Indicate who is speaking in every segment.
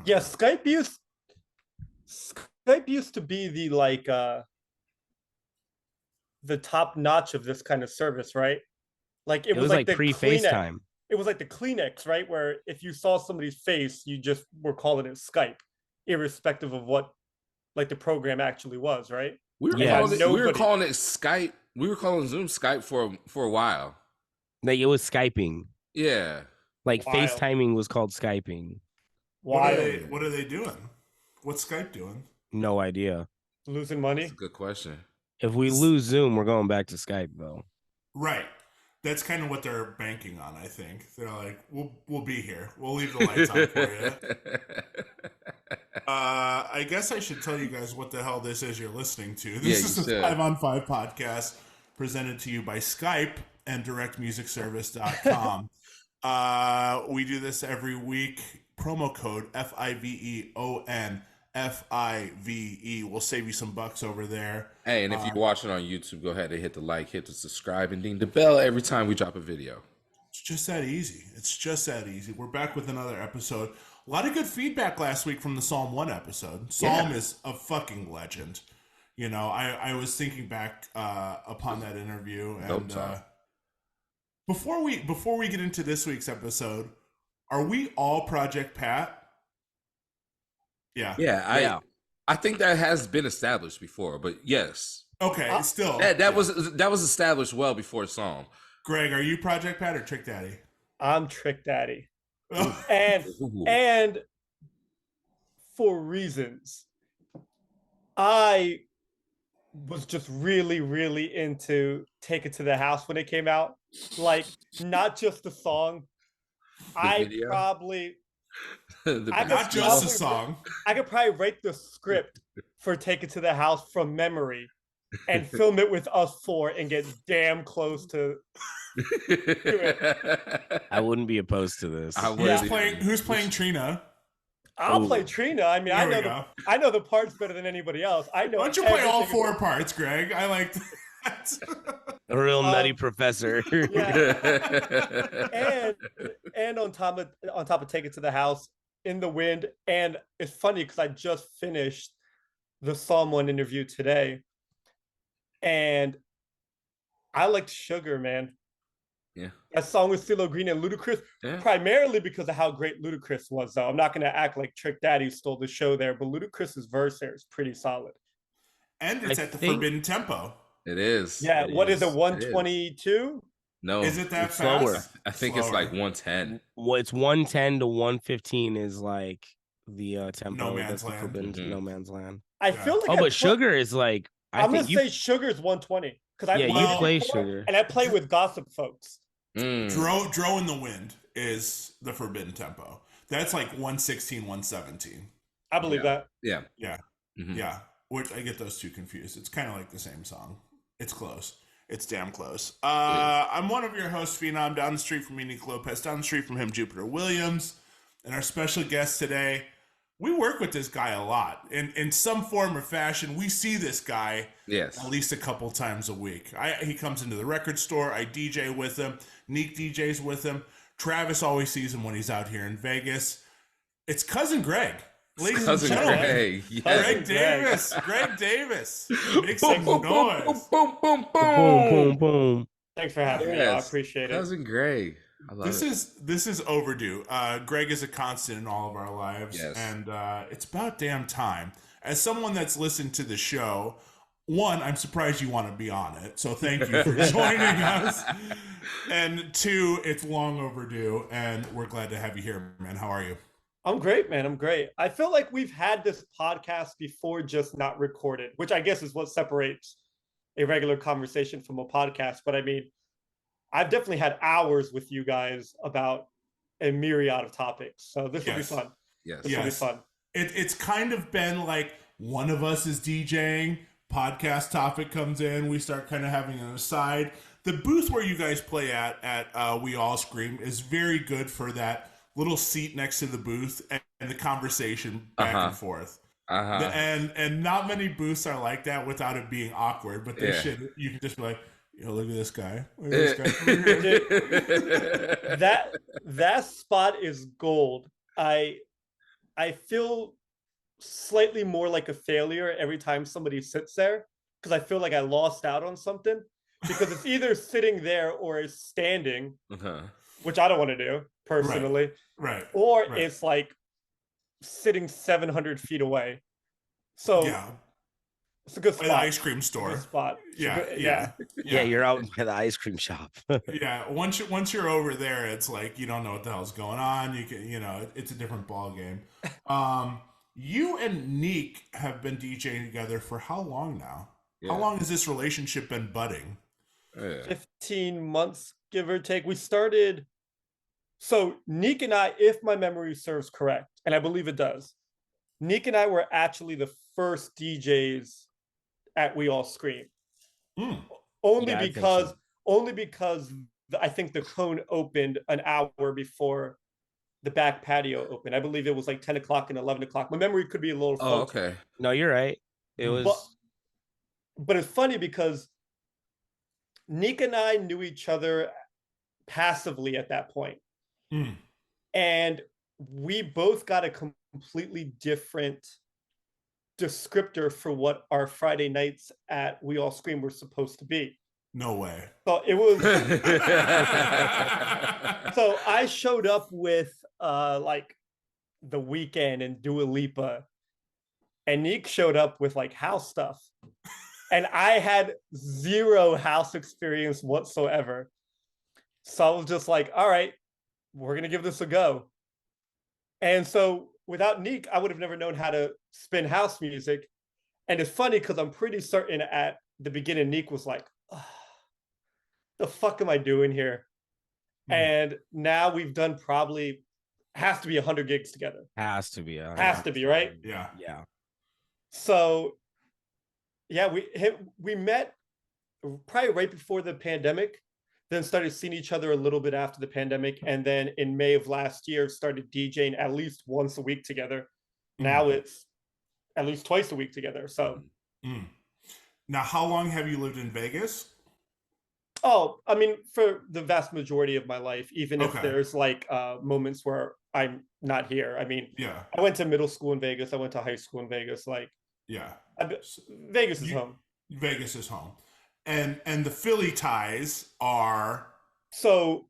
Speaker 1: Yeah, Skype used to be the top notch of this kind of service, right? Like it
Speaker 2: It
Speaker 1: was
Speaker 2: was
Speaker 1: like
Speaker 2: like
Speaker 1: the Kleenex.
Speaker 2: pre-FaceTime.
Speaker 1: It was like the Kleenex, right? Where if you saw somebody's face, you just were calling it Skype, irrespective of what like the program actually was, right?
Speaker 3: We were
Speaker 1: It
Speaker 2: Yes.
Speaker 1: had
Speaker 3: calling it. We were
Speaker 1: nobody.
Speaker 3: calling it Skype. We were calling Zoom Skype for a while.
Speaker 2: Like it was Skyping.
Speaker 3: Yeah.
Speaker 2: Like
Speaker 1: Wild.
Speaker 2: FaceTiming was called Skyping.
Speaker 1: Wild.
Speaker 4: What are they doing? What's Skype doing?
Speaker 2: No idea.
Speaker 1: Losing money.
Speaker 3: That's a good question.
Speaker 2: If we lose Zoom, we're going back to Skype though.
Speaker 4: Right. That's kind of what they're banking on, I think. They're like, we'll be here. We'll leave the lights on for you. I guess I should tell you guys what the hell this is you're listening to. This is a 5 on 5 podcast presented to you by Skype and directmusicservice.com. We do this every week. Promo code FIVEON. FIVE. We'll save you some bucks over there.
Speaker 3: Hey, and if you're watching on YouTube, go ahead and hit the like, hit the subscribe, and ding the bell every time we drop a video.
Speaker 4: It's just that easy. It's just that easy. We're back with another episode. A lot of good feedback last week from the Psalm 1 episode. Psalm is a fucking legend. You know, I was thinking back upon that interview, and before we get into this week's episode, are we all Project Pat?
Speaker 3: Yeah. I think that has been established before, but yes.
Speaker 4: Okay, still
Speaker 3: that was established well before Psalm.
Speaker 4: Greg, are you Project Pat or Trick Daddy?
Speaker 1: I'm Trick Daddy. and for reasons. I was just really, really into Take It to the House when it came out. Like, not just the song.
Speaker 4: Not just a song.
Speaker 1: I could probably write the script for Take It to the House from memory and film it with us four and get damn close to it.
Speaker 2: I wouldn't be opposed to this.
Speaker 4: Who's playing Trina?
Speaker 1: I'll play Trina. I mean, I know the parts better than anybody else. I know.
Speaker 4: Why don't you play all 4 parts, Greg? I like that.
Speaker 2: A real nutty professor.
Speaker 1: Yeah. and on top of Take It to the House, In the Wind. And it's funny because I just finished the Psalm 1 interview today, and I liked Sugar, man.
Speaker 3: Yeah,
Speaker 1: that song with CeeLo Green and Ludacris, primarily because of how great Ludacris was. Though I'm not going to act like Trick Daddy stole the show there, but Ludacris's verse there is pretty solid.
Speaker 4: And it's at the forbidden tempo.
Speaker 3: It is.
Speaker 1: Yeah. What is it? 122?
Speaker 3: No.
Speaker 4: Is it that fast?
Speaker 3: Slower. I think it's like 110.
Speaker 2: Well, it's 110 to 115 is like the tempo.
Speaker 4: No Man's Land.
Speaker 2: Mm-hmm. No Man's Land.
Speaker 1: I feel like.
Speaker 2: But Sugar is like.
Speaker 1: I'm gonna say Sugar's 120 because
Speaker 2: you play Sugar,
Speaker 1: and I play with Gossip folks.
Speaker 4: Dro in the Wind is the forbidden tempo. That's like 116, 117.
Speaker 1: I believe that.
Speaker 4: Yeah. Mm-hmm. Yeah. Which I get those two confused. It's kind of like the same song. It's close. It's damn close. I'm one of your hosts, Phenom, down the street from Unique Lopez, down the street from him, Jupiter Williams. And our special guest today, we work with this guy a lot. In some form or fashion, we see this guy at least a couple times a week. He comes into the record store. I DJ with him. Neek DJs with him. Travis always sees him when he's out here in Vegas. It's Cousin Greg. Ladies and gentlemen,
Speaker 3: Greg. Yes.
Speaker 4: Greg Davis. Make some noise.
Speaker 3: Boom, boom, boom, boom.
Speaker 2: Boom, boom, boom.
Speaker 1: Thanks for having me. I appreciate it.
Speaker 3: Cousin Greg. I love
Speaker 4: This is overdue. Greg is a constant in all of our lives.
Speaker 3: Yes.
Speaker 4: And it's about damn time. As someone that's listened to the show, one, I'm surprised you want to be on it. So thank you for joining us. And two, it's long overdue. And we're glad to have you here, man. How are you?
Speaker 1: I'm great, man. I'm great. I feel like we've had this podcast before, just not recorded, which I guess is what separates a regular conversation from a podcast. But I mean, I've definitely had hours with you guys about a myriad of topics. So this will be fun.
Speaker 3: Yes.
Speaker 1: This will be fun.
Speaker 4: It's kind of been like one of us is DJing, podcast topic comes in, we start kind of having an aside. The booth where you guys play at We All Scream is very good for that little seat next to the booth and the conversation back and forth. And not many booths are like that without it being awkward, but they should. You can just be like, yo, look at this guy. Look at this guy.
Speaker 1: that spot is gold. I I feel slightly more like a failure every time somebody sits there because I feel like I lost out on something because it's either sitting there or it's standing, which I don't want to do personally, or it's like sitting 700 feet away. So it's a good spot.
Speaker 4: By the ice cream store.
Speaker 1: Good spot.
Speaker 2: Yeah, you're out by the ice cream shop.
Speaker 4: Once you're over there, it's like you don't know what the hell's going on. You can, it's a different ball game. You and Neek have been DJing together for how long now? How long has this relationship been budding?
Speaker 1: 15 months, give or take. We started. So Neek and I, if my memory serves correct, and I believe it does, Neek and I were actually the first DJs at We All Scream. Only because I think the Cone opened an hour before the back patio opened. I believe it was like 10 o'clock and 11 o'clock. My memory could be a little faulty.
Speaker 3: Okay.
Speaker 2: No, you're right. It was.
Speaker 1: But it's funny because Neek and I knew each other passively at that point. And we both got a completely different descriptor for what our Friday nights at We All Scream were supposed to be.
Speaker 4: No way.
Speaker 1: So it was. So I showed up with like The Weeknd and Dua Lipa, and Neek showed up with like house stuff, and I had zero house experience whatsoever. So I was just like, all right, we're gonna give this a go. And so without Neek, I would have never known how to spin house music. And it's funny because I'm pretty certain at the beginning, Neek was like, oh, the fuck am I doing here? And now we've done probably has to be 100 gigs together.
Speaker 2: Has to be,
Speaker 1: right?
Speaker 4: Yeah.
Speaker 1: So yeah, we met probably right before the pandemic, then started seeing each other a little bit after the pandemic, and then in May of last year started DJing at least once a week together. Now it's at least twice a week together. So
Speaker 4: now, how long have you lived in Vegas?
Speaker 1: Oh, I mean, for the vast majority of my life, even if there's like moments where I'm not here. I mean, I went to middle school in Vegas. I went to high school in Vegas. Like, Vegas is home.
Speaker 4: Vegas is home. And the Philly ties are.
Speaker 1: So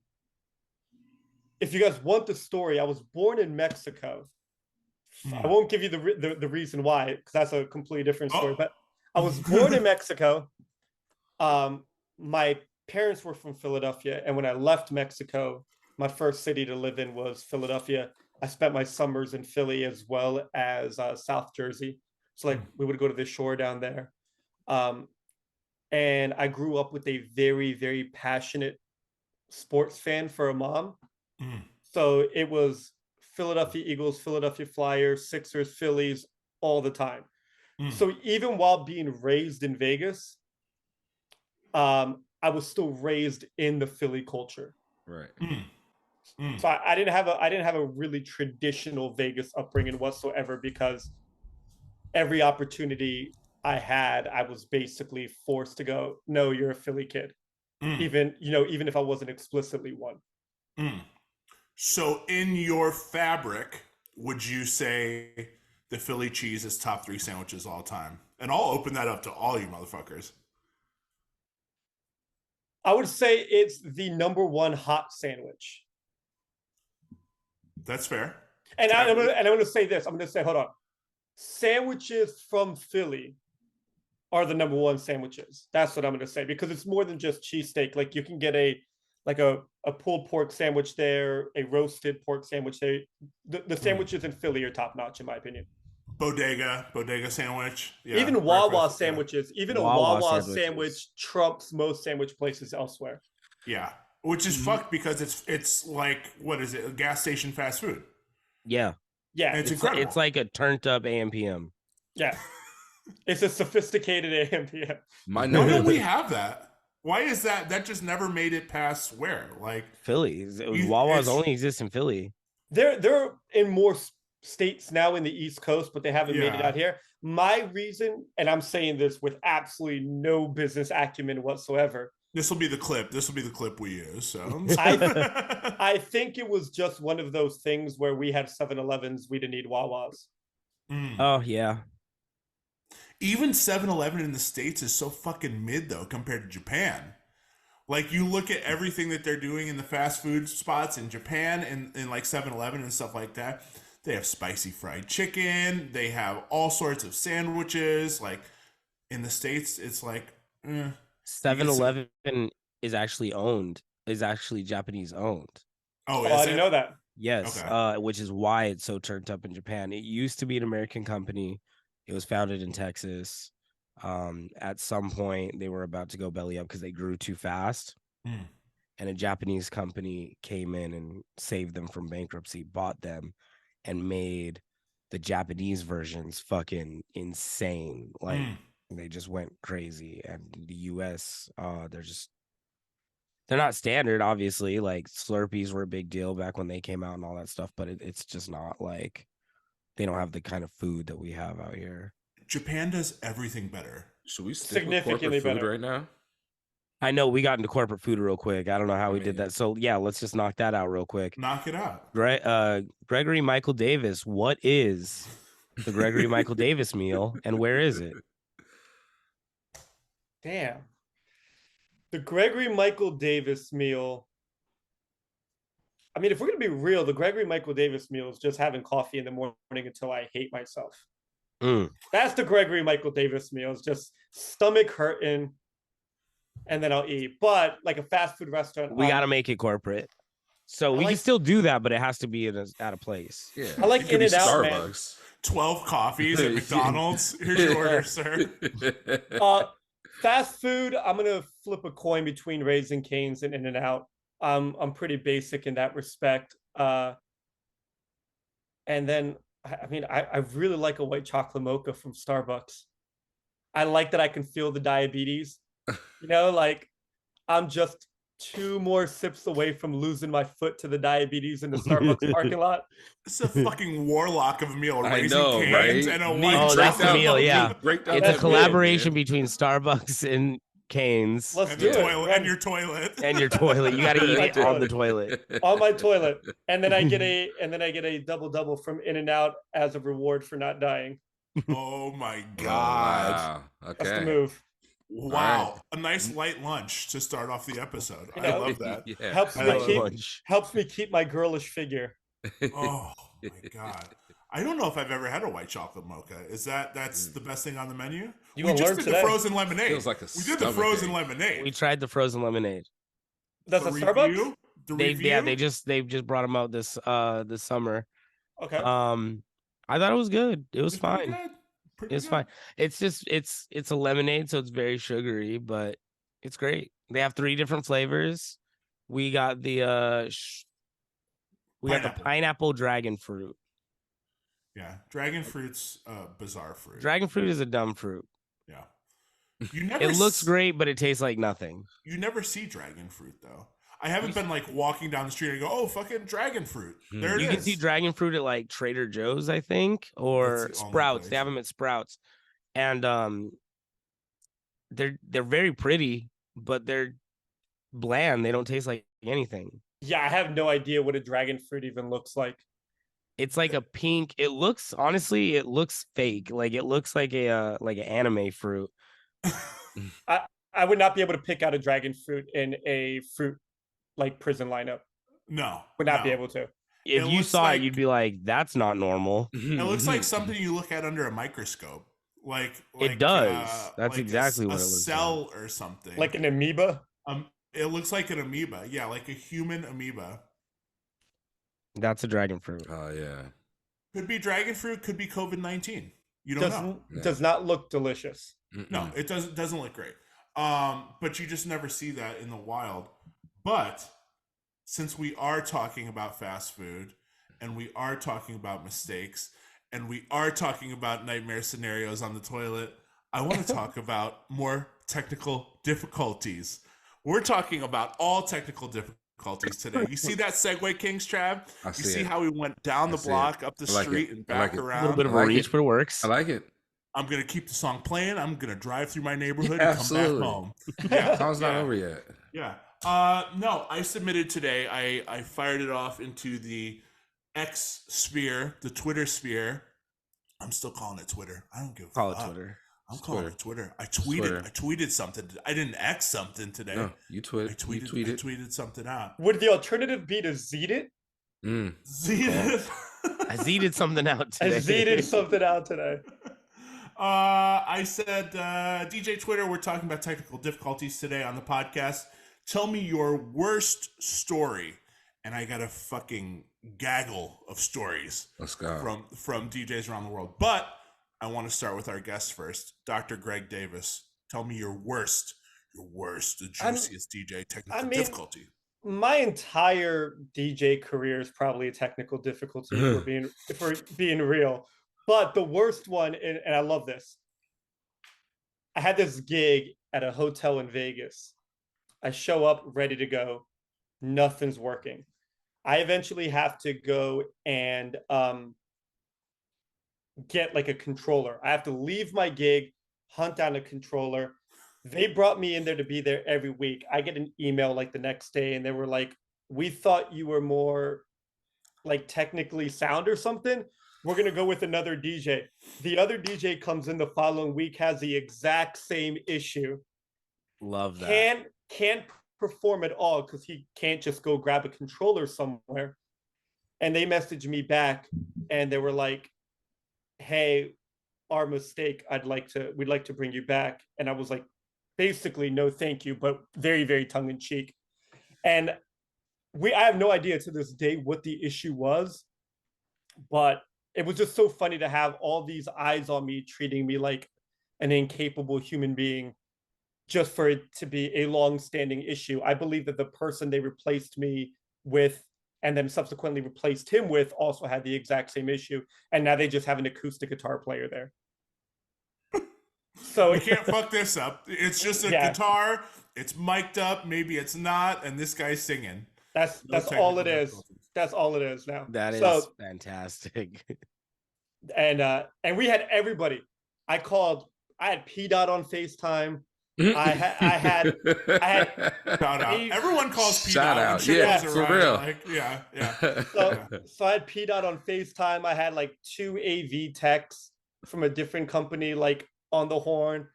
Speaker 1: if you guys want the story, I was born in Mexico. I won't give you the reason why, because that's a completely different story. But I was born in Mexico. My parents were from Philadelphia, and when I left Mexico, my first city to live in was Philadelphia. I spent my summers in Philly as well as South Jersey. So like we would go to the shore down there. And I grew up with a very, very passionate sports fan for a mom. So it was Philadelphia Eagles, Philadelphia Flyers, Sixers, Phillies all the time. So even while being raised in Vegas, I was still raised in the Philly culture.
Speaker 3: Right.
Speaker 1: So I didn't have a really traditional Vegas upbringing whatsoever, because every opportunity I had, I was basically forced to go, no, you're a Philly kid. Even if I wasn't explicitly one.
Speaker 4: So in your fabric, would you say the Philly cheese is top 3 sandwiches all time? And I'll open that up to all you motherfuckers.
Speaker 1: I would say it's the number 1 hot sandwich.
Speaker 4: That's fair.
Speaker 1: And I'm going to say this. I'm going to say, hold on. Sandwiches from Philly are the number 1 sandwiches. That's what I'm going to say, because it's more than just cheesesteak. Like you can get a pulled pork sandwich there, a roasted pork sandwich there. The sandwiches in Philly are top notch, in my opinion.
Speaker 4: Bodega sandwich. Yeah,
Speaker 1: even Wawa sandwiches. Even a Wawa sandwich trumps most sandwich places elsewhere.
Speaker 4: Yeah, which is fucked, because it's like, what is it? A gas station fast food.
Speaker 2: Yeah.
Speaker 4: It's incredible.
Speaker 2: It's like a turned up AM/PM.
Speaker 1: Yeah. It's a sophisticated AM/PM.
Speaker 4: Why don't we have that? Why is that? That just never made it past where? Like
Speaker 2: Philly. Wawa's only exist in Philly.
Speaker 1: They're in more states now in the East Coast, but they haven't made it out here. My reason, and I'm saying this with absolutely no business acumen whatsoever,
Speaker 4: This will be the clip. This will be the clip we use. So
Speaker 1: I think it was just one of those things where we had 7-Elevens, we didn't need Wawas.
Speaker 2: Oh yeah.
Speaker 4: Even 7-Eleven in the States is so fucking mid though compared to Japan. Like you look at everything that they're doing in the fast food spots in Japan and in like 7-Eleven and stuff like that. They have spicy fried chicken. They have all sorts of sandwiches. Like in the States, it's like
Speaker 2: 7-Eleven is actually Japanese owned.
Speaker 4: Oh,
Speaker 1: I didn't know that.
Speaker 2: Yes,
Speaker 4: Okay.
Speaker 2: which is why it's so turned up in Japan. It used to be an American company. It was founded in Texas. At some point, they were about to go belly up because they grew too fast. And a Japanese company came in and saved them from bankruptcy, bought them, and made the Japanese versions fucking insane. Like they just went crazy. And the US, they're not standard, obviously. Like Slurpees were a big deal back when they came out and all that stuff, but it's just not like they don't have the kind of food that we have out here.
Speaker 4: Japan does everything better.
Speaker 3: Should we stick with corporate food right now?
Speaker 2: I know we got into corporate food real quick. I don't know how we did that. So yeah, let's just knock that out real quick.
Speaker 4: Knock it out.
Speaker 2: Gregory Michael Davis. What is the Gregory Michael Davis meal and where is it?
Speaker 1: Damn. The Gregory Michael Davis meal. I mean, if we're going to be real, the Gregory Michael Davis meal is just having coffee in the morning until I hate myself. That's the Gregory Michael Davis meal. It's just stomach hurting, and then I'll eat. But like a fast food restaurant,
Speaker 2: we got to make it corporate. So we can still do that, but it has to be at a place.
Speaker 3: Yeah,
Speaker 1: I like In-N-Out, man.
Speaker 4: 12 coffees at McDonald's. Here's your order, sir.
Speaker 1: Fast food, I'm gonna flip a coin between Raising Cane's and In-N-Out. I'm pretty basic in that respect. And then I mean I really like a white chocolate mocha from Starbucks. I like that I can feel the diabetes. You know, like I'm just 2 more sips away from losing my foot to the diabetes in the Starbucks parking lot.
Speaker 4: It's a fucking warlock of a meal.
Speaker 3: I know,
Speaker 4: Cane's
Speaker 3: right?
Speaker 4: And a white
Speaker 2: that's the meal, yeah. It's a collaboration
Speaker 3: meal,
Speaker 2: between Starbucks and Cane's.
Speaker 1: Let's
Speaker 4: and
Speaker 1: do
Speaker 4: the
Speaker 1: it.
Speaker 4: toilet, and your toilet.
Speaker 2: And your toilet. You gotta eat it on the toilet.
Speaker 1: On my toilet. And then I get a double from In-N-Out as a reward for not dying.
Speaker 4: Oh my god.
Speaker 3: Wow. Okay.
Speaker 1: That's the move.
Speaker 4: Wow. Right. A nice light lunch to start off the episode. I love that.
Speaker 3: Yeah.
Speaker 1: Helps me keep my girlish figure.
Speaker 4: Oh my god. I don't know if I've ever had a white chocolate mocha. That's the best thing on the menu? We just did the frozen lemonade.
Speaker 3: Feels like
Speaker 4: we did the frozen lemonade.
Speaker 2: We tried the frozen lemonade.
Speaker 1: That's a Starbucks?
Speaker 2: They just brought them out this summer.
Speaker 1: Okay.
Speaker 2: I thought it was good. It was fine.
Speaker 4: It's
Speaker 2: fine. It's just it's a lemonade, so it's very sugary, but it's great. They have 3 different flavors. We got the pineapple dragon fruit.
Speaker 4: Yeah, dragon fruit's bizarre fruit.
Speaker 2: Dragon fruit is a dumb fruit.
Speaker 4: Yeah.
Speaker 2: It looks great, but it tastes like nothing.
Speaker 4: You never see dragon fruit though. I haven't been like walking down the street and go, oh, fucking dragon fruit. There it is.
Speaker 2: You can see dragon fruit at like Trader Joe's, I think, or Sprouts. They have them at Sprouts, and they're very pretty, but they're bland. They don't taste like anything.
Speaker 1: Yeah, I have no idea what a dragon fruit even looks like.
Speaker 2: It's like a pink. It looks fake. Like it looks like an anime fruit.
Speaker 1: I would not be able to pick out a dragon fruit in a fruit like prison lineup.
Speaker 4: No,
Speaker 1: would not be able to.
Speaker 2: If you saw it, you'd be like, "That's not normal."
Speaker 4: It looks like something you look at under a microscope. Like
Speaker 2: it does. That's like exactly what it looks like. A
Speaker 4: cell or something.
Speaker 1: Like an amoeba.
Speaker 4: It looks like an amoeba. Yeah, like a human amoeba.
Speaker 2: That's a dragon fruit.
Speaker 3: Oh yeah.
Speaker 4: Could be dragon fruit. Could be COVID-19. You don't know.
Speaker 1: Does not look delicious.
Speaker 4: No, it doesn't look great. But you just never see that in the wild. But since we are talking about fast food and we are talking about mistakes and we are talking about nightmare scenarios on the toilet, I want to talk about more technical difficulties. We're talking about all technical difficulties today. You see that segue, Kings Trav? You see how we went down the block, up the street, and back around?
Speaker 2: A little bit of a reach, but it works.
Speaker 3: I like it.
Speaker 4: I'm gonna keep the song playing. I'm gonna drive through my neighborhood and come back home.
Speaker 3: Yeah, song's not over yet.
Speaker 4: Yeah. No, I submitted today. I fired it off into the X sphere, the Twitter sphere. I'm still calling it Twitter. I don't give a
Speaker 2: Call
Speaker 4: fuck.
Speaker 2: it Twitter.
Speaker 4: I'm calling it Twitter. I tweeted something. I didn't X something today.
Speaker 3: No, you tweeted.
Speaker 4: I tweeted something out.
Speaker 1: Would the alternative be to Zeet it?
Speaker 4: Zeet it.
Speaker 2: I zeeted something out today.
Speaker 1: I zeeted something out today.
Speaker 4: I said, DJ Twitter, we're talking about technical difficulties today on the podcast. Tell me your worst story. And I got a fucking gaggle of stories.
Speaker 3: Let's go.
Speaker 4: From DJs around the world. But I want to start with our guest first. Dr. Greg Davis. Tell me your worst, the juiciest DJ technical difficulty.
Speaker 1: My entire DJ career is probably a technical difficulty if we're being real. But the worst one, and I love this. I had this gig at a hotel in Vegas. I show up ready to go. Nothing's working. I eventually have to go and get like a controller. I have to leave my gig, hunt down a controller. They brought me in there to be there every week. I get an email like the next day and they were like, we thought you were more like technically sound or something. We're going to go with another DJ. The other DJ comes in the following week, has the exact same issue.
Speaker 2: Love that.
Speaker 1: Can't perform at all because he can't just go grab a controller somewhere. And they messaged me back and they were like, hey, our mistake. We'd like to bring you back. And I was like, basically, no, thank you, but very, very tongue in cheek. And I have no idea to this day what the issue was, but it was just so funny to have all these eyes on me, treating me like an incapable human being just for it to be a long-standing issue. I believe that the person they replaced me with and then subsequently replaced him with also had the exact same issue. And now they just have an acoustic guitar player there. So
Speaker 4: we can't fuck this up. It's just a guitar. It's mic'd up. Maybe it's not. And this guy's singing.
Speaker 1: That's all it is. That's all it is now.
Speaker 2: That is fantastic.
Speaker 1: And we had everybody. I had P Dot on FaceTime. I had
Speaker 4: shout out. Everyone calls P
Speaker 3: Shout
Speaker 4: Dot.
Speaker 3: out. Yeah, for real.
Speaker 4: Like, yeah.
Speaker 1: So I had P Dot on FaceTime. I had like 2 AV techs from a different company like on the horn.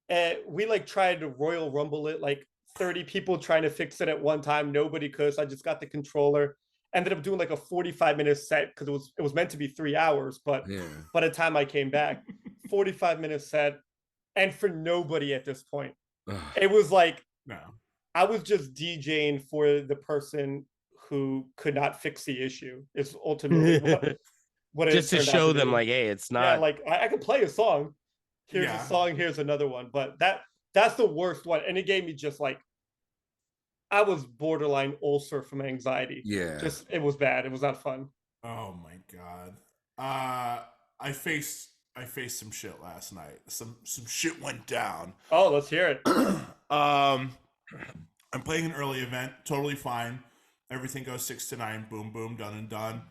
Speaker 1: And we like tried to Royal Rumble it, like 30 people trying to fix it at one time. Nobody could. So I just got the controller. Ended up doing like a 45-minute set because it was meant to be 3 hours, but by the time I came back, 45-minute set. And for nobody at this point, it was like, I was just DJing for the person who could not fix the issue. It's ultimately what
Speaker 2: just to show them like, hey, it's not.
Speaker 1: Yeah, like I can play a song. Here's a song. Here's another one. But that's the worst one. And it gave me just like, I was borderline ulcer from anxiety.
Speaker 3: Yeah.
Speaker 1: Just, it was bad. It was not fun.
Speaker 4: Oh my God. I faced some shit last night. Some shit went down.
Speaker 1: Oh, let's hear it.
Speaker 4: I'm playing an early event, totally fine. Everything goes 6 to 9, boom, boom, done and done.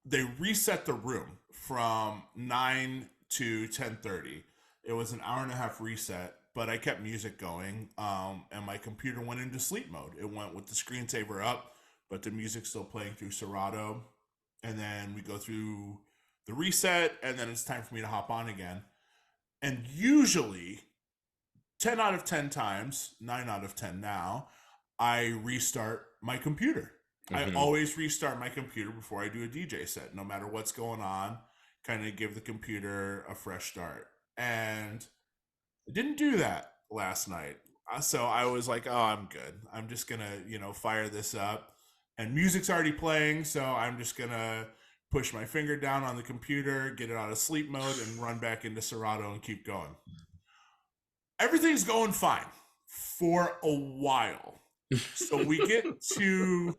Speaker 4: They reset the room from 9 to 10:30. It was an hour and a half reset, but I kept music going, and my computer went into sleep mode. It went with the screensaver up, but the music's still playing through Serato. And then we go through the reset, and then it's time for me to hop on again. And usually, 10 out of 10 times, 9 out of 10 now, I restart my computer. I always restart my computer before I do a DJ set, no matter what's going on, kind of give the computer a fresh start. And I didn't do that last night. So I was like, oh, I'm good. I'm just going to, fire this up. And music's already playing, so I'm just going to push my finger down on the computer, get it out of sleep mode, and run back into Serato and keep going. Everything's going fine for a while. So we get to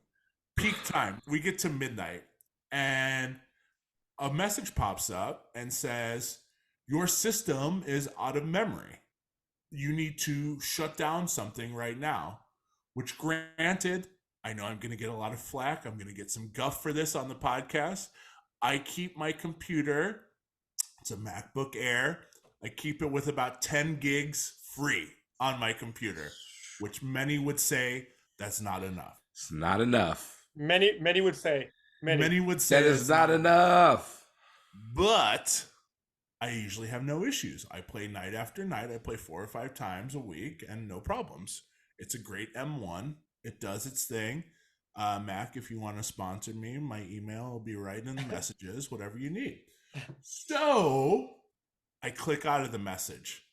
Speaker 4: peak time. We get to midnight, and a message pops up and says, your system is out of memory. You need to shut down something right now, which granted, I know I'm going to get a lot of flack. I'm going to get some guff for this on the podcast. I keep my computer, it's a MacBook Air. I keep it with about 10 gigs free on my computer, which many would say that's not enough.
Speaker 3: It's not enough.
Speaker 1: Many would say.
Speaker 4: Many would say
Speaker 3: that is not enough.
Speaker 4: But I usually have no issues. I play night after night. I play 4 or 5 times a week and no problems. It's a great M1. It does its thing. Mac, if you want to sponsor me, my email will be right in the messages, whatever you need. So I click out of the message.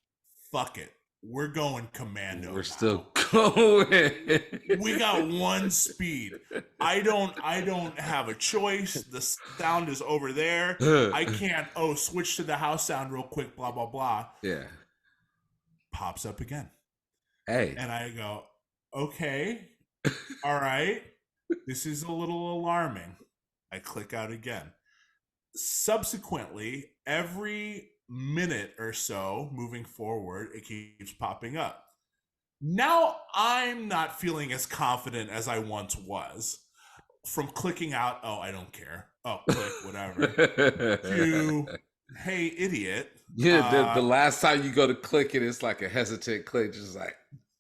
Speaker 4: Fuck it. We're going commando.
Speaker 3: We're
Speaker 4: now.
Speaker 3: still going.
Speaker 4: We got one speed. I don't have a choice. The sound is over there. I can't, switch to the house sound real quick, blah, blah, blah.
Speaker 3: Yeah.
Speaker 4: Pops up again.
Speaker 3: Hey.
Speaker 4: And I go, okay, all right. This is a little alarming. I click out again. Subsequently, every minute or so moving forward, it keeps popping up. Now I'm not feeling as confident as I once was from clicking out, I don't care. Click, whatever. To, hey, idiot.
Speaker 3: Yeah, the last time you go to click it, it's like a hesitant click, just like,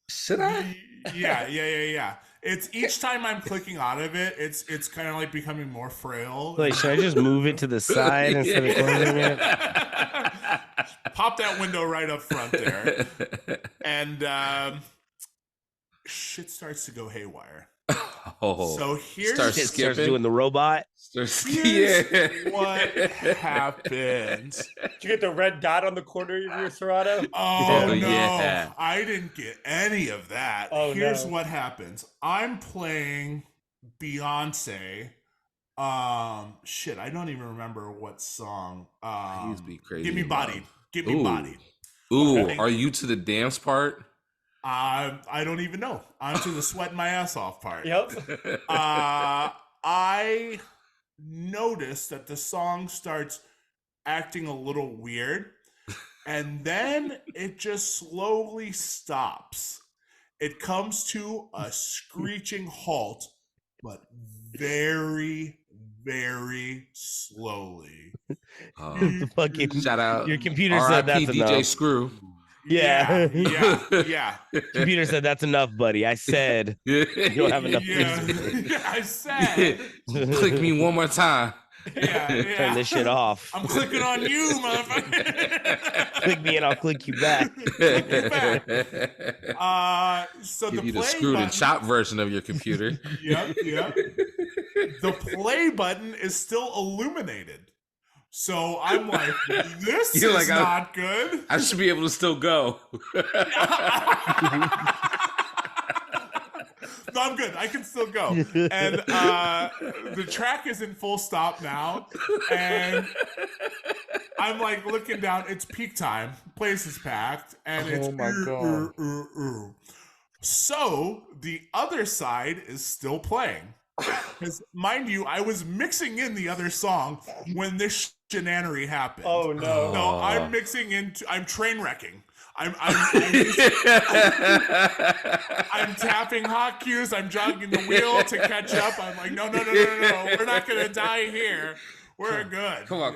Speaker 3: should I?
Speaker 4: Yeah. It's each time I'm clicking out of it, it's kind of like becoming more frail.
Speaker 2: Like, should I just move it to the side instead of closing it?
Speaker 4: Pop that window right up front there. And shit starts to go haywire. So
Speaker 2: starts doing the robot.
Speaker 4: Here's what happens.
Speaker 1: Did you get the red dot on the corner of your Serato?
Speaker 4: Oh, no.
Speaker 3: Yeah.
Speaker 4: I didn't get any of that. Here's what happens. I'm playing Beyonce. Shit, I don't even remember what song.
Speaker 3: Please be crazy.
Speaker 4: Get Me Bodied. Get Me Bodied.
Speaker 3: Ooh, are you to the dance part?
Speaker 4: I don't even know. I'm to the sweating my ass off part.
Speaker 1: Yep.
Speaker 4: I noticed that the song starts acting a little weird, and then it just slowly stops. It comes to a screeching halt, but very, very slowly.
Speaker 2: Fucking
Speaker 3: Shout out.
Speaker 2: Your computer said that's
Speaker 3: DJ
Speaker 2: enough.
Speaker 3: Screw.
Speaker 2: Yeah.
Speaker 4: Computer
Speaker 2: said that's enough, buddy. I said you don't have enough.
Speaker 4: I said.
Speaker 3: Click me one more time.
Speaker 2: Turn this shit off.
Speaker 4: I'm clicking on you, motherfucker.
Speaker 2: Click me and I'll click you back.
Speaker 4: So
Speaker 3: give
Speaker 4: the
Speaker 3: you the
Speaker 4: play
Speaker 3: screwed
Speaker 4: button,
Speaker 3: and chopped version of your computer.
Speaker 4: Yep. The play button is still illuminated. So I'm like, this is
Speaker 3: like,
Speaker 4: not good.
Speaker 3: I should be able to still go.
Speaker 4: No, I'm good. I can still go. And the track is in full stop now. And I'm like looking down. It's peak time. Place is packed. And it's God. So the other side is still playing. Because mind you, I was mixing in the other song when this shenanery happened.
Speaker 1: Oh no.
Speaker 4: No, I'm train wrecking. I'm tapping hot cues. I'm jogging the wheel to catch up. I'm like, no. We're not gonna die here. We're good.
Speaker 3: Come on.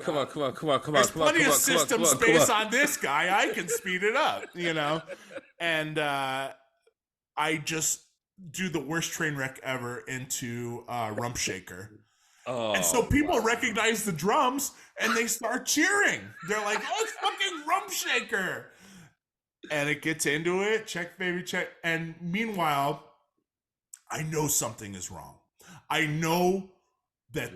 Speaker 4: There's plenty of system space on this guy. I can speed it up, And I just do the worst train wreck ever into Rump Shaker. And so people recognize the drums and they start cheering. They're like, oh, it's fucking Rump Shaker. And it gets into it. Check, baby, check. And meanwhile, I know something is wrong. I know that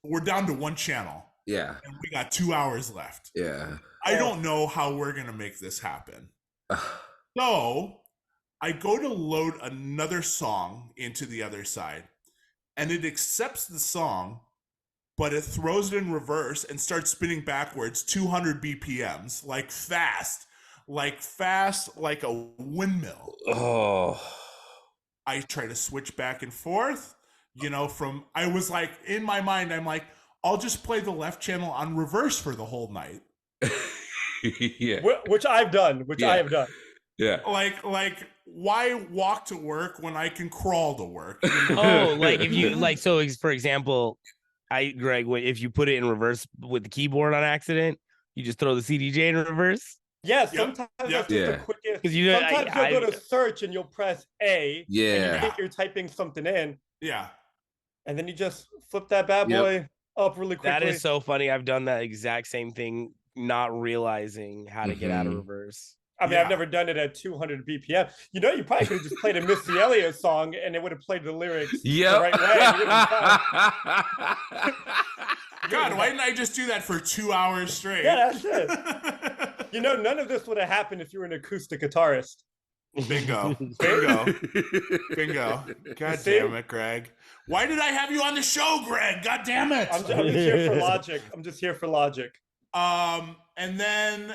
Speaker 4: we're down to one channel.
Speaker 3: Yeah.
Speaker 4: And we got 2 hours left.
Speaker 3: Yeah.
Speaker 4: I don't know how we're going to make this happen. So I go to load another song into the other side, and it accepts the song, but it throws it in reverse and starts spinning backwards 200 BPMs, like fast, like a windmill.
Speaker 3: Oh.
Speaker 4: I try to switch back and forth, I was like, in my mind, I'm like, I'll just play the left channel on reverse for the whole night.
Speaker 3: Yeah.
Speaker 1: Which I've done. I have done.
Speaker 3: Yeah.
Speaker 4: Like, why walk to work when I can crawl to work?
Speaker 2: Oh, like if you so for example, Greg, if you put it in reverse with the keyboard on accident, you just throw the CDJ in reverse.
Speaker 1: Yeah, sometimes that's just the quickest. Sometimes you'll go to search and you'll press A. And you think you're typing something in.
Speaker 4: Yeah.
Speaker 1: And then you just flip that bad boy up really quickly.
Speaker 2: That is so funny. I've done that exact same thing, not realizing how to get out of reverse.
Speaker 1: I mean, I've never done it at 200 BPM. You know, you probably could have just played a Missy Elliott song and it would have played the lyrics the right way.
Speaker 4: God, why didn't I just do that for 2 hours straight?
Speaker 1: Yeah, that's it. You know, none of this would have happened if you were an acoustic guitarist.
Speaker 4: Bingo. Bingo. Bingo. God damn it, Greg. Why did I have you on the show, Greg? God damn it.
Speaker 1: I'm just here for logic. I'm just here for logic.
Speaker 4: And then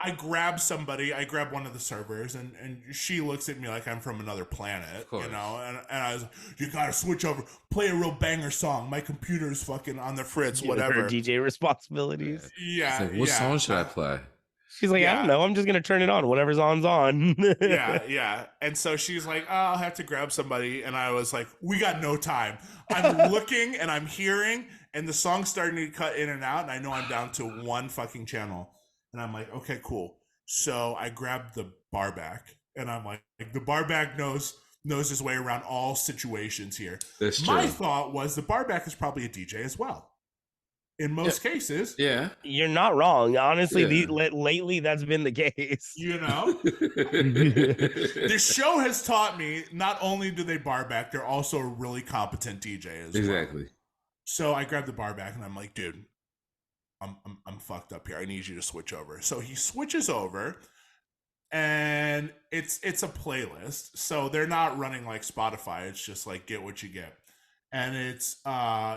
Speaker 4: I grab somebody, I grab one of the servers, and she looks at me like I'm from another planet, you know, and I was like, you gotta switch over, play a real banger song. My computer's fucking on the fritz, whatever.
Speaker 2: Her DJ responsibilities.
Speaker 4: Yeah.
Speaker 3: Like, what song should I play?
Speaker 2: She's like, I don't know. I'm just gonna turn it on. Whatever's on's on.
Speaker 4: Yeah. And so she's like, oh, I'll have to grab somebody. And I was like, we got no time. I'm looking and I'm hearing, and the song's starting to cut in and out, and I know I'm down to one fucking channel. And I'm like, okay, cool. So I grabbed the bar back, and I'm like the bar back knows his way around all situations here.
Speaker 3: That's true.
Speaker 4: My thought was the bar back is probably a DJ as well. In most cases.
Speaker 3: Yeah.
Speaker 2: You're not wrong. Honestly, lately that's been the case.
Speaker 4: You know? The show has taught me not only do they bar back, they're also a really competent DJ as well.
Speaker 3: Exactly. So
Speaker 4: I grabbed the bar back, and I'm like, dude, I'm fucked up here. I need you to switch over. So he switches over, and it's a playlist. So they're not running like Spotify. It's just like get what you get. And it's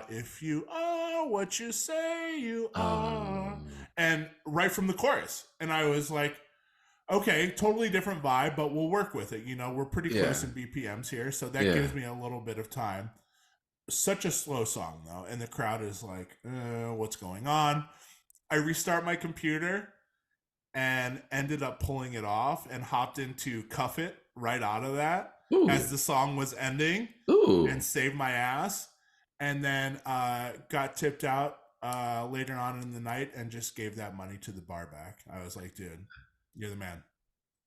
Speaker 4: if you are what you say you are. And right from the chorus. And I was like, okay, totally different vibe, but we'll work with it. You know, we're pretty close in BPMs here. So that gives me a little bit of time. Such a slow song though, and the crowd is like, what's going on? I restart my computer and ended up pulling it off and hopped into Cuff It right out of that as the song was ending and saved my ass, and then got tipped out later on in the night and just gave that money to the bar back. I was like, dude, you're the man.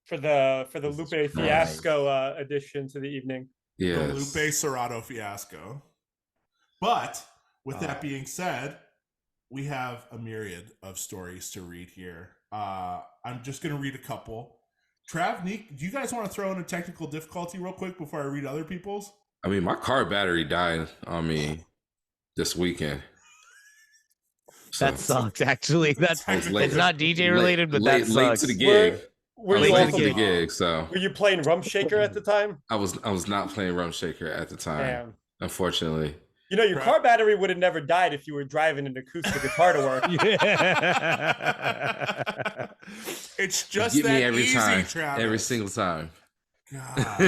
Speaker 1: For the Lupe Fiasco addition to the evening.
Speaker 3: Yeah.
Speaker 4: The Lupe Serrato Fiasco. But with that being said, we have a myriad of stories to read here. I'm just going to read a couple. Trav, Nick, do you guys want to throw in a technical difficulty real quick before I read other people's?
Speaker 3: I mean, my car battery died on me this weekend.
Speaker 2: That sucks, actually. It's not DJ related, but that sucks.
Speaker 3: Late to the gig.
Speaker 1: Were
Speaker 3: late to the gig, so.
Speaker 1: Were you playing Rum Shaker at the time?
Speaker 3: I was not playing Rum Shaker at the time.
Speaker 1: Damn.
Speaker 3: Unfortunately.
Speaker 1: You know, your car battery would have never died if you were driving an acoustic guitar to work.
Speaker 4: It's just
Speaker 3: Get
Speaker 4: that
Speaker 3: me every
Speaker 4: easy,
Speaker 3: time,
Speaker 4: Travis.
Speaker 3: every single time.
Speaker 4: God.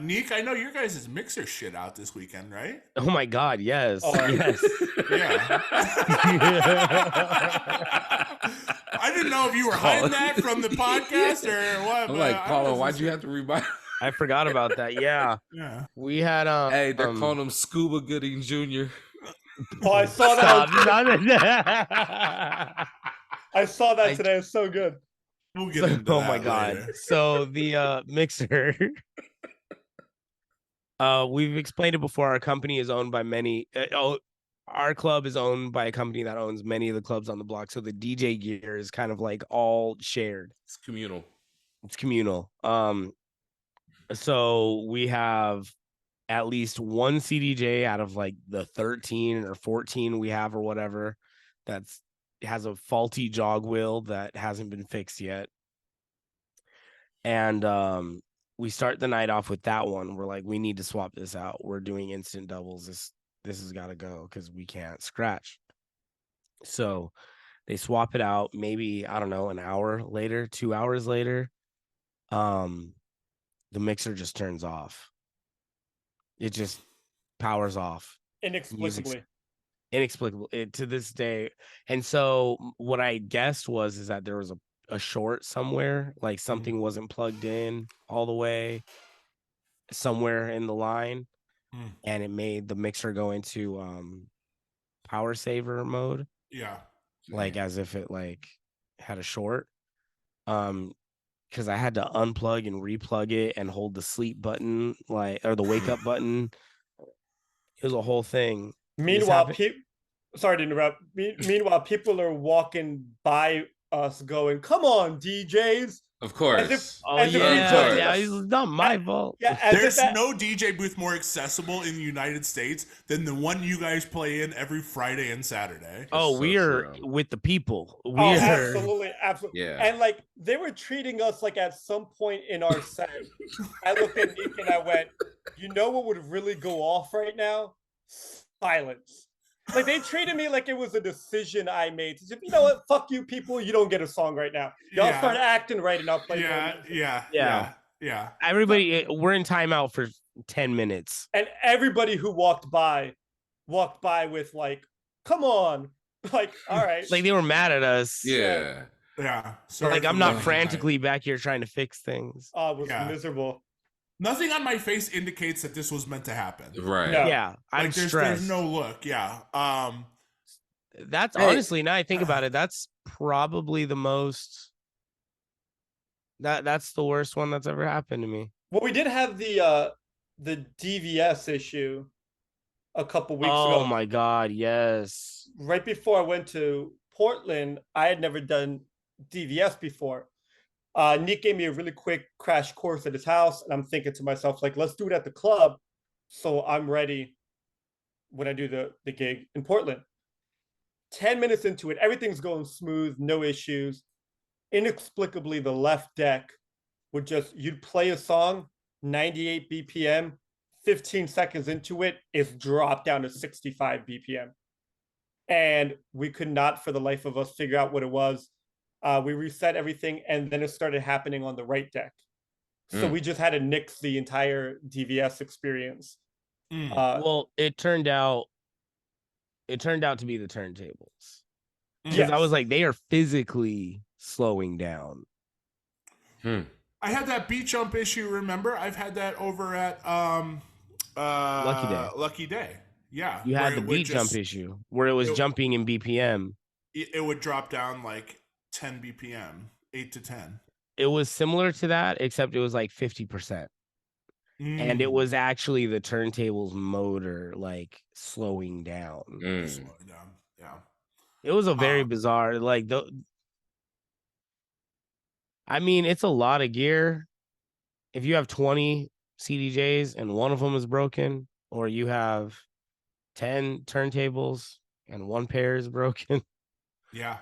Speaker 4: Nick, I know your guys' mixer shit out this weekend, right?
Speaker 2: Oh my God, yes.
Speaker 1: Yes.
Speaker 4: Yeah. I didn't know if you were hiding that from the podcast or what.
Speaker 3: I'm like, Paula, why'd you have to remind?
Speaker 2: I forgot about that. Yeah. We had
Speaker 3: Hey, they're calling him Scuba Gooding Jr.
Speaker 1: Oh, I saw that. I saw that today. It's so good.
Speaker 4: We'll get into that
Speaker 2: my God.
Speaker 4: later.
Speaker 2: So the mixer. We've explained it before. Our company is owned by many. Our club is owned by a company that owns many of the clubs on the block. So the DJ gear is kind of like all shared.
Speaker 3: It's communal.
Speaker 2: It's communal. So we have at least one CDJ out of like the 13 or 14 we have or whatever has a faulty jog wheel that hasn't been fixed yet. And we start the night off with that one. We're like, we need to swap this out. We're doing instant doubles. This has got to go because we can't scratch. So they swap it out. Maybe, I don't know, an hour later, 2 hours later, the mixer just turns off. It just powers off.
Speaker 1: Inexplicably.
Speaker 2: Inexplicable to this day. And so what I guessed is that there was a short somewhere, like something wasn't plugged in all the way somewhere in the line, and it made the mixer go into power saver mode.
Speaker 4: Yeah.
Speaker 2: Like as if it like had a short. Because I had to unplug and replug it and hold the sleep button, or the wake up button. It was a whole thing.
Speaker 1: Meanwhile, sorry to interrupt. Meanwhile, people are walking by us going, "Come on, DJs!"
Speaker 3: Of course.
Speaker 2: It's not my fault.
Speaker 1: Yeah,
Speaker 4: there's no DJ booth more accessible in the United States than the one you guys play in every Friday and Saturday.
Speaker 2: We are with the people.
Speaker 1: Absolutely.
Speaker 3: Yeah.
Speaker 1: And like they were treating us like at some point in our set, I looked at Nick and I went, "You know what would really go off right now? Silence." Like they treated me like it was a decision I made. You know what? Fuck you, people. You don't get a song right now. Y'all start acting right, and I'll play.
Speaker 4: Yeah.
Speaker 2: Everybody, we're in timeout for 10 minutes,
Speaker 1: and everybody who walked by with like, "Come on!" Like, all right.
Speaker 2: Like they were mad at us.
Speaker 3: Yeah.
Speaker 4: So
Speaker 2: like I'm not frantically back here trying to fix things.
Speaker 1: Oh, it was miserable.
Speaker 4: Nothing on my face indicates that this was meant to happen.
Speaker 3: Right.
Speaker 1: No.
Speaker 2: Yeah. I'm
Speaker 4: stressed. There's no look. Yeah.
Speaker 2: That's honestly, now I think about it, that's probably the most. That's the worst one that's ever happened to me.
Speaker 1: Well, we did have the DVS issue a couple weeks ago.
Speaker 2: Oh my God, yes.
Speaker 1: Right before I went to Portland, I had never done DVS before. Nick gave me a really quick crash course at his house, and I'm thinking to myself, like, let's do it at the club so I'm ready when I do the gig in Portland. 10 minutes into it, everything's going smooth, no issues. Inexplicably, the left deck would you'd play a song, 98 BPM, 15 seconds into it, it's dropped down to 65 BPM. And we could not, for the life of us, figure out what it was. We reset everything, and then it started happening on the right deck. So we just had to nix the entire DVS experience.
Speaker 2: Well, it turned out to be the turntables. Because I was like, they are physically slowing down.
Speaker 4: I had that beat jump issue, remember? I've had that over at Lucky Day. Yeah.
Speaker 2: You had the beat jump issue where it was jumping in BPM.
Speaker 4: It would drop down like 10 BPM, 8 to 10.
Speaker 2: It was similar to that, except it was like 50%. And it was actually the turntable's motor like slowing down.
Speaker 4: Slowing down. Yeah.
Speaker 2: It was a very bizarre, I mean, it's a lot of gear. If you have 20 CDJs and one of them is broken, or you have 10 turntables and one pair is broken.
Speaker 4: Yeah.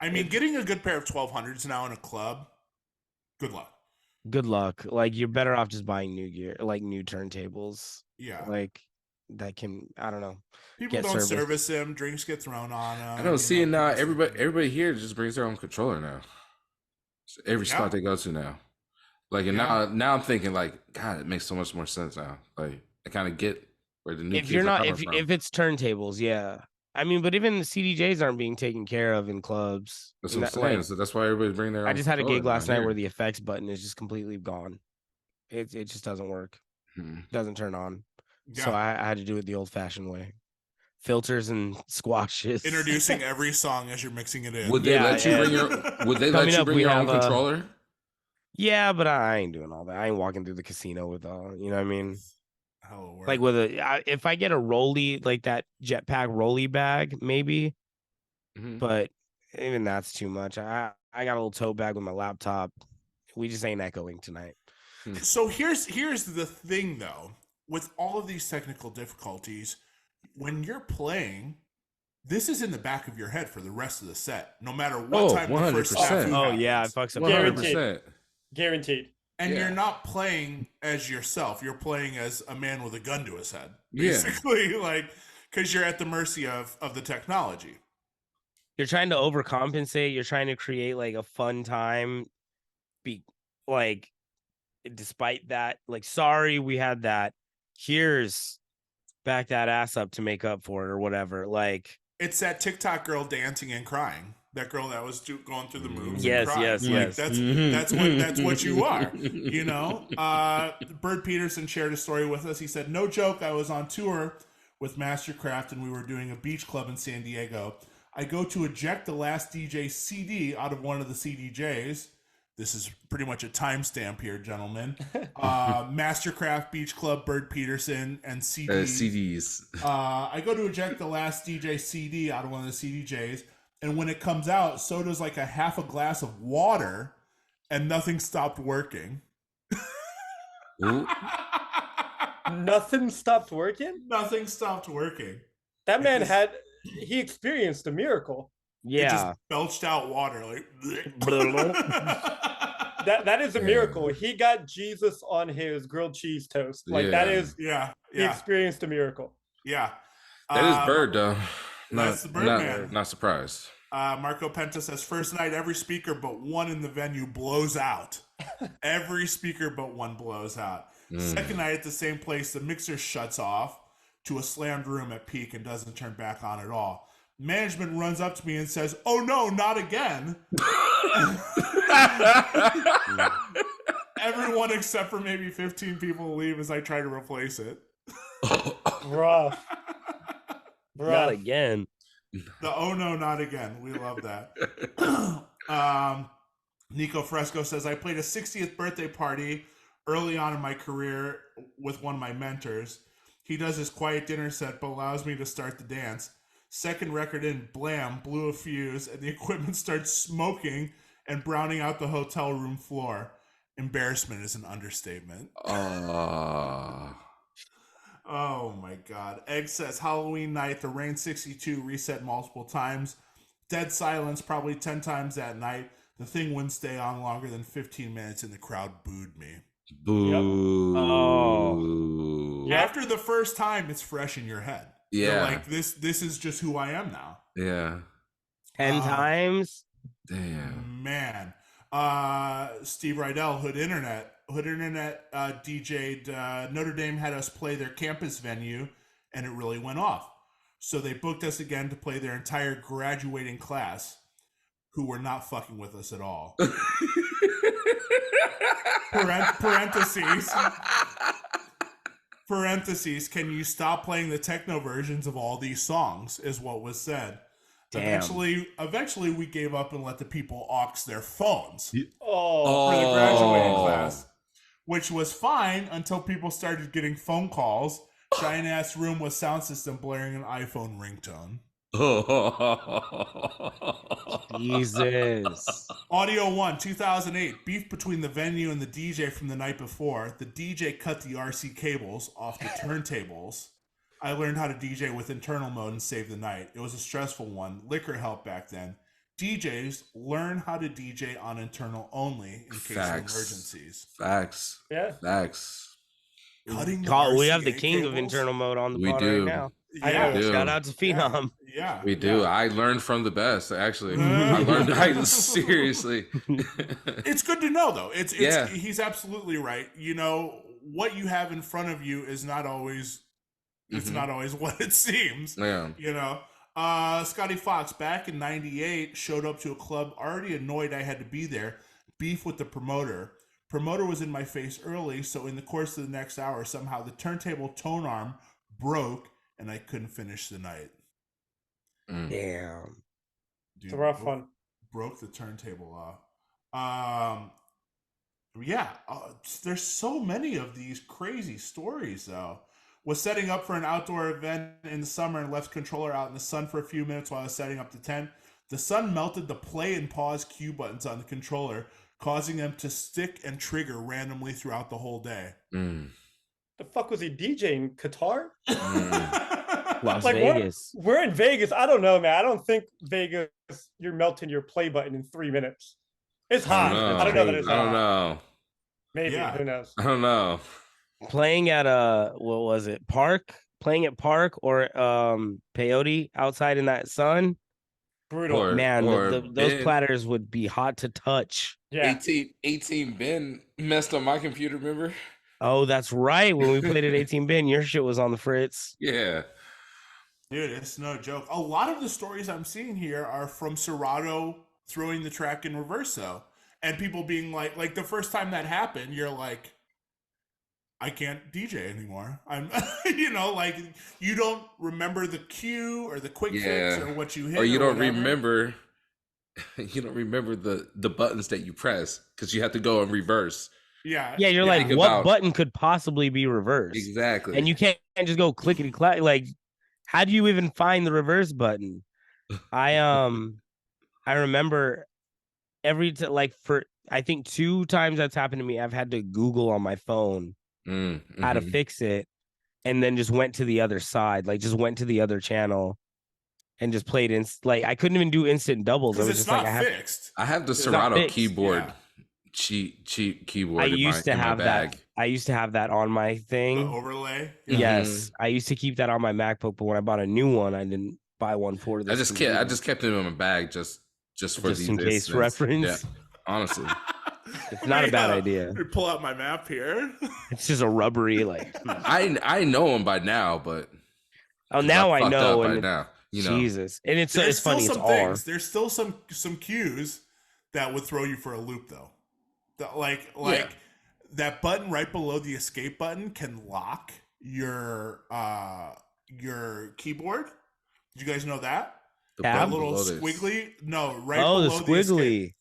Speaker 4: I mean, getting a good pair of 1200s now in a club, good luck.
Speaker 2: Good luck. Like, you're better off just buying new gear, like new turntables.
Speaker 4: Yeah.
Speaker 2: Like, that can, I don't know.
Speaker 4: People don't service them. Drinks get thrown on them.
Speaker 3: I don't see it now. Everybody here just brings their own controller now. So every spot they go to now. Like, and now I'm thinking, like, God, it makes so much more sense now. Like, I kind of get where the new
Speaker 2: if it's turntables, yeah. I mean, but even the CDJs aren't being taken care of in clubs.
Speaker 3: That's what I'm saying. So that's why everybody's bringing their own.
Speaker 2: I just had a gig last night where the effects button is just completely gone. It just doesn't work. Doesn't turn on. Yeah. So I had to do it the old-fashioned way. Filters and squashes.
Speaker 4: Introducing every song as you're mixing it in.
Speaker 3: Would they let you bring your? Would they let you bring your own controller?
Speaker 2: Yeah, but I ain't doing all that. I ain't walking through the casino with all. You know what I mean? Like with if I get a rolly, like that jetpack rolly bag, maybe. But even that's too much. I got a little tote bag with my laptop. We just ain't echoing tonight.
Speaker 4: So here's the thing though, with all of these technical difficulties, when you're playing, this is in the back of your head for the rest of the set, no matter what time 100%. The first happens.
Speaker 2: Oh yeah, it fucks up.
Speaker 3: 100%.
Speaker 1: Guaranteed.
Speaker 4: And you're not playing as yourself. You're playing as a man with a gun to his head, basically, like, because you're at the mercy of the technology.
Speaker 2: You're trying to overcompensate. You're trying to create like a fun time. Despite that, like, sorry, we had that. Here's back that ass up to make up for it or whatever. Like,
Speaker 4: it's that TikTok girl dancing and crying. That girl that was going through the moves.
Speaker 2: Yes.
Speaker 4: That's what you are. You know. Bert Peterson shared a story with us. He said, "No joke. I was on tour with Mastercraft and we were doing a beach club in San Diego. I go to eject the last DJ CD out of one of the CDJs. This is pretty much a timestamp here, gentlemen. Mastercraft, Beach Club, Bird Peterson, and CDs. I go to eject the last DJ CD out of one of the CDJs, and when it comes out, so does like a half a glass of water, and nothing stopped working.
Speaker 1: Nothing stopped working?
Speaker 4: Nothing stopped working.
Speaker 1: That man he experienced a miracle.
Speaker 2: Yeah.
Speaker 4: It just belched out water like
Speaker 1: that is a miracle. He got Jesus on his grilled cheese toast. Like that is he experienced a miracle.
Speaker 4: Yeah.
Speaker 3: That is Bird though.
Speaker 4: That's the Birdman.
Speaker 3: Not surprised.
Speaker 4: Marco Penta says first night every speaker but one in the venue blows out. Every speaker but one blows out. Second night at the same place, the mixer shuts off to a slammed room at peak and doesn't turn back on at all. Management runs up to me and says, "Oh no, not again." Everyone except for maybe 15 people leave as I try to replace it.
Speaker 1: Rough.
Speaker 2: Not again.
Speaker 4: The "oh no, not again." We love that. Nico Fresco says, I played a 60th birthday party early on in my career with one of my mentors. He does his quiet dinner set but allows me to start the dance. Second record in, blam, blew a fuse, and the equipment starts smoking and browning out the hotel room floor. Embarrassment is an understatement. Oh my God. Egg says, Halloween night, the Rain 62 reset multiple times. Dead silence probably 10 times that night. The thing wouldn't stay on longer than 15 minutes and the crowd booed me.
Speaker 3: Boo.
Speaker 2: Yep. Oh.
Speaker 4: After the first time, it's fresh in your head.
Speaker 3: Yeah.
Speaker 4: You're like, this is just who I am now.
Speaker 3: Yeah.
Speaker 2: 10 times?
Speaker 3: Damn.
Speaker 4: Man. Steve Rydell, Hood Internet DJ'd Notre Dame had us play their campus venue, and it really went off. So they booked us again to play their entire graduating class, who were not fucking with us at all. Parentheses, can you stop playing the techno versions of all these songs, is what was said.
Speaker 2: Damn.
Speaker 4: Eventually we gave up and let the people aux their phones for
Speaker 1: Oh.
Speaker 4: the graduating class, which was fine until people started getting phone calls. Giant ass room with sound system blaring an iPhone ringtone.
Speaker 2: Jesus.
Speaker 4: Audio 1, 2008. Beef between the venue and the DJ from the night before. The DJ cut the RC cables off the turntables. I learned how to DJ with internal mode and save the night. It was a stressful one. Liquor helped back then. DJs learn how to DJ on internal only in case of emergencies.
Speaker 3: Facts.
Speaker 1: Yeah.
Speaker 3: Facts.
Speaker 4: Cutting
Speaker 2: We have the king of internal mode on the pod right now.
Speaker 4: Yeah.
Speaker 2: Shout out to Phenom.
Speaker 4: Yeah.
Speaker 3: We do.
Speaker 4: Yeah.
Speaker 3: I learned from the best, actually. I learned seriously.
Speaker 4: It's good to know, though. He's absolutely right. You know, what you have in front of you is not always not always what it seems.
Speaker 3: Yeah.
Speaker 4: You know. Scotty Fox, back in 98, showed up to a club already annoyed I had to be there. Beef with the promoter. Promoter was in my face early, so in the course of the next hour, somehow the turntable tone arm broke and I couldn't finish the night.
Speaker 2: Damn.
Speaker 4: Dude,
Speaker 1: It's a rough one.
Speaker 4: Broke the turntable off. There's so many of these crazy stories, though. Was setting up for an outdoor event in the summer and left controller out in the sun for a few minutes while I was setting up the tent. The sun melted the play and pause cue buttons on the controller, causing them to stick and trigger randomly throughout the whole day.
Speaker 1: The fuck was he DJing? Qatar?
Speaker 2: Las Vegas.
Speaker 1: We're in Vegas. I don't know, man. I don't think Vegas, you're melting your play button in 3 minutes. It's hot. I don't know that it's hot.
Speaker 3: I don't know.
Speaker 1: Maybe.
Speaker 4: Yeah.
Speaker 1: Who knows?
Speaker 3: I don't know.
Speaker 2: Playing at what was it? Park? Playing at Park or Peyote outside in that sun?
Speaker 1: Brutal.
Speaker 2: Man, those platters would be hot to touch.
Speaker 1: Yeah.
Speaker 3: 18 Ben messed up my computer, remember?
Speaker 2: Oh, that's right. When we played at 18 Ben, your shit was on the fritz.
Speaker 3: Yeah.
Speaker 4: Dude, it's no joke. A lot of the stories I'm seeing here are from Serato throwing the track in reverse, though. And people being like the first time that happened, you're like, I can't DJ anymore. I'm, you know, like you don't remember the cue or the quick fix or what you hit,
Speaker 3: or you don't
Speaker 4: whatever.
Speaker 3: remember. You don't remember the buttons that you press because you have to go in reverse.
Speaker 4: Yeah.
Speaker 2: Yeah, you're like, what button could possibly be reversed?
Speaker 3: Exactly.
Speaker 2: And you can't just go clickety clack. Like, how do you even find the reverse button? I remember for I think 2 times that's happened to me. I've had to Google on my phone how to fix it, and then just went to the other side, like just went to the other channel and just played like I couldn't even do instant doubles. I was just like,
Speaker 3: I have the Serato keyboard, cheap keyboard.
Speaker 2: I used to have that. I used to have that on my thing.
Speaker 4: The overlay.
Speaker 2: Yes, I used to keep that on my MacBook, but when I bought a new one, I didn't buy one for this.
Speaker 3: I just kept it in my bag just for
Speaker 2: in case reference.
Speaker 3: Yeah, honestly,
Speaker 2: it's not a bad idea.
Speaker 4: Pull out my map here.
Speaker 2: It's just a rubbery like.
Speaker 3: I know him by now, but
Speaker 2: now I know. And
Speaker 3: now. You know.
Speaker 2: Jesus, and it's funny.
Speaker 4: Some things. There's still some cues that would throw you for a loop, though. That button right below the escape button can lock your keyboard. Did you guys know that? That little squiggly. No, right below
Speaker 2: the squiggly.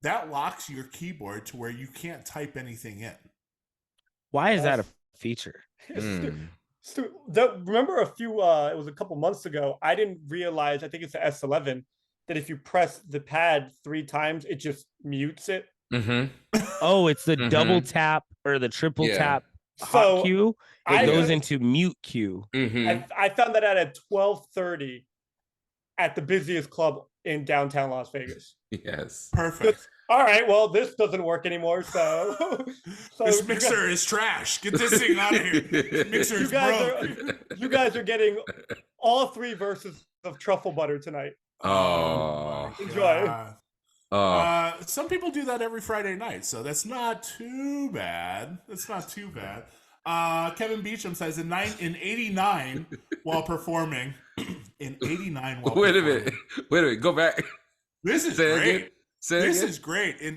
Speaker 4: That locks your keyboard to where you can't type anything in.
Speaker 2: Why is that a feature?
Speaker 1: Remember it was a couple months ago, I didn't realize, I think it's the S11, that if you press the pad 3 times, it just mutes it.
Speaker 2: Oh, it's the double tap or the triple tap hot cue. It goes into mute cue.
Speaker 1: I found that out at 12:30 at the busiest club in downtown Las Vegas.
Speaker 3: Yes.
Speaker 4: Perfect.
Speaker 1: All right, well, this doesn't work anymore, so
Speaker 4: this mixer is trash. Get this thing out of here. This mixer is broke.
Speaker 1: You guys are getting all 3 verses of truffle butter tonight.
Speaker 3: Oh,
Speaker 1: enjoy.
Speaker 4: Some people do that every Friday night, so that's not too bad. Kevin Beecham says in 89 while performing. In 89 while
Speaker 3: Wait a minute. Go back.
Speaker 4: This is great. This is great. In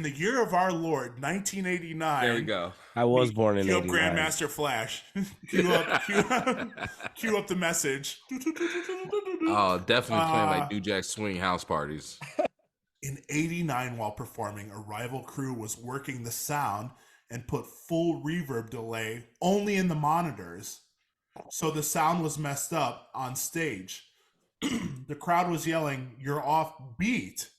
Speaker 4: the year of our Lord, 1989.
Speaker 3: There we go.
Speaker 2: I was born in 89.
Speaker 4: Cue up Grandmaster Flash. cue up the message.
Speaker 3: Oh, definitely playing like New Jack Swing house parties.
Speaker 4: In 89, while performing, a rival crew was working the sound and put full reverb delay only in the monitors. So the sound was messed up on stage. The crowd was yelling, "You're off beat."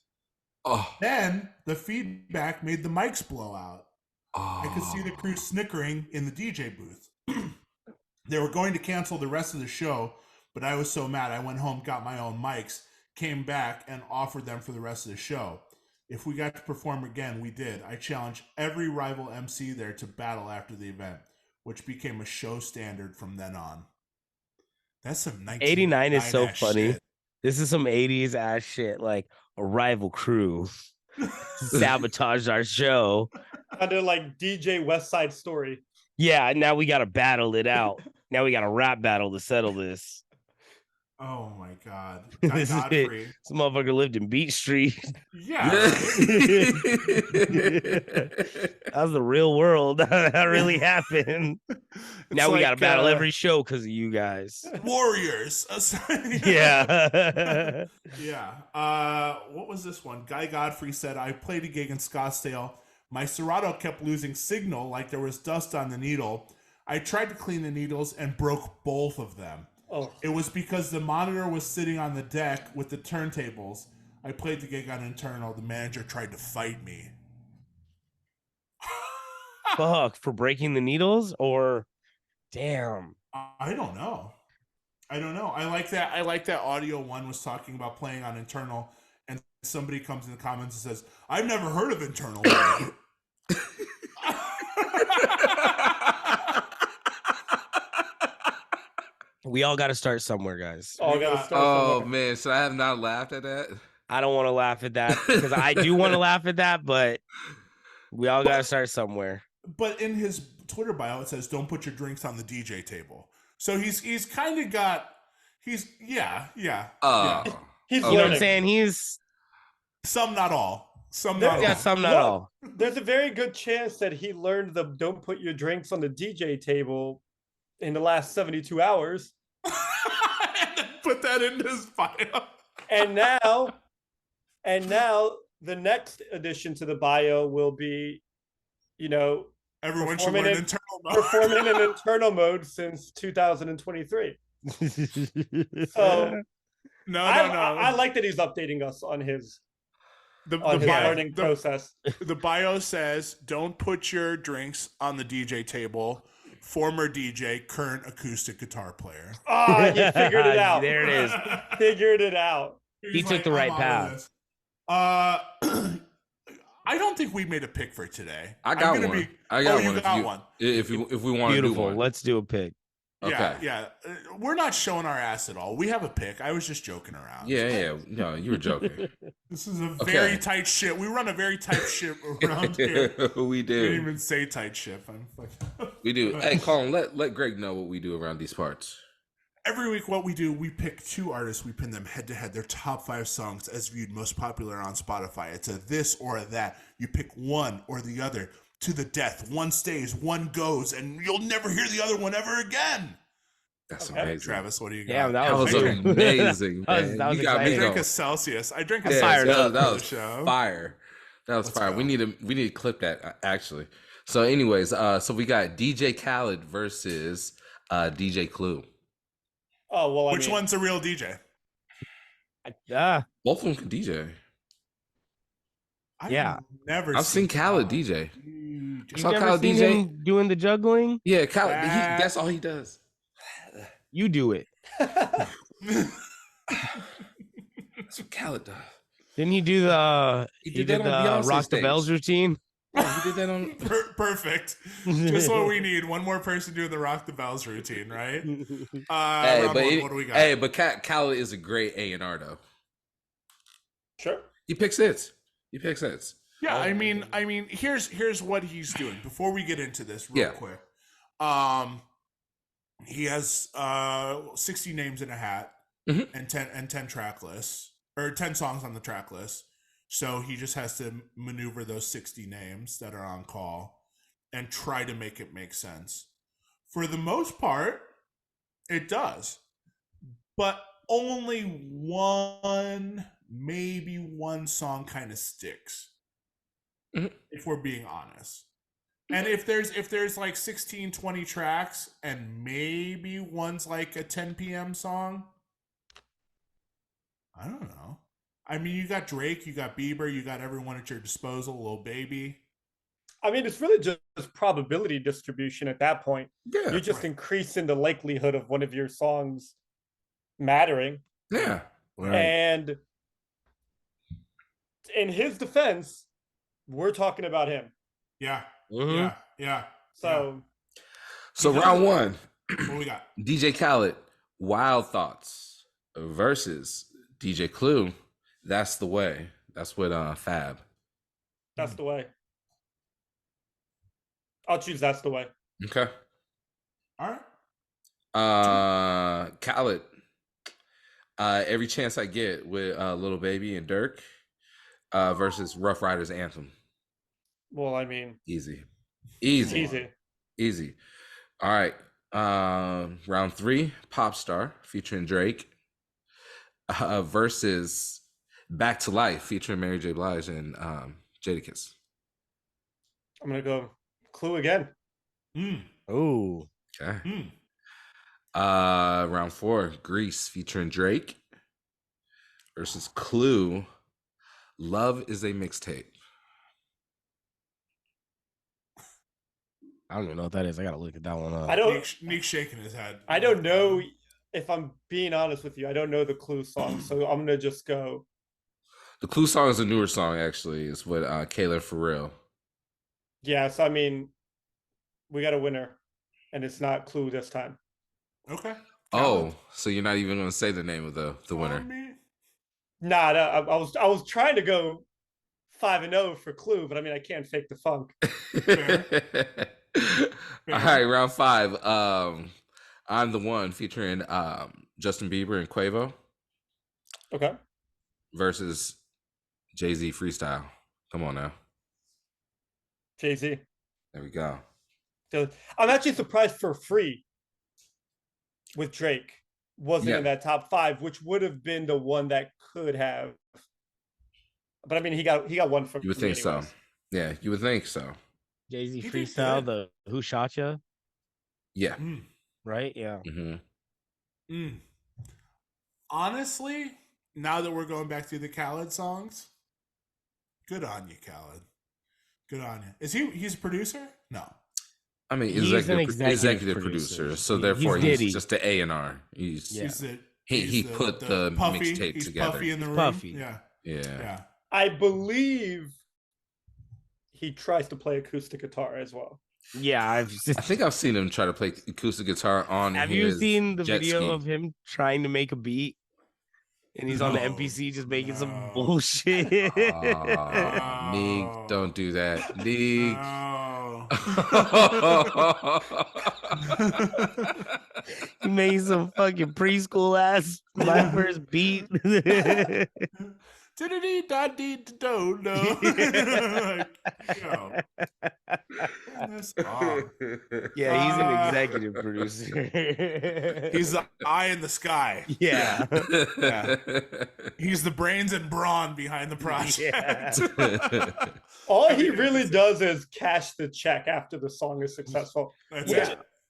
Speaker 3: Oh.
Speaker 4: Then the feedback made the mics blow out. I could see the crew snickering in the DJ booth. They were going to cancel the rest of the show, but I was so mad I went home, got my own mics, came back, and offered them for the rest of the show. If we got to perform again, we did. I challenged every rival MC there to battle after the event, which became a show standard from then on. That's some
Speaker 2: 89 is so funny.
Speaker 4: Shit.
Speaker 2: This is some 80s ass shit. Like a rival crew sabotaged our show.
Speaker 1: Kind of like DJ West Side Story.
Speaker 2: Yeah, now we got to battle it out. Now we got a rap battle to settle this.
Speaker 4: Oh my God.
Speaker 2: This motherfucker lived in Beach Street.
Speaker 4: Yeah.
Speaker 2: That was the real world. That really happened. Now we got to battle every show because of you guys.
Speaker 4: Warriors.
Speaker 2: Yeah.
Speaker 4: Yeah. What was this one? Guy Godfrey said, I played a gig in Scottsdale. My Serato kept losing signal like there was dust on the needle. I tried to clean the needles and broke both of them.
Speaker 1: Oh.
Speaker 4: It was because the monitor was sitting on the deck with the turntables. I played the gig on internal. The manager tried to fight me.
Speaker 2: Fuck, for breaking the needles? Or damn.
Speaker 4: I don't know. I like that audio one was talking about playing on internal, and somebody comes in the comments and says, I've never heard of internal.
Speaker 2: We all got to start somewhere, guys.
Speaker 3: Man, so I have not laughed at that.
Speaker 2: I don't want to laugh at that because I do want to laugh at that, but we all got to start somewhere.
Speaker 4: But in his Twitter bio, it says, "Don't put your drinks on the DJ table." So he's kind of got
Speaker 1: He's
Speaker 2: you know what I'm saying? He's
Speaker 4: some, not all. Some
Speaker 1: There-
Speaker 4: not
Speaker 2: Yeah,
Speaker 4: all.
Speaker 2: some not
Speaker 1: Look,
Speaker 2: all.
Speaker 1: There's a very good chance that he learned the don't put your drinks on the DJ table in the last 72 hours.
Speaker 4: Put that in his bio.
Speaker 1: And now the next addition to the bio will be,
Speaker 4: Everyone should
Speaker 1: performing
Speaker 4: learn
Speaker 1: in-
Speaker 4: internal mode.
Speaker 1: performing in internal mode since 2023. So
Speaker 4: No.
Speaker 1: I like that he's updating us on his
Speaker 4: the
Speaker 1: bio, learning process.
Speaker 4: The bio says, "Don't put your drinks on the DJ table." Former DJ, current acoustic guitar player.
Speaker 1: Ah, you figured it out.
Speaker 2: There it is.
Speaker 1: Figured it out.
Speaker 4: He's
Speaker 2: took the
Speaker 4: "I'm
Speaker 2: right
Speaker 4: out of
Speaker 2: path."
Speaker 4: this." I don't think we made a pick for today.
Speaker 3: I got one.
Speaker 4: You got one.
Speaker 3: If we want to do
Speaker 2: Beautiful.
Speaker 3: one.
Speaker 2: Let's do a pick.
Speaker 3: Okay.
Speaker 4: Yeah. We're not showing our ass at all. We have a pick. I was just joking around.
Speaker 3: Yeah. No, you were joking.
Speaker 4: This is a very tight ship. We run a very tight ship around here.
Speaker 3: We
Speaker 4: We didn't
Speaker 3: do.
Speaker 4: even say tight ship. I'm fucking...
Speaker 3: We do. Hey, Colin, let Greg know what we do around these parts.
Speaker 4: Every week, what we do, we pick two artists, we pin them head to head, their top 5 songs as viewed most popular on Spotify. It's a this or a that. You pick one or the other to the death. One stays, one goes, and you'll never hear the other one ever again.
Speaker 3: That's
Speaker 1: Okay.
Speaker 3: amazing.
Speaker 4: Travis, what do you got?
Speaker 2: Damn,
Speaker 3: That was
Speaker 2: amazing.
Speaker 3: amazing,
Speaker 2: That was-
Speaker 3: man.
Speaker 2: that was
Speaker 3: You got
Speaker 4: I
Speaker 3: me
Speaker 2: exciting.
Speaker 4: drank
Speaker 3: going.
Speaker 4: a Celsius. I drank a
Speaker 2: Yeah,
Speaker 4: Celsius
Speaker 2: fired
Speaker 4: for
Speaker 3: that
Speaker 4: the
Speaker 3: was
Speaker 4: show.
Speaker 3: fire. That was
Speaker 4: Let's
Speaker 3: fire.
Speaker 4: go.
Speaker 3: We need to clip that actually. So, anyways, so we got DJ Khaled versus DJ Clue.
Speaker 1: Oh well,
Speaker 4: Which one's a real DJ?
Speaker 3: Both of them can DJ.
Speaker 4: I've
Speaker 2: Yeah.
Speaker 4: never
Speaker 3: I've seen Khaled DJ.
Speaker 4: DJ.
Speaker 2: You've
Speaker 3: Saw
Speaker 2: never
Speaker 3: Khaled
Speaker 2: seen
Speaker 3: DJ?
Speaker 2: him doing the juggling?
Speaker 3: Yeah, Khaled.
Speaker 4: That-
Speaker 3: That's all he does.
Speaker 2: You do it.
Speaker 3: That's what Khaled does.
Speaker 2: Didn't he do the
Speaker 3: He
Speaker 2: he
Speaker 3: did
Speaker 2: did
Speaker 3: that on
Speaker 2: the
Speaker 3: Beyonce's
Speaker 2: Rock the
Speaker 3: stage.
Speaker 2: Bells routine?
Speaker 3: Yeah, he did that on.
Speaker 4: Perfect. Just what we need. One more person doing the Rock the Bells routine, right?
Speaker 3: Hey,
Speaker 4: Ramon, what do we got?
Speaker 3: Hey, but Khaled is a great A&R though.
Speaker 1: Sure.
Speaker 3: He picks hits.
Speaker 4: Yeah, I mean, here's what he's doing. Before we get into this, real
Speaker 3: Yeah.
Speaker 4: quick, he has 60 names in a hat
Speaker 3: Mhm.
Speaker 4: and 10 track lists, or 10 songs on the track list. So he just has to maneuver those 60 names that are on call and try to make it make sense. For the most part, it does, but only maybe one song kind of sticks.
Speaker 3: Mhm.
Speaker 4: If we're being honest. And if there's like 16, 20 tracks and maybe one's like a 10 p.m. song, I don't know. I mean, you got Drake, you got Bieber, you got everyone at your disposal, Lil Baby.
Speaker 1: I mean, it's really just probability distribution at that point.
Speaker 3: Yeah.
Speaker 1: You're just
Speaker 4: right.
Speaker 1: increasing the likelihood of one of your songs mattering.
Speaker 3: Yeah.
Speaker 1: And in his defense, we're talking about him.
Speaker 4: Yeah.
Speaker 2: Mhm.
Speaker 4: Yeah.
Speaker 1: So
Speaker 3: So round one,
Speaker 4: What we got?
Speaker 3: DJ Khaled, Wild Thoughts versus DJ Clue. That's the way. That's what Fab.
Speaker 1: that's the way. I'll choose that's the way.
Speaker 3: Okay.
Speaker 4: All right.
Speaker 3: Khaled. Every Chance I Get with Little Baby and Dirk versus Rough Riders Anthem.
Speaker 1: Well, I mean,
Speaker 3: Easy.
Speaker 1: it's easy.
Speaker 3: All right. Round 3, Pop Star featuring Drake versus Back to Life featuring Mary J. Blige and Jadakiss.
Speaker 1: I'm gonna go Clue again.
Speaker 2: Oh,
Speaker 3: Okay. Round 4, Grease featuring Drake versus Clue. Love is a Mixtape.
Speaker 2: I don't even know what that is. I gotta look at that one up.
Speaker 1: I don't.
Speaker 4: Nick's shaking his head.
Speaker 1: I don't know if I'm being honest with you. I don't know the Clue song, so I'm gonna just go.
Speaker 3: The Clue song is a newer song, actually. It's with Kayla Pharrell.
Speaker 1: Yeah. So I mean, we got a winner, and it's not Clue this time.
Speaker 4: Okay.
Speaker 3: Oh, so you're not even going to say the name of the winner?
Speaker 1: Nah, no, I was trying to go 5-0 for Clue, but I mean I can't fake the funk.
Speaker 3: All right, round 5. I'm the One featuring Justin Bieber and Quavo
Speaker 1: Okay.
Speaker 3: versus Jay-Z Freestyle Come on now.
Speaker 1: Jay-Z.
Speaker 3: There we go.
Speaker 1: I'm actually surprised For Free with Drake wasn't in that top 5, which would have been the one that could have. But I mean, he got one from.
Speaker 3: You would think so. Yeah, you would think so.
Speaker 2: Jay-Z freestyle, the Who Shot Ya?
Speaker 3: Yeah.
Speaker 2: Right? Yeah.
Speaker 4: Honestly, now that we're going back through the Khaled songs, good on you, Khaled. Good on you. Is he's a producer? No.
Speaker 3: I mean, he's an executive producer. So therefore he's just the A&R. He put the mixtape together.
Speaker 4: Puffy in the room.
Speaker 2: Puffy.
Speaker 4: Yeah.
Speaker 1: I believe he tries to play acoustic guitar as well.
Speaker 2: Yeah, I
Speaker 3: think I've seen him try to play acoustic guitar on.
Speaker 2: Have you seen the video of him trying to make a beat? And he's on the MPC just making some bullshit.
Speaker 3: Neek, don't do that. Neek.
Speaker 2: He made some fucking preschool ass my first beat. Yeah, he's an executive producer.
Speaker 4: He's the eye in the sky.
Speaker 2: Yeah.
Speaker 4: He's the brains and brawn behind the project.
Speaker 1: All he really does is cash the check after the song is successful.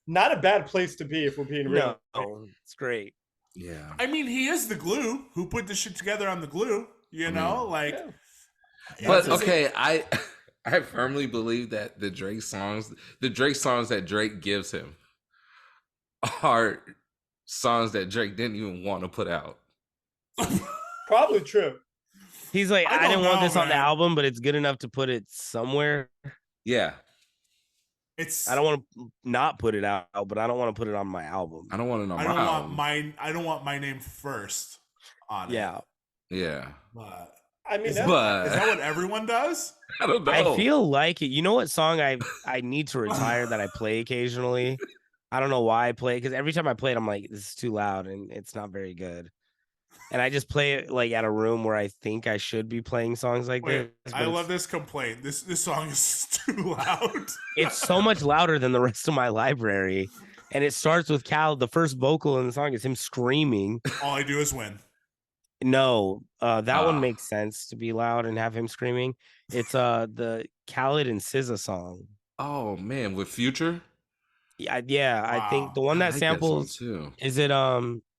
Speaker 1: Not a bad place to be if we're being real.
Speaker 2: No, it's great.
Speaker 3: Yeah.
Speaker 4: I mean, he is the glue who put this shit together on the glue, you know?
Speaker 3: But okay, I firmly believe that the Drake songs that Drake gives him are songs that Drake didn't even want to put out.
Speaker 1: Probably true.
Speaker 2: He's like, I didn't want this on the album, but it's good enough to put it somewhere.
Speaker 3: Yeah.
Speaker 2: I don't want to not put it out, but I don't want to put it on my album.
Speaker 3: I don't want it on my album.
Speaker 4: I don't want my name first on it.
Speaker 3: Yeah.
Speaker 4: But
Speaker 1: I mean,
Speaker 4: is that what everyone does?
Speaker 3: I don't know.
Speaker 2: I feel like it. You know what song I need to retire that I play occasionally? I don't know why I play it, because every time I play it, I'm like, this is too loud and it's not very good. And I just play it like at a room where I think I should be playing songs like this.
Speaker 4: I love this complaint. This song is too loud.
Speaker 2: It's so much louder than the rest of my library. And it starts with Cal. The first vocal in the song is him screaming.
Speaker 4: All I do is win.
Speaker 2: No, that one makes sense to be loud and have him screaming. It's the Khaled and SZA song.
Speaker 3: Oh man, with Future?
Speaker 2: Yeah, wow. I think the one that samples too. Is it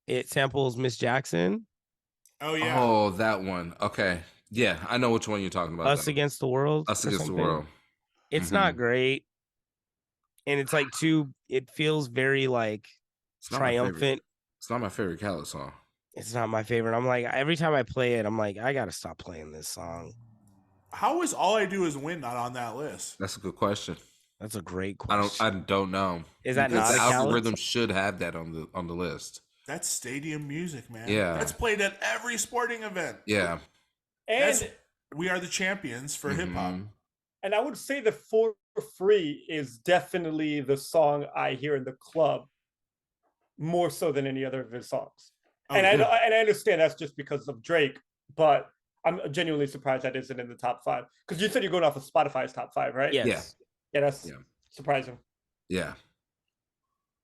Speaker 2: it samples Miss Jackson?
Speaker 4: Oh yeah.
Speaker 3: Oh, that one. Okay. Yeah, I know which one you're talking about.
Speaker 2: Us Against the World.
Speaker 3: Us Against the World.
Speaker 2: It's not great. And it's like it feels very like triumphant.
Speaker 3: It's not my favorite Khaled song.
Speaker 2: It's not my favorite. I'm like, every time I play it, I'm like, I gotta stop playing this song.
Speaker 4: How is All I Do Is Win not on that list?
Speaker 3: That's a good question.
Speaker 2: That's a great question.
Speaker 3: I don't know.
Speaker 2: Is that not
Speaker 3: the
Speaker 2: a
Speaker 3: algorithm should have that on the list.
Speaker 4: That's stadium music, man.
Speaker 3: Yeah.
Speaker 4: That's played at every sporting event.
Speaker 3: Yeah.
Speaker 1: And
Speaker 4: we are the champions for hip hop.
Speaker 1: And I would say the For Free is definitely the song I hear in the club more so than any other of his songs. Oh, and I understand that's just because of Drake, but I'm genuinely surprised that isn't in the top 5. Because you said you're going off of Spotify's top 5, right?
Speaker 2: Yes.
Speaker 1: Yeah, that's surprising.
Speaker 3: Yeah.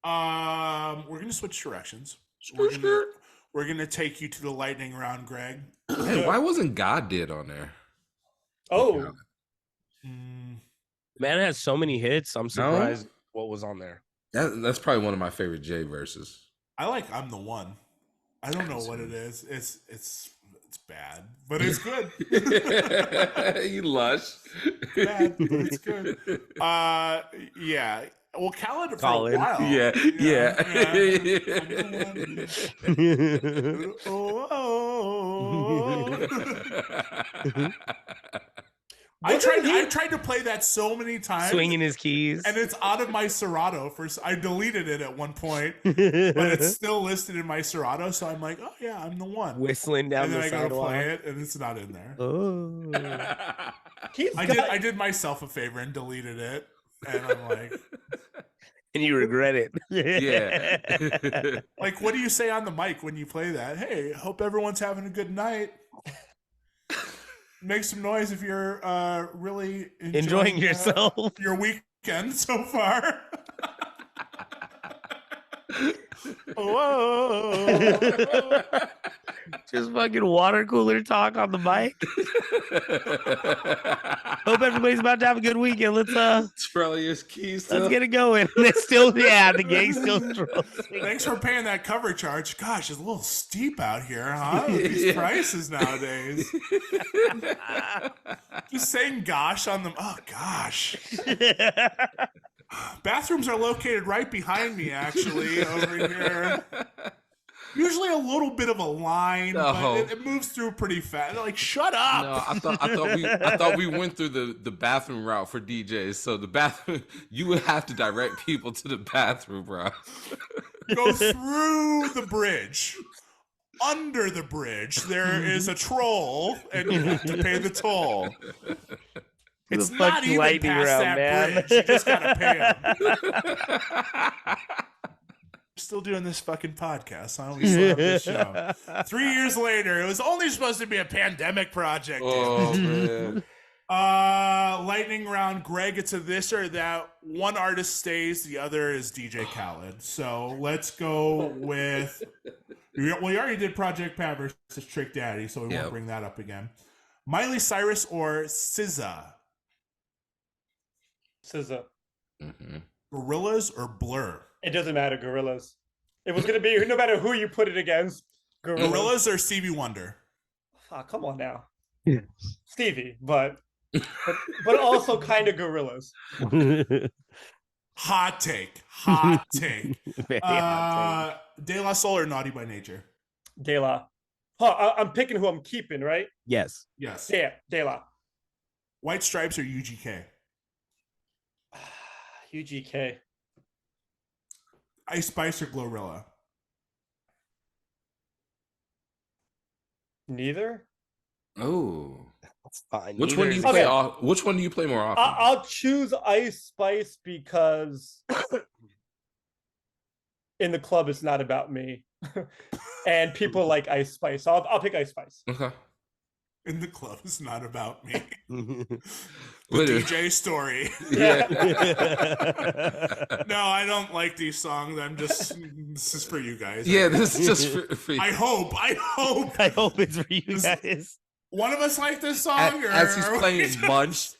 Speaker 4: We're gonna switch directions. We're gonna take you to the lightning round, Greg.
Speaker 3: Hey, why wasn't God Did on there?
Speaker 1: Oh,
Speaker 2: man has so many hits. I'm surprised what was on there.
Speaker 3: That's probably one of my favorite Jay verses.
Speaker 4: I like I'm the One. I don't know what it is. It's bad, but it's good.
Speaker 3: You lush.
Speaker 4: Bad, but it's good. Yeah. Well, Khaled for a while.
Speaker 3: Yeah.
Speaker 4: I tried to play that so many times,
Speaker 2: swinging his keys,
Speaker 4: and it's out of my Serato. I deleted it at one point, but it's still listed in my Serato. So I'm like, oh yeah, I'm the one
Speaker 2: whistling down the sidewalk.
Speaker 4: I gotta play it, and it's not in there.
Speaker 2: Oh,
Speaker 4: I did myself a favor and deleted it, and I'm like,
Speaker 2: and you regret it.
Speaker 3: Yeah.
Speaker 4: Like, what do you say on the mic when you play that? Hey, hope everyone's having a good night. Make some noise if you're really
Speaker 2: enjoying yourself.
Speaker 4: Your weekend so far.
Speaker 2: Whoa. Just fucking water cooler talk on the mic. Hope everybody's about to have a good weekend. Let's
Speaker 3: Charlie's keys.
Speaker 2: Let's get it going. It's still, yeah, the gang's still strolling.
Speaker 4: Thanks for paying that cover charge. Gosh, it's a little steep out here, huh? These prices nowadays. Just saying gosh on them. Oh gosh. Bathrooms are located right behind me, actually, over here. Usually a little bit of a line, but it moves through pretty fast. Like, shut up!
Speaker 3: No, I thought we went through the bathroom route for DJs. So the bathroom, you would have to direct people to the bathroom, bro.
Speaker 4: Go through the bridge. Under the bridge, there is a troll, and you have to pay the toll. It's not even past that bridge. You just gotta pay him. Still doing this fucking podcast, huh? We still have this show. 3 years later, it was only supposed to be a pandemic project.
Speaker 3: Oh, man.
Speaker 4: Lightning round, Greg, it's a this or that. One artist stays, the other is DJ Khaled. So let's go with... Well, we already did Project Pat versus Trick Daddy, so we won't bring that up again. Miley Cyrus or SZA?
Speaker 1: SZA.
Speaker 3: Mm-hmm.
Speaker 4: Gorillaz or Blur?
Speaker 1: It doesn't matter, Gorillaz. It was going to be, no matter who you put it against,
Speaker 4: Gorillaz or Stevie Wonder?
Speaker 1: Oh, come on now. Stevie, but also kind of Gorillaz.
Speaker 4: Hot take. Hot take. De La Soul or Naughty by Nature?
Speaker 1: De La. Huh, I'm picking who I'm keeping, right?
Speaker 2: Yes.
Speaker 4: Yes.
Speaker 1: Yeah, De La.
Speaker 4: White Stripes or UGK?
Speaker 1: UGK.
Speaker 4: Ice Spice or Glorilla?
Speaker 1: Neither.
Speaker 3: Oh,
Speaker 2: that's fine.
Speaker 3: Which one do you play? Which one do you play more often?
Speaker 1: I'll choose Ice Spice because in the club it's not about me, and people like Ice Spice. So I'll pick Ice Spice.
Speaker 3: Okay.
Speaker 4: In the club it's not about me. The
Speaker 3: Literally.
Speaker 4: DJ story.
Speaker 3: Yeah.
Speaker 4: No, I don't like these songs. This is for you guys.
Speaker 3: Yeah, this is just for you.
Speaker 4: I hope
Speaker 2: it's for you guys.
Speaker 4: One of us like this song,
Speaker 3: as he's playing Munch.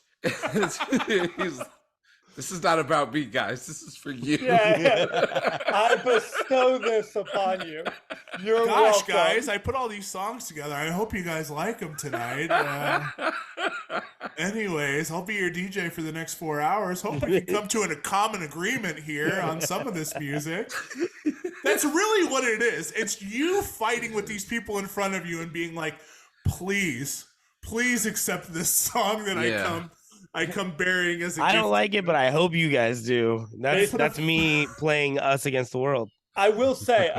Speaker 3: This is not about me, guys. This is for you.
Speaker 1: Yeah. I bestow this upon you. You're welcome.
Speaker 4: Guys, I put all these songs together. I hope you guys like them tonight. Anyways, I'll be your DJ for the next 4 hours. Hope we can come to a common agreement here on some of this music. That's really what it is. It's you fighting with these people in front of you and being like, please accept this song that I come bearing as a gift.
Speaker 2: I don't like it, but I hope you guys do. That's me playing us against the world.
Speaker 1: I will say,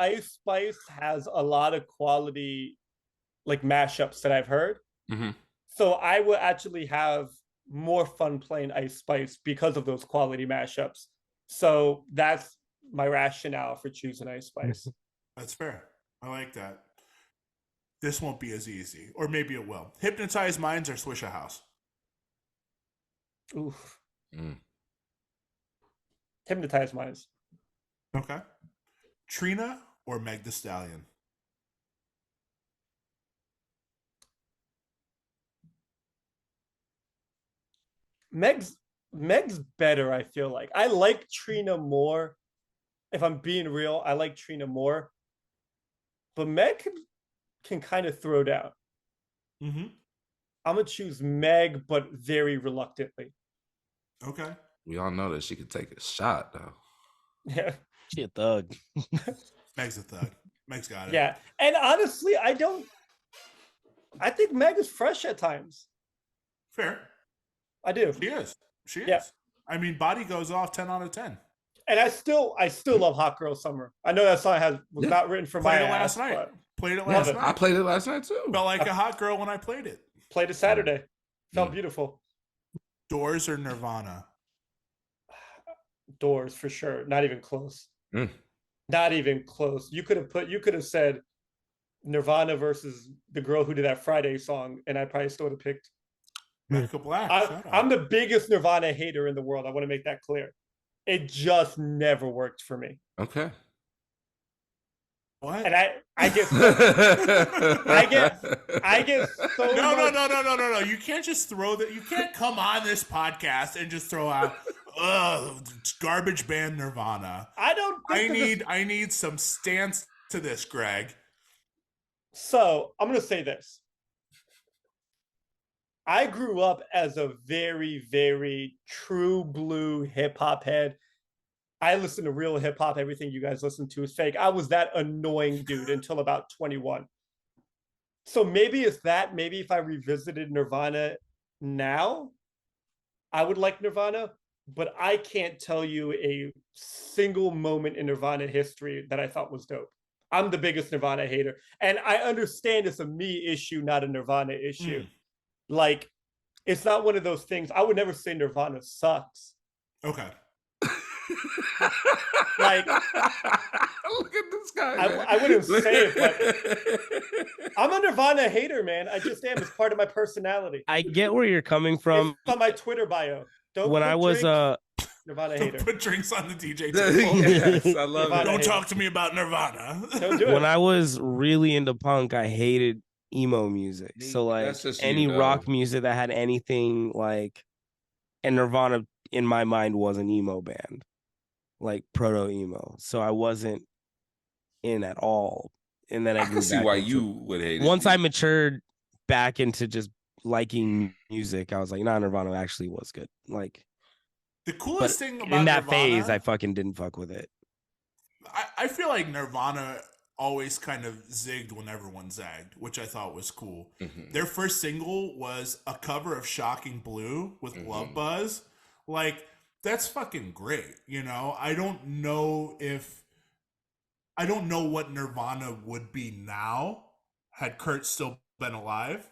Speaker 1: Ice Spice has a lot of quality, like mashups that I've heard.
Speaker 3: Mm-hmm.
Speaker 1: So I will actually have more fun playing Ice Spice because of those quality mashups. So that's my rationale for choosing Ice Spice.
Speaker 4: That's fair. I like that. This won't be as easy, or maybe it will. Hypnotize Minds or Swish a House?
Speaker 1: Oof.
Speaker 3: Mm.
Speaker 1: Hypnotize Minds.
Speaker 4: Okay. Trina or Meg Thee Stallion?
Speaker 1: Meg's better, I feel like. I like Trina more. If I'm being real, I like Trina more. But Meg can kind of throw down.
Speaker 4: Mm-hmm.
Speaker 1: I'm going to choose Meg, but very reluctantly.
Speaker 4: Okay.
Speaker 3: We all know that she could take a shot, though.
Speaker 1: Yeah.
Speaker 2: She a thug.
Speaker 4: Meg's a thug. Meg's got it.
Speaker 1: Yeah. And honestly, I think Meg is fresh at times.
Speaker 4: Fair.
Speaker 1: I do.
Speaker 4: She is. I mean, body goes off 10 out of 10.
Speaker 1: And I still love Hot Girl Summer. I know that song was not written for my ass.
Speaker 4: Played it last night.
Speaker 3: I played it last night, too.
Speaker 4: Felt like a hot girl when I played it.
Speaker 1: Played it Saturday. Felt beautiful.
Speaker 4: Doors or Nirvana?
Speaker 1: Doors, for sure. Not even close.
Speaker 3: Mm.
Speaker 1: Not even close. You could have said Nirvana versus the girl who did that Friday song, and I probably still would have picked
Speaker 4: Rebecca Black.
Speaker 1: I'm the biggest Nirvana hater in the world. I want to make that clear. It just never worked for me.
Speaker 3: Okay.
Speaker 4: What?
Speaker 1: And I get so, I get so
Speaker 4: no. You can't just throw that. You can't come on this podcast and just throw out garbage band Nirvana. I need some stance to this, Greg.
Speaker 1: So I'm gonna say this. I grew up as a very, very true blue hip hop head. I listen to real hip hop. Everything you guys listen to is fake. I was that annoying dude until about 21. So maybe it's that. Maybe if I revisited Nirvana now, I would like Nirvana. But I can't tell you a single moment in Nirvana history that I thought was dope. I'm the biggest Nirvana hater. And I understand it's a me issue, not a Nirvana issue. Like, it's not one of those things. I would never say Nirvana sucks.
Speaker 4: Okay.
Speaker 1: Like,
Speaker 3: look at this guy.
Speaker 1: I wouldn't say it, but I'm a Nirvana hater, man. I just am. It's part of my personality.
Speaker 2: I get where you're coming from.
Speaker 1: It's on my Twitter bio.
Speaker 2: When I was
Speaker 1: Nirvana
Speaker 4: Don't
Speaker 1: hater.
Speaker 4: put drinks on the DJ table.
Speaker 3: Yes, I love
Speaker 1: Nirvana
Speaker 3: it.
Speaker 4: Don't
Speaker 1: hater.
Speaker 4: talk to me about Nirvana.
Speaker 1: Don't do it.
Speaker 2: When I was really into punk, I hated emo music. So like
Speaker 3: That's just
Speaker 2: any
Speaker 3: you, though.
Speaker 2: rock music that had anything like, and Nirvana in my mind was an emo band, like proto emo. So I wasn't in at all. And then I
Speaker 3: can see why you would hate it.
Speaker 2: Once I matured back into just liking music, I was like, nah, Nirvana actually was good. Like
Speaker 4: The coolest thing about
Speaker 2: in that
Speaker 4: Nirvana,
Speaker 2: phase, I fucking didn't fuck with it.
Speaker 4: I feel like Nirvana always kind of zigged when everyone zagged, which I thought was cool.
Speaker 3: Mm-hmm.
Speaker 4: Their first single was a cover of Shocking Blue with Love Buzz. Like, that's fucking great, you know? I don't know what Nirvana would be now had Kurt still been alive.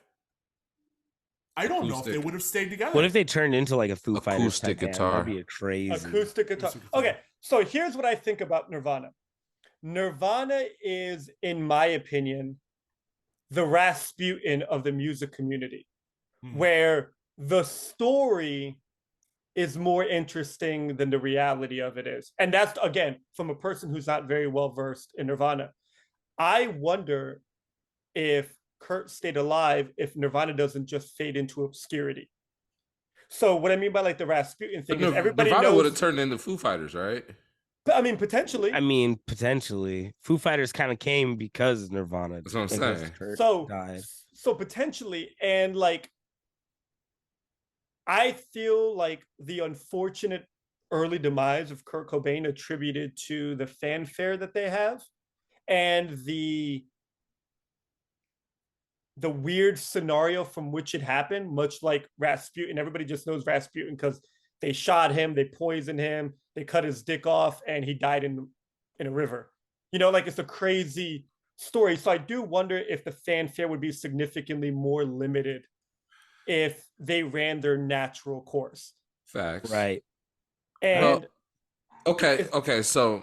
Speaker 4: I don't know if they would have stayed together.
Speaker 2: What if they turned into like a Foo Fighters
Speaker 3: acoustic
Speaker 2: type band?
Speaker 3: guitar?
Speaker 2: That'd be a crazy
Speaker 1: Acoustic guitar. Okay, so here's what I think about Nirvana. Nirvana is, in my opinion, the Rasputin of the music community, where the story is more interesting than the reality of it is. And that's, again, from a person who's not very well versed in Nirvana. I wonder if Kurt stayed alive, if Nirvana doesn't just fade into obscurity. So what I mean by like the Rasputin thing is everybody
Speaker 3: Nirvana
Speaker 1: knows...
Speaker 3: would have turned into Foo Fighters, right?
Speaker 1: I mean, potentially.
Speaker 2: Potentially. Foo Fighters kind of came because Nirvana.
Speaker 3: That's what I'm saying.
Speaker 2: Died.
Speaker 1: So potentially, and like, I feel like the unfortunate early demise of Kurt Cobain attributed to the fanfare that they have and the weird scenario from which it happened, much like Rasputin. Everybody just knows Rasputin because they shot him, they poisoned him, they cut his dick off, and he died in a river. You know, like, it's a crazy story. So I do wonder if the fanfare would be significantly more limited if they ran their natural course.
Speaker 3: Facts.
Speaker 2: Right.
Speaker 1: And
Speaker 3: okay. So,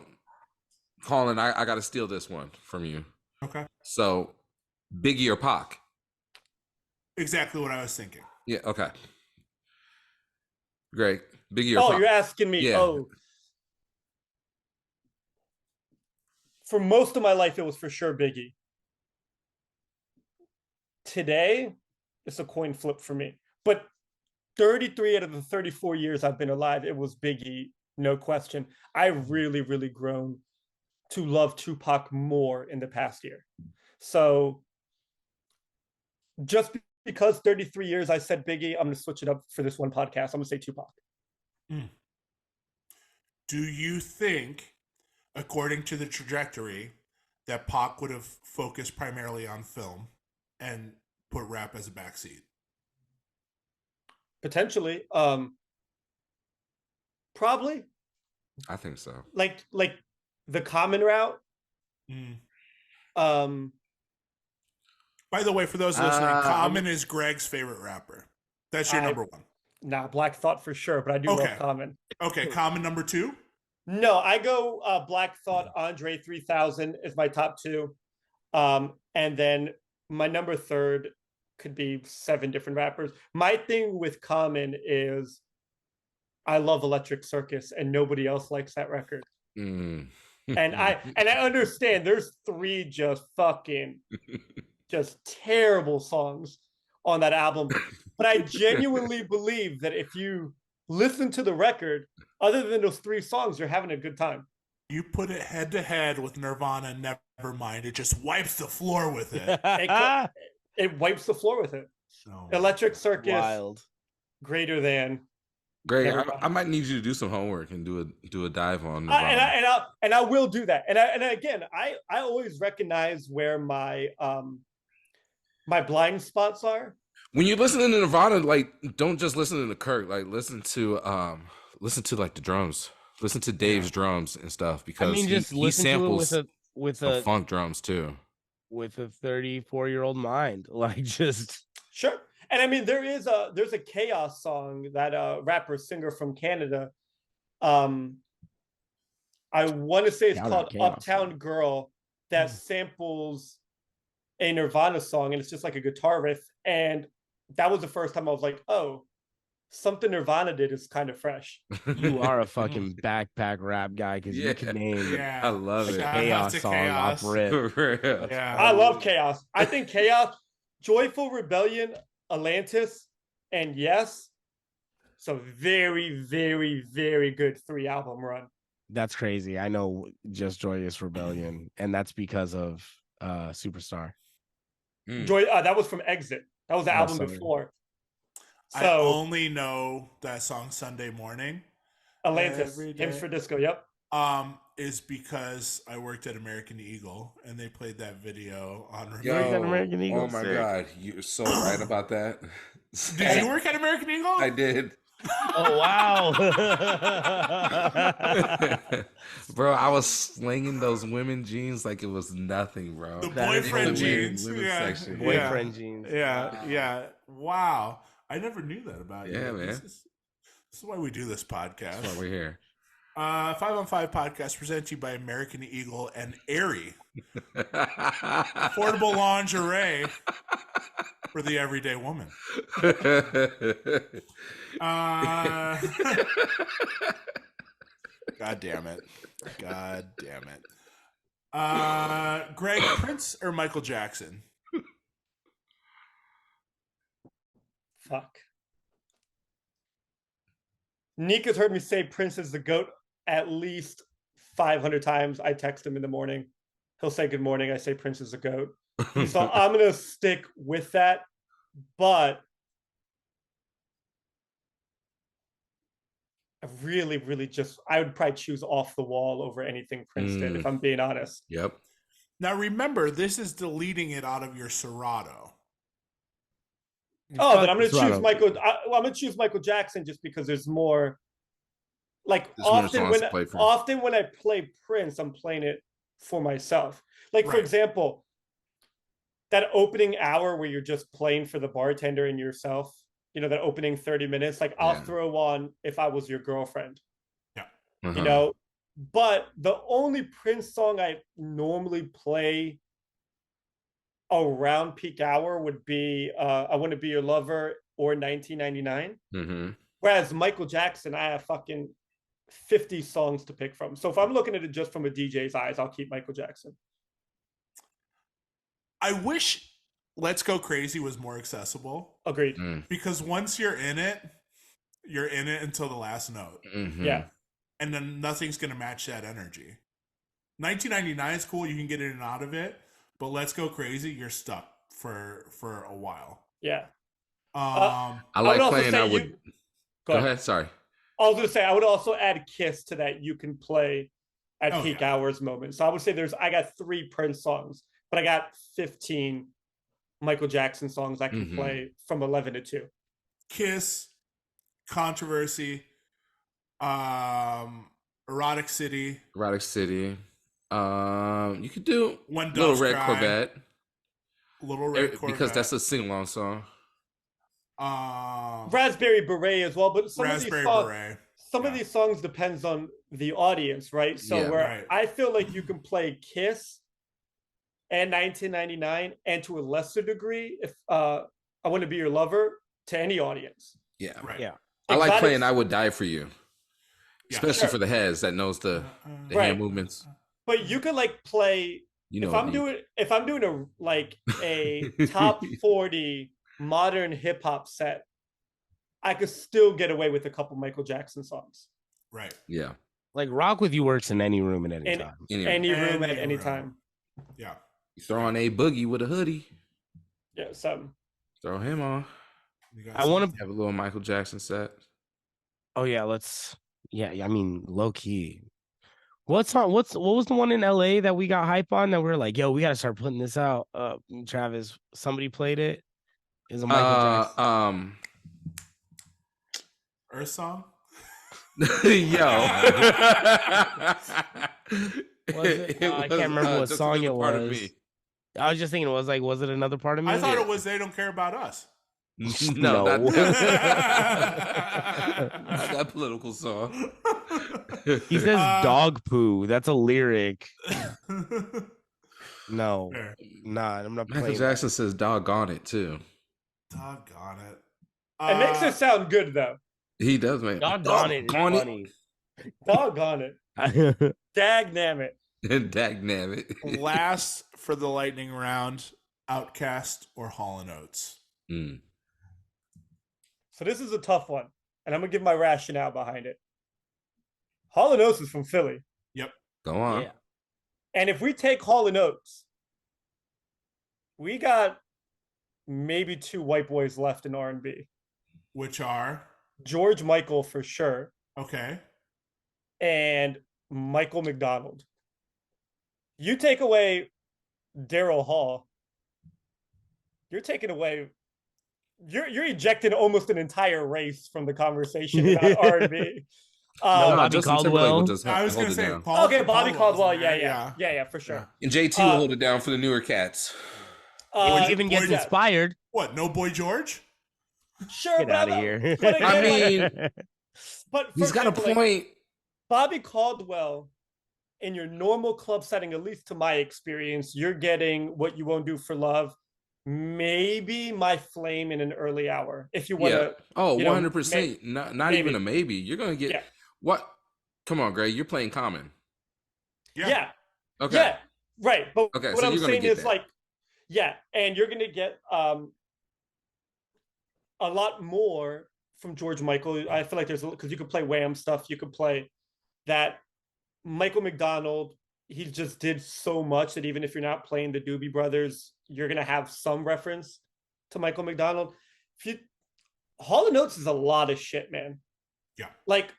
Speaker 3: Colin, I got to steal this one from you.
Speaker 4: Okay.
Speaker 3: So, Biggie or Pac?
Speaker 4: Exactly what I was thinking.
Speaker 3: Yeah. Okay. Great. Biggie or Pac?
Speaker 1: Oh, you're asking me.
Speaker 3: Yeah.
Speaker 1: Oh. For most of my life, it was for sure Biggie. Today, it's a coin flip for me. But 33 out of the 34 years I've been alive, it was Biggie, no question. I've really, really grown to love Tupac more in the past year. So just because 33 years I said Biggie, I'm going to switch it up for this one podcast. I'm going to say Tupac.
Speaker 4: Do you think, according to the trajectory, that Pac would have focused primarily on film and put rap as a backseat?
Speaker 1: Potentially. Probably.
Speaker 3: I think so.
Speaker 1: Like the Common route.
Speaker 4: By the way, for those listening, Common is Greg's favorite rapper. That's your number one.
Speaker 1: Nah, Black Thought for sure, but I do love Common.
Speaker 4: Okay, Common number two?
Speaker 1: No, I go Black Thought, Andre 3000 is my top two. And And then my number third could be 7 different rappers. My thing with Common is I love Electric Circus and nobody else likes that record. And I understand there's 3 just terrible songs on that album. But I genuinely believe that if you listen to the record, other than those 3 songs, you're having a good time.
Speaker 4: You put it head to head with Nirvana, Nevermind. It just wipes the floor with it.
Speaker 1: It wipes the floor with it.
Speaker 4: So
Speaker 1: Electric Circus,
Speaker 2: Wild.
Speaker 1: Greater than.
Speaker 3: Greg, I might need you to do some homework and do a dive on
Speaker 1: Nirvana. And I will do that. And again, I always recognize where my my blind spots are.
Speaker 3: When you listen to Nirvana, like, don't just listen to Kirk. Like, listen to like the drums. Listen to Dave's drums and stuff, because
Speaker 2: just
Speaker 3: he
Speaker 2: listen
Speaker 3: samples
Speaker 2: to it with a
Speaker 3: funk drums too.
Speaker 2: With a 34-year-old mind, like, just
Speaker 1: sure. And I mean, there's a Chaos song that rapper singer from Canada. I want to say it's called Uptown Girl, that samples a Nirvana song, and it's just like a guitar riff. And that was the first time I was like, oh, something Nirvana did is kind of fresh.
Speaker 2: You are a fucking backpack rap guy, because you can name
Speaker 3: I love it.
Speaker 2: Chaos song off rip.
Speaker 4: Yeah.
Speaker 1: I love Chaos. I think Chaos, Joyful Rebellion, Atlantis, and Yes. So very, very, very good 3-album run.
Speaker 2: That's crazy. I know just Joyous Rebellion, and that's because of Superstar.
Speaker 1: That was from Exit. That was the album before. So
Speaker 4: I only know that song Sunday Morning.
Speaker 1: Atlantis, Hymns for Disco, yep.
Speaker 4: Is because I worked at American Eagle and they played that video on
Speaker 2: American Eagle.
Speaker 3: Oh my God, you're so right about that.
Speaker 4: Did you work at American Eagle?
Speaker 3: I did.
Speaker 2: Oh wow.
Speaker 3: Bro, I was slinging those women jeans like it was nothing, bro.
Speaker 4: The boyfriend jeans.
Speaker 3: Section.
Speaker 2: Boyfriend jeans.
Speaker 4: Yeah. Wow. I never knew that about you.
Speaker 3: Yeah, man.
Speaker 4: This is why we do this podcast.
Speaker 3: That's why we're here.
Speaker 4: 5 on 5 podcast presented to you by American Eagle and Aerie. Affordable lingerie for the everyday woman. God damn it. Greg, Prince or Michael Jackson?
Speaker 1: Fuck. Nick has heard me say Prince is the GOAT at least 500 times. I text him in the morning. He'll say good morning. I say Prince is the GOAT. So I'm going to stick with that. But I really, really I would probably choose Off the Wall over anything Prince did, if I'm being honest.
Speaker 3: Yep.
Speaker 4: Now remember, this is deleting it out of your Serato.
Speaker 1: Oh, then I'm going to choose Michael. I'm going to choose Michael Jackson just because there's more. Like often when I play Prince, I'm playing it for myself. Like for example, that opening hour where you're just playing for the bartender and yourself. You know, that opening 30 minutes. Like I'll throw on If I Was Your Girlfriend. Yeah. You know, but the only Prince song I normally play around peak hour would be I Want to Be Your Lover or 1999. Whereas Michael Jackson, I have fucking 50 songs to pick from. So if I'm looking at it just from a DJ's eyes, I'll keep Michael Jackson.
Speaker 4: I wish Let's Go Crazy was more accessible.
Speaker 1: Agreed.
Speaker 4: Because once you're in it until the last note.
Speaker 1: Yeah.
Speaker 4: And then nothing's going to match that energy. 1999 is cool. You can get in and out of it. But Let's Go Crazy, you're stuck for a while.
Speaker 1: Yeah.
Speaker 3: I like playing that with... Go ahead. Sorry.
Speaker 1: I was going to say, I would also add Kiss to that you can play at peak hours moment. So I would say I got 3 Prince songs, but I got 15 Michael Jackson songs I can play from 11 to 2.
Speaker 4: Kiss, Controversy, Erotic City.
Speaker 3: You could do Little Red Corvette.
Speaker 4: Little Red Corvette.
Speaker 3: Because that's a sing-along song.
Speaker 1: Raspberry Beret as well, but some of these songs depends on the audience, right? So I feel like you can play Kiss and 1999, and to a lesser degree, if I Want to Be Your Lover, to any audience.
Speaker 3: Yeah.
Speaker 4: Right.
Speaker 2: Yeah.
Speaker 3: I like
Speaker 1: Exotic-
Speaker 3: playing I Would Die For You.
Speaker 4: Yeah,
Speaker 3: Especially
Speaker 1: sure.
Speaker 3: for the heads that knows the
Speaker 1: Right.
Speaker 3: hand movements.
Speaker 1: But you could like play
Speaker 3: You know,
Speaker 1: if I'm doing a top 40 modern hip hop set, I could still get away with a couple Michael Jackson songs.
Speaker 4: Right.
Speaker 3: yeah,
Speaker 2: Like Rock With You works in any room at any
Speaker 1: In
Speaker 2: time.
Speaker 1: any room at
Speaker 4: Any
Speaker 1: any
Speaker 4: room.
Speaker 1: time.
Speaker 4: Yeah.
Speaker 3: you throw on a boogie with a hoodie,
Speaker 1: Yeah, so
Speaker 3: throw him on.
Speaker 4: You got
Speaker 2: I want
Speaker 4: something?
Speaker 2: to.
Speaker 3: Have a little Michael Jackson set.
Speaker 2: Oh yeah, let's. Yeah, I mean, low key. What was the one in LA that we got hype on that we were like, yo, we gotta start putting this out? Travis, somebody played it. Is a Michael Jackson.
Speaker 4: Earth Song?
Speaker 3: Yo.
Speaker 2: Was it? I can't remember what
Speaker 3: Just
Speaker 2: song
Speaker 3: Another
Speaker 2: it
Speaker 3: Part of
Speaker 2: was.
Speaker 3: Me.
Speaker 2: I was just thinking, was it Another Part of Me?
Speaker 4: I thought it was They Don't Care About Us.
Speaker 3: No,
Speaker 2: No.
Speaker 3: not that political song.
Speaker 2: He says dog poo. That's a lyric. No,
Speaker 4: Fair.
Speaker 2: nah, I'm not
Speaker 3: Michael
Speaker 2: playing.
Speaker 3: Jackson says doggone it too.
Speaker 4: Doggone it.
Speaker 1: it makes it sound good though.
Speaker 3: He does, man.
Speaker 2: Doggone it. It's funny.
Speaker 1: Doggone it. Dag damn it.
Speaker 3: Dagnabbit.
Speaker 4: Last for the lightning round, Outkast or Hall & Oates?
Speaker 3: Mm.
Speaker 1: So this is a tough one, and I'm gonna give my rationale behind it. Hall & Oates is from Philly,
Speaker 3: Go on.
Speaker 2: Yeah.
Speaker 1: and if we take Hall & Oates, we got maybe two white boys left in R&B.
Speaker 4: Which are?
Speaker 1: George Michael for sure,
Speaker 4: Okay.
Speaker 1: and Michael McDonald. You take away Daryl Hall, you're taking away. You're ejecting almost an entire race from the conversation about R&B.
Speaker 2: No,
Speaker 3: No,
Speaker 2: Bobby
Speaker 3: Justin
Speaker 2: Caldwell.
Speaker 3: Timberlake will just
Speaker 4: I was
Speaker 3: hold
Speaker 4: going to
Speaker 3: it
Speaker 4: say,
Speaker 3: down.
Speaker 4: Paul,
Speaker 1: Okay, Bobby
Speaker 4: Paul
Speaker 1: Caldwell.
Speaker 4: was there,
Speaker 1: Yeah, for sure.
Speaker 3: And JT will hold it down for the newer cats.
Speaker 2: If he even gets
Speaker 1: yeah.
Speaker 2: inspired,
Speaker 4: What, No Boy George?
Speaker 1: Sure,
Speaker 2: get
Speaker 1: but
Speaker 2: out of
Speaker 1: I'm-
Speaker 2: here.
Speaker 1: but again,
Speaker 3: I
Speaker 1: like-
Speaker 3: mean,
Speaker 1: but
Speaker 3: he's
Speaker 1: for
Speaker 3: got a
Speaker 1: example, like,
Speaker 3: point.
Speaker 1: Bobby Caldwell, in your normal club setting, at least to my experience, you're getting What You Won't Do for Love, maybe My Flame in an early hour. If you want
Speaker 3: Yeah.
Speaker 1: to,
Speaker 3: Oh,
Speaker 1: you know,
Speaker 3: 100%. Not
Speaker 1: maybe.
Speaker 3: even a maybe. You're going to get
Speaker 1: Yeah.
Speaker 3: what? Come on, Greg. You're playing Common.
Speaker 1: yeah,
Speaker 3: Okay.
Speaker 1: yeah, right. But
Speaker 3: Okay,
Speaker 1: what
Speaker 3: so
Speaker 1: I'm
Speaker 3: you're gonna
Speaker 1: saying
Speaker 3: get
Speaker 1: is
Speaker 3: that.
Speaker 1: like, yeah, and you're gonna get a lot more from George Michael. I feel like there's because you could play Wham stuff, you could play that. Michael McDonald, he just did so much that even if you're not playing the Doobie Brothers, you're gonna have some reference to Michael McDonald. Hall & Oates is a lot of shit, man.
Speaker 4: Yeah.
Speaker 1: Like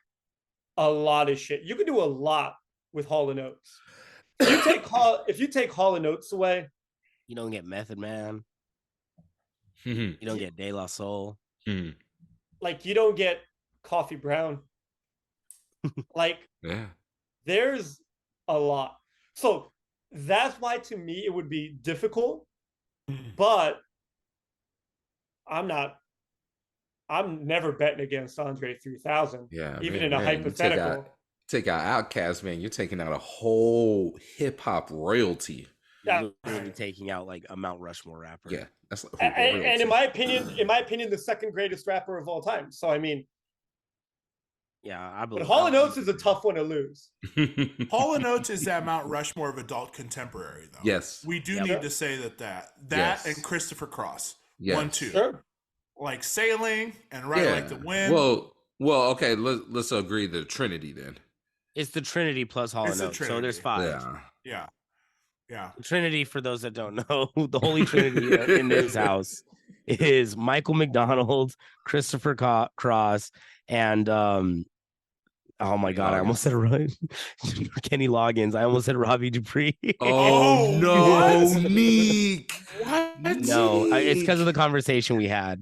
Speaker 1: a lot of shit. You can do a lot with Hall & Oates. If you take Hall & Oates away,
Speaker 2: You don't get Method Man.
Speaker 3: Mhm.
Speaker 2: You don't get De La Soul.
Speaker 3: Mhm.
Speaker 1: like you don't get Coffee Brown. Like
Speaker 3: Yeah.
Speaker 1: there's a lot. So that's why to me it would be difficult, but I'm never betting against Andre 3000.
Speaker 3: Yeah.
Speaker 1: Even
Speaker 3: man,
Speaker 1: in a
Speaker 3: man, you
Speaker 1: hypothetical.
Speaker 3: Take out Outkast, man. You're taking out a whole hip hop royalty.
Speaker 1: Yeah.
Speaker 2: You're literally taking out like a Mount Rushmore rapper.
Speaker 3: Yeah. That's like
Speaker 1: And in my opinion, the second greatest rapper of all time. So I mean,
Speaker 2: Yeah, I
Speaker 1: but
Speaker 2: believe.
Speaker 1: Hall & Oates is a tough one to lose.
Speaker 4: Hall & Oates is that Mount Rushmore of adult contemporary, though.
Speaker 3: Yes.
Speaker 4: We do
Speaker 1: Yep.
Speaker 4: need to say that
Speaker 3: Yes.
Speaker 4: and Christopher Cross.
Speaker 3: Yes.
Speaker 4: 1, 2.
Speaker 1: Sure.
Speaker 4: Like Sailing and Ride
Speaker 3: Yeah.
Speaker 4: Like the Wind.
Speaker 3: Well, okay. Let's agree the Trinity then.
Speaker 2: It's the Trinity plus Hall
Speaker 4: It's
Speaker 2: &
Speaker 4: the
Speaker 2: Oates, so
Speaker 4: Trinity.
Speaker 2: there's 5.
Speaker 3: Yeah.
Speaker 4: Yeah. Yeah.
Speaker 2: Trinity, for those that don't know, the Holy Trinity in this house is Michael McDonald, Christopher Cross, and oh my God, I almost said Kenny Loggins. I almost said Robbie Dupree.
Speaker 3: Oh, no,
Speaker 4: what?
Speaker 3: Neek.
Speaker 4: What?
Speaker 2: No, it's because of the conversation we had.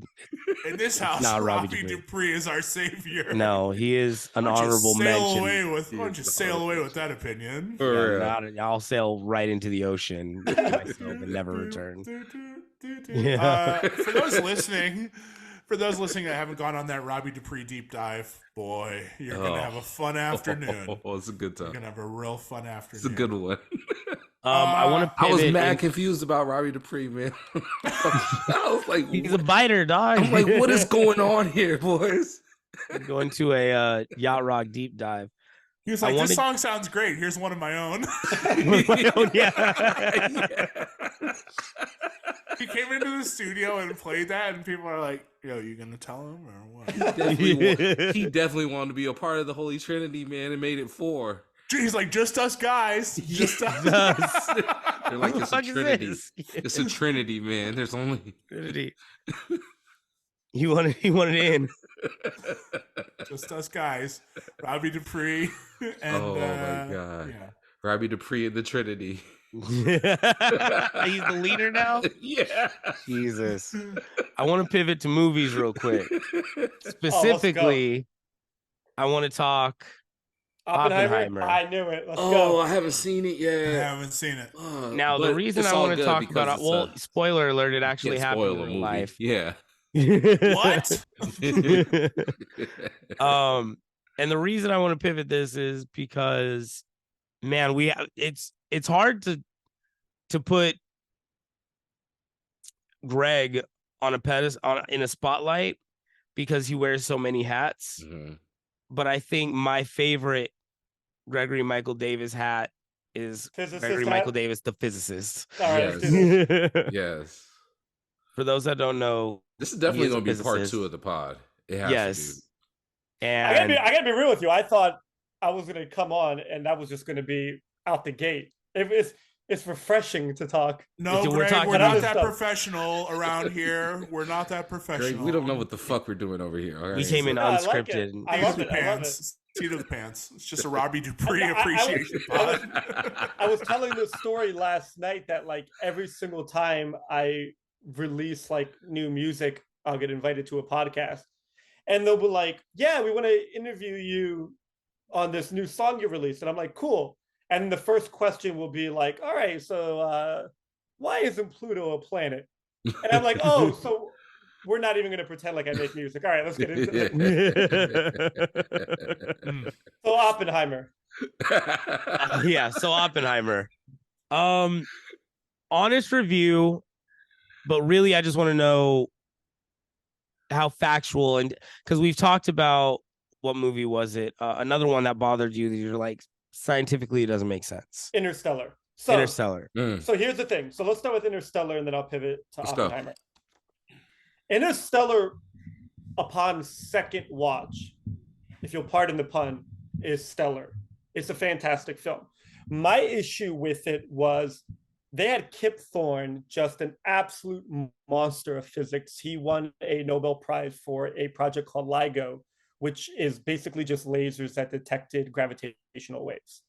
Speaker 4: In this house,
Speaker 2: Nah,
Speaker 4: Robbie
Speaker 2: Robbie
Speaker 4: Dupree is our savior.
Speaker 2: No, he is an
Speaker 4: Why don't you
Speaker 2: honorable mention.
Speaker 4: why don't you sail away with that opinion?
Speaker 2: I'll sail right into the ocean with myself and never return.
Speaker 4: For those listening that haven't gone on that Robbie Dupree deep dive, boy, you're gonna have a fun afternoon.
Speaker 3: Oh, it's a good
Speaker 4: You're
Speaker 3: time.
Speaker 4: gonna have a real fun afternoon.
Speaker 3: It's a good one.
Speaker 2: I want to
Speaker 3: I was
Speaker 2: pivot.
Speaker 3: mad confused about Robbie Dupree, man. I was like,
Speaker 2: He's a biter, dog.
Speaker 3: I'm like, what is going on here, boys?
Speaker 2: Going to a yacht rock deep dive.
Speaker 4: He was like, this song sounds great. Here's one of my own.
Speaker 2: Yeah.
Speaker 4: He came into the studio and played that, and people are like, yo, you going to tell him or what?
Speaker 3: He definitely wanted to be a part of the Holy Trinity, man, and made it 4.
Speaker 4: He's like, just us guys. Just us.
Speaker 3: They're like, it's a Trinity. It's a Trinity, man. There's only
Speaker 2: Trinity. He wanted in.
Speaker 4: Just us guys. Robbie Dupree. And,
Speaker 3: oh my God.
Speaker 4: Yeah.
Speaker 3: Robbie Dupree and the Trinity.
Speaker 2: He's the leader now?
Speaker 3: Yeah.
Speaker 2: Jesus. I want to pivot to movies real quick. Specifically, I want to talk Oppenheimer.
Speaker 1: I knew it. Let's
Speaker 3: go.
Speaker 1: go.
Speaker 3: I haven't seen it yet.
Speaker 4: I haven't seen it.
Speaker 2: Now, the reason I want to talk about it, spoiler alert, it actually happened in real life.
Speaker 3: Yeah.
Speaker 4: What?
Speaker 2: And the reason I want to pivot this is because, man, it's hard to put Greg on a pedestal in a spotlight because he wears so many hats. Mm-hmm. But I think my favorite Gregory Michael Davis hat is Gregory Michael Davis, the physicist.
Speaker 1: All right.
Speaker 3: Yes. Yes.
Speaker 2: For those that don't know,
Speaker 3: this is definitely going to be part 2 of the pod. It has to be.
Speaker 2: And
Speaker 1: I gotta be real with you. I thought I was gonna come on and that was just gonna be out the gate. It's refreshing to talk.
Speaker 4: No, Greg, we're not that professional around here. We're not that professional.
Speaker 3: Greg, we don't know what the fuck we're doing over here. All right?
Speaker 2: We came in unscripted.
Speaker 1: I love it.
Speaker 4: Seat of the pants. It's just a Robbie Dupree appreciation pod.
Speaker 1: I was telling this story last night that like every single time I release like new music, I'll get invited to a podcast. And they'll be like, yeah, we want to interview you on this new song you released. And I'm like, cool. And the first question will be like, all right, so why isn't Pluto a planet? And I'm like, oh, so we're not even going to pretend like I make music. All right, let's get into it. So Oppenheimer.
Speaker 2: So Oppenheimer. Honest review, but really I just want to know how factual, and because we've talked about what movie was it? Another one that bothered you that you're like, scientifically it doesn't make sense.
Speaker 1: Interstellar. So here's the thing. So let's start with Interstellar and then I'll pivot to Oppenheimer. Interstellar, upon second watch, if you'll pardon the pun, is stellar. It's a fantastic film. My issue with it was they had Kip Thorne, just an absolute monster of physics. He won a Nobel Prize for a project called LIGO, which is basically just lasers that detected gravitational waves.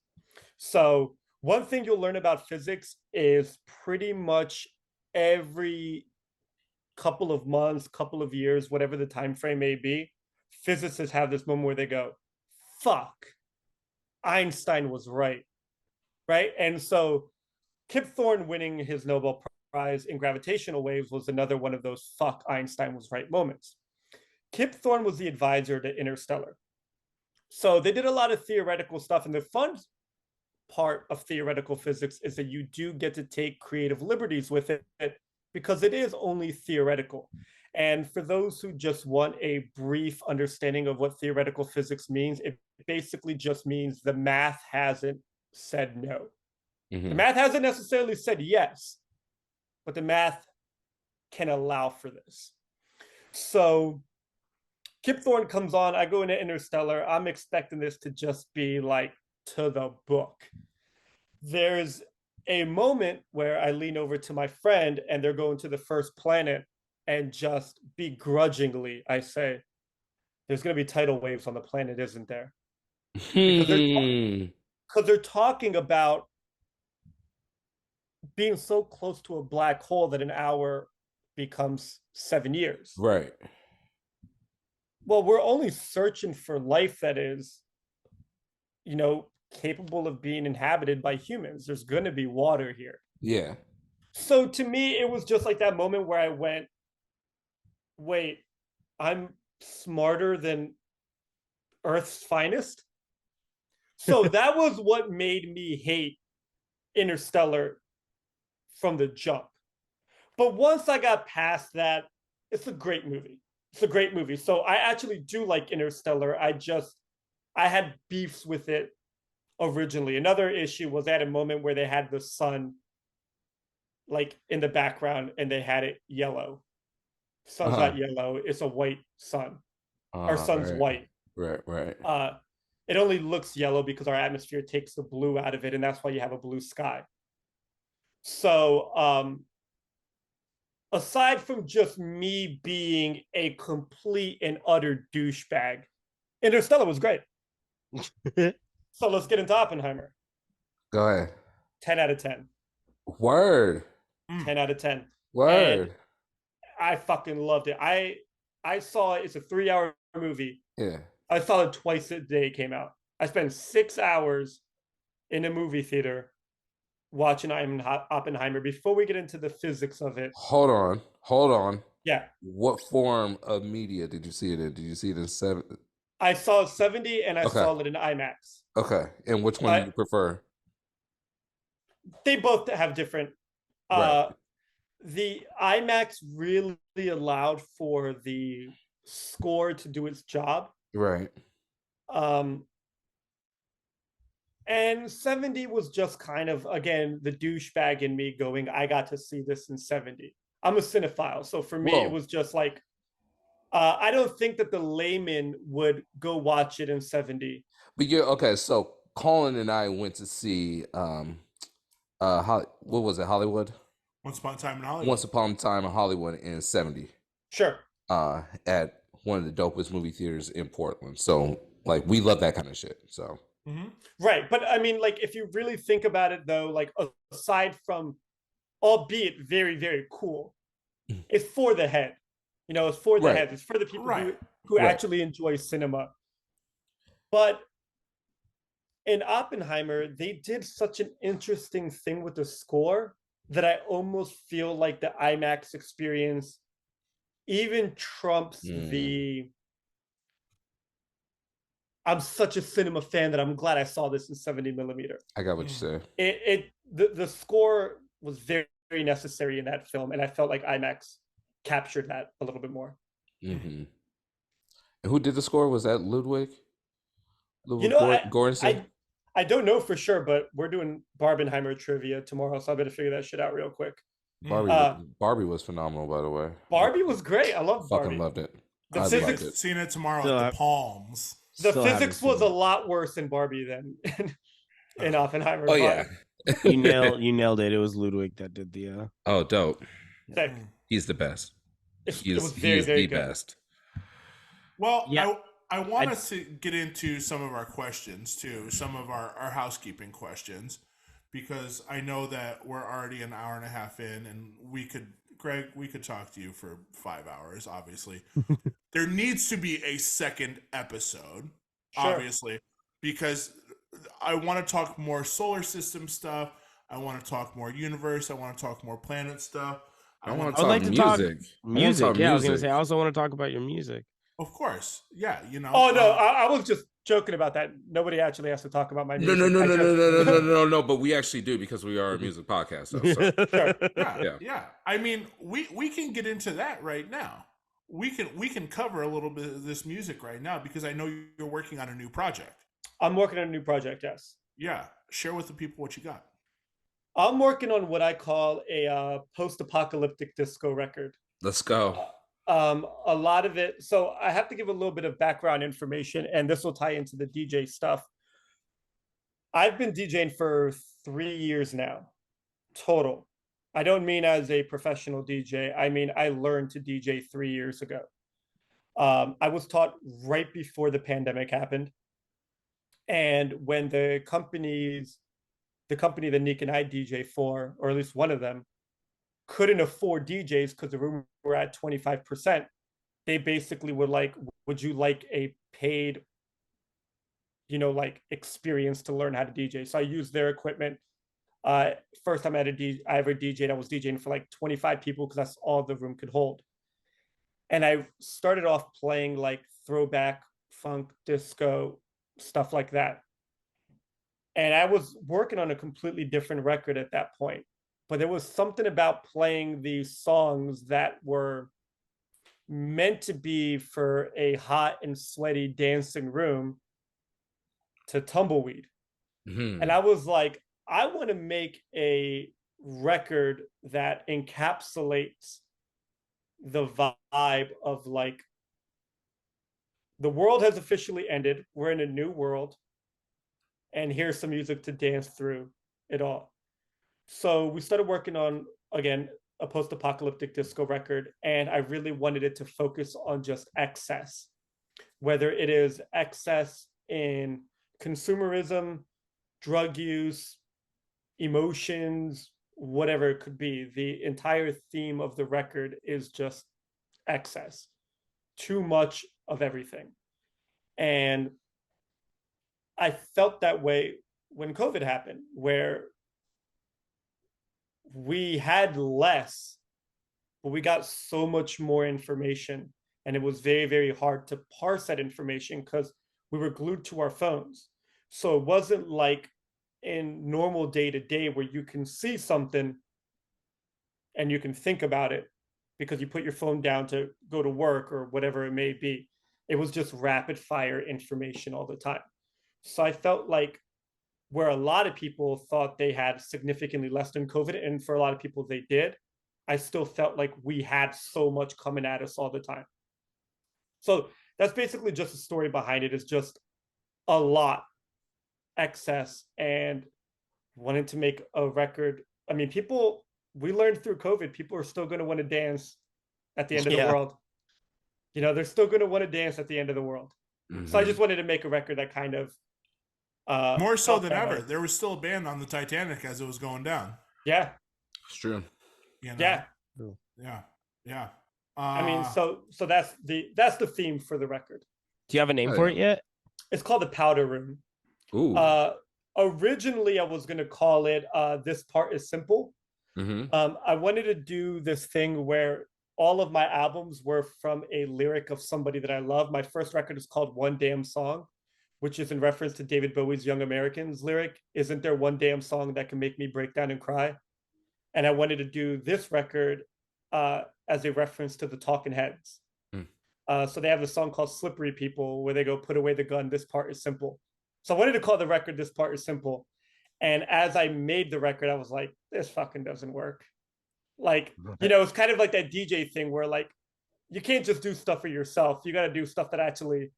Speaker 1: So one thing you'll learn about physics is pretty much every couple of months, couple of years, whatever the time frame may be, physicists have this moment where they go, fuck, Einstein was right, right? And so Kip Thorne winning his Nobel Prize in gravitational waves was another one of those fuck, Einstein was right moments. Kip Thorne was the advisor to Interstellar. So they did a lot of theoretical stuff. And the fun part of theoretical physics is that you do get to take creative liberties with it because it is only theoretical. And for those who just want a brief understanding of what theoretical physics means, it basically just means the math hasn't said no. Mm-hmm. The math hasn't necessarily said yes, but the math can allow for this. So Kip Thorne comes on, I go into Interstellar, I'm expecting this to just be like to the book. There's a moment where I lean over to my friend and they're going to the first planet, and just begrudgingly I say, there's going to be tidal waves on the planet, isn't there? Because they're talking about being so close to a black hole that an hour becomes 7 years.
Speaker 3: Right.
Speaker 1: Well, we're only searching for life that is, capable of being inhabited by humans. There's going to be water here.
Speaker 3: Yeah.
Speaker 1: So to me, it was just like that moment where I went, wait, I'm smarter than Earth's finest? So that was what made me hate Interstellar from the jump. But once I got past that, it's a great movie. It's a great movie. So I actually do like Interstellar. I had beefs with it originally. Another issue was at a moment where they had the sun like in the background and they had it yellow. Sun's not yellow, it's a white sun. Our sun's white.
Speaker 3: Right.
Speaker 1: It only looks yellow because our atmosphere takes the blue out of it, and that's why you have a blue sky. So aside from just me being a complete and utter douchebag, Interstellar was great. So let's get into Oppenheimer.
Speaker 3: Go ahead.
Speaker 1: 10 out of 10.
Speaker 3: Word.
Speaker 1: 10 out of 10.
Speaker 3: Word.
Speaker 1: And I fucking loved it. I saw it. It's a 3-hour movie.
Speaker 3: Yeah.
Speaker 1: I saw it twice a day it came out. I spent 6 hours in a movie theater watching Oppenheimer. Before we get into the physics of it.
Speaker 3: Hold on.
Speaker 1: Yeah.
Speaker 3: What form of media did you see it in? Did you see it in 7?
Speaker 1: I saw it 70 and I saw it in IMAX.
Speaker 3: Okay. And which one do you prefer?
Speaker 1: They both have different.
Speaker 3: Right.
Speaker 1: The IMAX really allowed for the score to do its job.
Speaker 3: Right.
Speaker 1: And 70 was just kind of, again, the douchebag in me going, I got to see this in 70. I'm a cinephile. So for me, it was just like, I don't think that the layman would go watch it in 70.
Speaker 3: But okay. So Colin and I went to see, what was it? Hollywood?
Speaker 4: Once Upon a Time in Hollywood.
Speaker 3: Once Upon a Time in Hollywood in 70.
Speaker 1: Sure.
Speaker 3: At one of the dopest movie theaters in Portland. So like, we love that kind of shit. So.
Speaker 1: Mm-hmm. Right. But I mean, like, if you really think about it, though, like, aside from, albeit very, very cool, it's for the head. You know, it's for the head. It's for the people who actually enjoy cinema. But in Oppenheimer, they did such an interesting thing with the score that I almost feel like the IMAX experience even trumps the... I'm such a cinema fan that I'm glad I saw this in 70 millimeter.
Speaker 3: I got what you said.
Speaker 1: The score was very, very necessary in that film, and I felt like IMAX captured that a little bit more.
Speaker 3: Mm-hmm. And who did the score? Was that Ludwig?
Speaker 1: Göransson? I don't know for sure, but we're doing Barbenheimer trivia tomorrow, so I better figure that shit out real quick.
Speaker 3: Barbie was phenomenal, by the way.
Speaker 1: Barbie was great. I love Barbie.
Speaker 3: Fucking loved it.
Speaker 1: The physics,
Speaker 4: seeing it tomorrow at the Palms.
Speaker 1: The physics was a lot worse in Barbie than in Oppenheimer.
Speaker 3: Oh yeah,
Speaker 2: you nailed it. It was Ludwig that did the.
Speaker 3: Oh, dope.
Speaker 1: Sick.
Speaker 3: He's the best.
Speaker 1: It was very, very
Speaker 3: the best.
Speaker 4: Well, yeah. I want us to get into some of our questions too, some of our housekeeping questions, because I know that we're already an hour and a half in, and Greg, we could talk to you for 5 hours, obviously. There needs to be a second episode, obviously, because I want to talk more solar system stuff. I want to talk more universe. I want to talk more planet stuff.
Speaker 3: I want to talk music.
Speaker 2: Yeah, I was going to say, I also want to talk about your music.
Speaker 4: Of course. Yeah, you know.
Speaker 1: Oh, no, I was just joking about that. Nobody actually has to talk about my music.
Speaker 3: No, but we actually do, because we are a music podcast. So.
Speaker 4: Yeah. I mean, we can get into that right now. We can cover a little bit of this music right now, because I know you're working on a new project.
Speaker 1: I'm working on a new project, yes.
Speaker 4: Yeah. Share with the people what you got.
Speaker 1: I'm working on what I call a post-apocalyptic disco record.
Speaker 3: Let's go.
Speaker 1: A lot of it. So I have to give a little bit of background information, and this will tie into the DJ stuff. I've been DJing for 3 years now, total. I don't mean as a professional DJ. I mean, I learned to DJ 3 years ago. I was taught right before the pandemic happened. And when the company that Nick and I DJ for, or at least one of them, couldn't afford DJs because the room were at 25%, they basically were like, would you like a paid, like experience to learn how to DJ? So I used their equipment. First time I ever DJed, I was DJing for like 25 people because that's all the room could hold. And I started off playing like throwback, funk, disco, stuff like that. And I was working on a completely different record at that point. But there was something about playing these songs that were meant to be for a hot and sweaty dancing room to tumbleweed. And I was like, I want to make a record that encapsulates the vibe of like, the world has officially ended. We're in a new world. And here's some music to dance through it all. So we started working on, again, a post-apocalyptic disco record. And I really wanted it to focus on just excess, whether it is excess in consumerism, drug use, emotions, whatever it could be. The entire theme of the record is just excess, too much of everything. And I felt that way when COVID happened, where we had less, but we got so much more information. And it was very, very hard to parse that information because we were glued to our phones. So it wasn't like in normal day to day where you can see something and you can think about it because you put your phone down to go to work or whatever it may be. It was just rapid fire information all the time. So I felt like where a lot of people thought they had significantly less than COVID, and for a lot of people they did, I still felt like we had so much coming at us all the time. So that's basically just the story behind it, is just a lot excess and wanting to make a record. I mean, people, we learned through COVID, people are still going to want to dance at the end of the world. You know, they're still going to want to dance at the end of the world. So I just wanted to make a record that kind of
Speaker 4: more so than ever. There was still a band on the Titanic as it was going down.
Speaker 1: Yeah,
Speaker 3: it's true.
Speaker 4: You know? Yeah.
Speaker 1: I mean, so that's the theme for the record.
Speaker 2: Do you have a name for it yet?
Speaker 1: It's called the Powder Room.
Speaker 3: Ooh.
Speaker 1: Originally, I was going to call it This Part Is Simple. I wanted to do this thing where all of my albums were from a lyric of somebody that I love. My first record is called One Damn Song, which is in reference to David Bowie's Young Americans lyric, "Isn't there one damn song that can make me break down and cry?" And I wanted to do this record as a reference to the Talking Heads. So they have a song called Slippery People where they go, "Put away the gun, this part is simple." So I wanted to call the record This Part Is Simple. And as I made the record, I was like, this fucking doesn't work. Like, you know, it's kind of like that DJ thing where like, you can't just do stuff for yourself. You got to do stuff that actually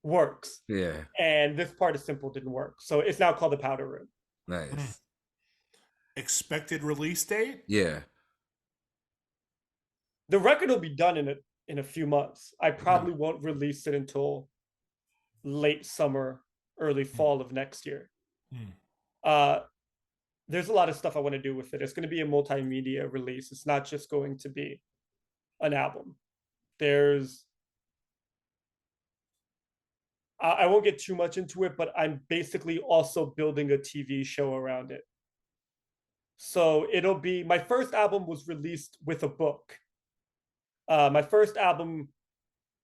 Speaker 1: works.
Speaker 3: Yeah.
Speaker 1: And This Part Is Simple didn't work. So it's now called the Powder Room.
Speaker 3: Nice.
Speaker 4: Expected release date?
Speaker 3: Yeah.
Speaker 1: The record will be done in a few months. I probably won't release it until late summer, early fall of next year. There's a lot of stuff I want to do with it. It's going to be a multimedia release. It's not just going to be an album. I won't get too much into it, but I'm basically also building a TV show around it. So it'll be, my first album was released with a book. My first album,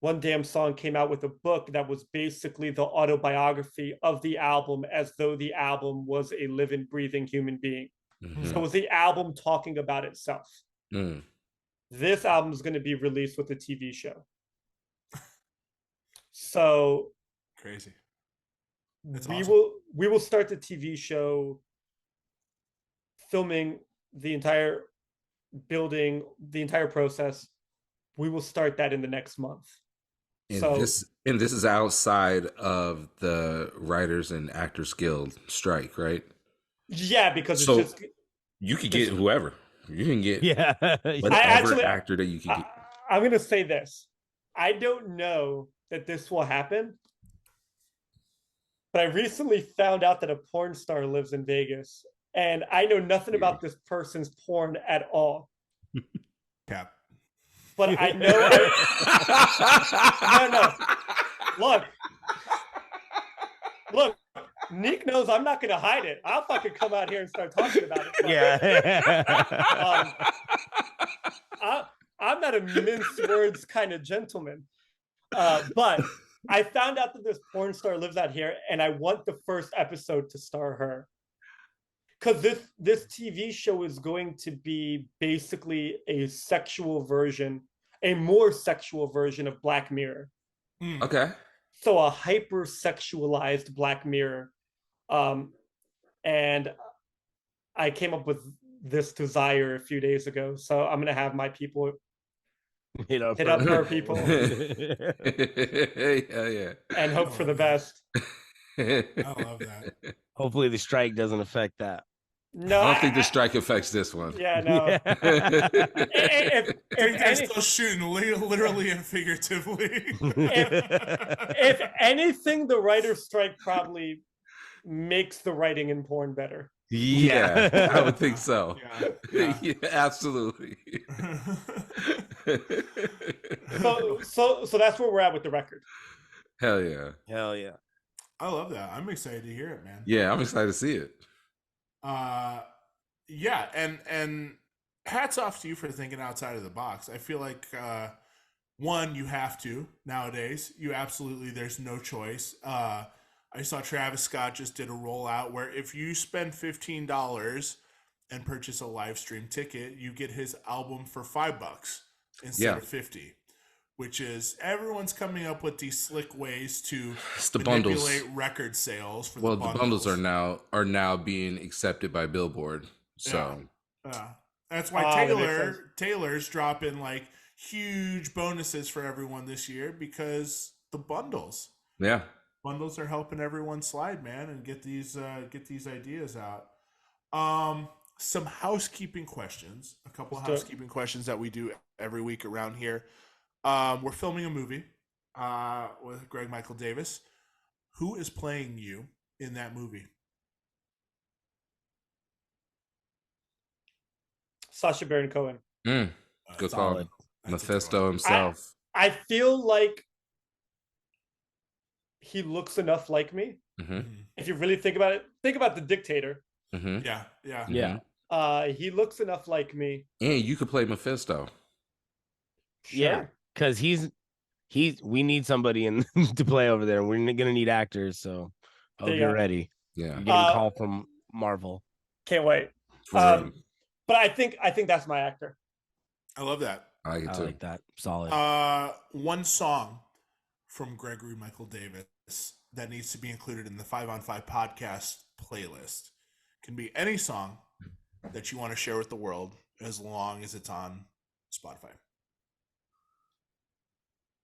Speaker 1: One Damn Song, came out with a book that was basically the autobiography of the album, as though the album was a living, breathing human being. So it was the album talking about itself. This album is going to be released with a TV show. So
Speaker 4: crazy.
Speaker 1: We will start the TV show filming the entire building, the entire process. We will start that in the next month.
Speaker 3: And this is outside of the Writers and Actors Guild strike, right?
Speaker 1: Yeah, because
Speaker 3: so
Speaker 1: it's just
Speaker 3: you could get whoever. You can get
Speaker 1: whatever
Speaker 3: actor that you can get.
Speaker 1: I'm going to say this. I don't know that this will happen, but I recently found out that a porn star lives in Vegas, and I know nothing about this person's porn at all.
Speaker 4: Cap.
Speaker 1: But I know. No. Look. Nick knows I'm not going to hide it. I'll fucking come out here and start talking about it. I'm not a mince words kind of gentleman. But I found out that this porn star lives out here, and I want the first episode to star her. Because this TV show is going to be basically a sexual version, a more sexual version of Black Mirror.
Speaker 3: Okay.
Speaker 1: So a hyper-sexualized Black Mirror. And I came up with this desire a few days ago. So I'm going to have my people hit up her people.
Speaker 3: Yeah.
Speaker 1: And hope for the best.
Speaker 4: I love that.
Speaker 2: Hopefully the strike doesn't affect that.
Speaker 1: No,
Speaker 3: I don't think the strike affects this one.
Speaker 1: Yeah, no.
Speaker 4: If they're still shooting literally and figuratively.
Speaker 1: If anything, the writer's strike probably makes the writing in porn better.
Speaker 3: Yeah, I would think so.
Speaker 4: Yeah.
Speaker 3: Absolutely.
Speaker 1: So that's where we're at with the record.
Speaker 3: Hell yeah.
Speaker 2: Hell yeah.
Speaker 4: I love that. I'm excited to hear it, man.
Speaker 3: Yeah, I'm excited to see it.
Speaker 4: Yeah, and hats off to you for thinking outside of the box. I feel like one, you have to nowadays. You absolutely, there's no choice. I saw Travis Scott just did a rollout where if you spend $15 and purchase a live stream ticket, you get his album for $5 instead of 50. Which is everyone's coming up with these slick ways to manipulate record sales for the bundles.
Speaker 3: The bundles are now being accepted by Billboard. So
Speaker 4: that's why Taylor's dropping like huge bonuses for everyone this year because the bundles.
Speaker 3: Yeah.
Speaker 4: Bundles are helping everyone slide, man, and get these ideas out. Some housekeeping questions. A couple of housekeeping questions that we do every week around here. We're filming a movie with Greg Michael Davis. Who is playing you in that movie?
Speaker 1: Sacha Baron Cohen.
Speaker 3: Good call. Mephisto himself.
Speaker 1: I feel like he looks enough like me.
Speaker 3: Mm-hmm.
Speaker 1: If you really think about it, think about the dictator.
Speaker 3: Mm-hmm.
Speaker 4: Yeah.
Speaker 1: He looks enough like me.
Speaker 3: And you could play Mephisto.
Speaker 1: Sure.
Speaker 2: Yeah, because we need somebody to play over there. We're gonna need actors, so I hope you're ready.
Speaker 3: Yeah,
Speaker 2: you're getting a call from Marvel.
Speaker 1: Can't wait. But I think that's my actor.
Speaker 4: I love that.
Speaker 3: I like it too.
Speaker 2: I like that. Solid.
Speaker 4: One song from Gregory Michael Davis that needs to be included in the 5 on 5 podcast playlist. Can be any song that you want to share with the world as long as it's on Spotify.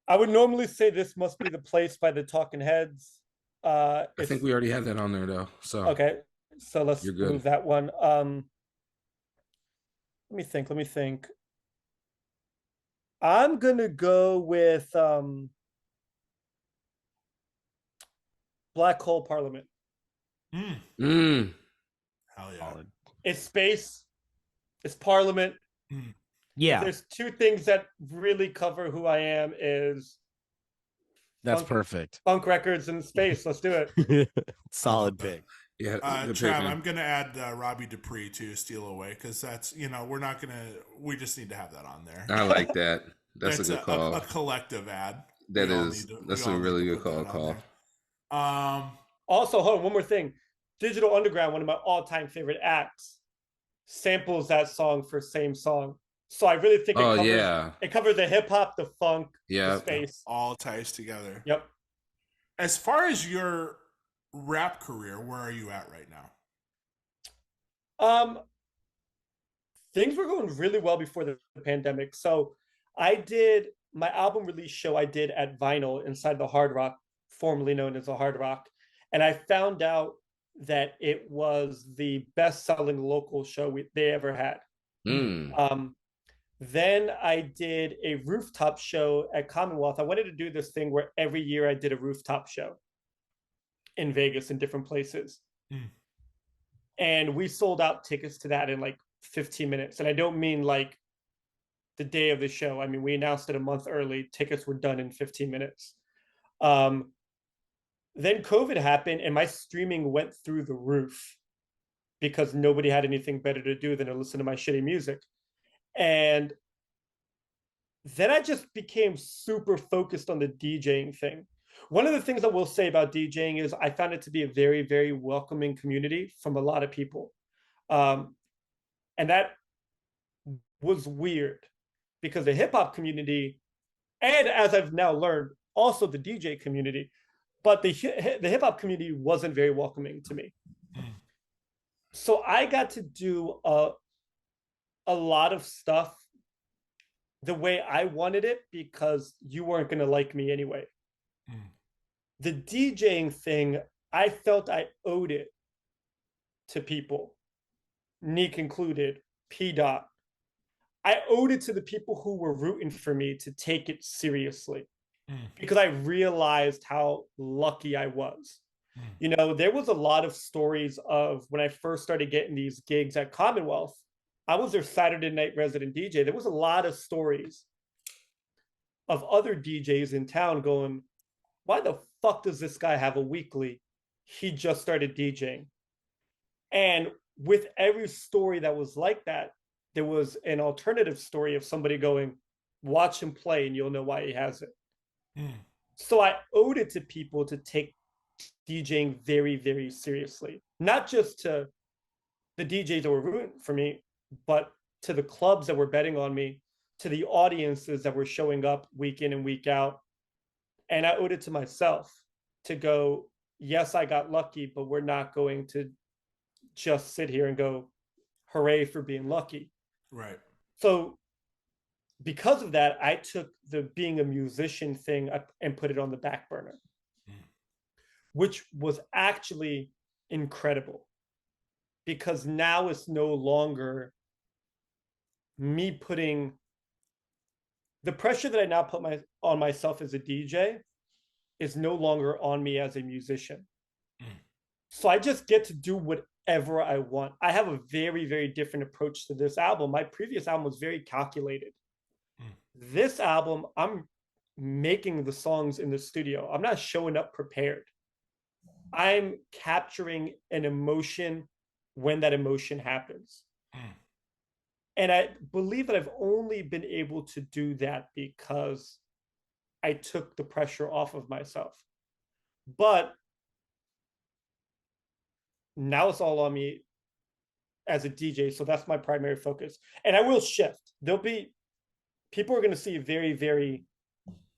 Speaker 1: I would normally say This Must Be the Place by the Talking Heads.
Speaker 3: I think we already had that on there though. So
Speaker 1: okay, so let's move that one. Let me think. I'm gonna go with Black Hole Parliament.
Speaker 4: Hell yeah.
Speaker 1: It's space. It's Parliament.
Speaker 2: Yeah.
Speaker 1: If there's two things that really cover who I am is
Speaker 2: that's perfect.
Speaker 1: Funk records in space. Let's do it.
Speaker 2: Solid pick.
Speaker 3: Yeah.
Speaker 4: Trav, I'm gonna add Robbie Dupree to Steal Away because that's we just need to have that on there.
Speaker 3: I like that. That's a good call.
Speaker 4: A collective ad.
Speaker 3: That's a really good call.
Speaker 1: Also, hold on, one more thing. Digital Underground, one of my all-time favorite acts, samples that song for same song. So I really think it covers the hip hop, the funk, the space.
Speaker 4: All ties together.
Speaker 1: Yep.
Speaker 4: As far as your rap career, where are you at right
Speaker 1: now? Things were going really well before the pandemic. So I did my album release show I did at Vinyl inside the Hard Rock, formerly known as the Hard Rock. And I found out that it was the best-selling local show they ever had. Then I did a rooftop show at Commonwealth. I wanted to do this thing where every year I did a rooftop show in Vegas in different places. And we sold out tickets to that in like 15 minutes. And I don't mean like the day of the show. I mean, we announced it a month early. Tickets were done in 15 minutes. Then COVID happened and my streaming went through the roof because nobody had anything better to do than to listen to my shitty music. And then I just became super focused on the DJing thing, One of the things I will say about DJing is I found it to be a very, very welcoming community from a lot of people. And that was weird because the hip hop community, and as I've now learned, also the DJ community, but the hip hop community wasn't very welcoming to me. So I got to do a lot of stuff the way I wanted it because you weren't going to like me anyway. The DJing thing, I felt I owed it to people, Neek included, P. Dot. I owed it to the people who were rooting for me to take it seriously because I realized how lucky I was. You know, there was a lot of stories of when I first started getting these gigs at Commonwealth. I was their Saturday night resident DJ. There was a lot of stories of other DJs in town going, why the fuck does this guy have a weekly? He just started DJing. And with every story that was like that, there was an alternative story of somebody going, watch him play and you'll know why he has it. So I owed it to people to take DJing very, very seriously. Not just to the DJs that were rooting for me, but to the clubs that were betting on me, to the audiences that were showing up week in and week out. And I owed it to myself to go, yes, I got lucky, but we're not going to just sit here and go, hooray for being lucky.
Speaker 4: Right.
Speaker 1: So because of that, I took the being a musician thing and put it on the back burner, which was actually incredible because now it's no longer me putting the pressure that I now put on myself as a DJ is no longer on me as a musician. So I just get to do whatever I want. I have a very, very different approach to this album. My previous album was very calculated. This album, I'm making the songs in the studio. I'm not showing up prepared. I'm capturing an emotion when that emotion happens. And I believe that I've only been able to do that because I took the pressure off of myself. But now it's all on me as a DJ. So that's my primary focus. And I will shift. People are going to see a very, very,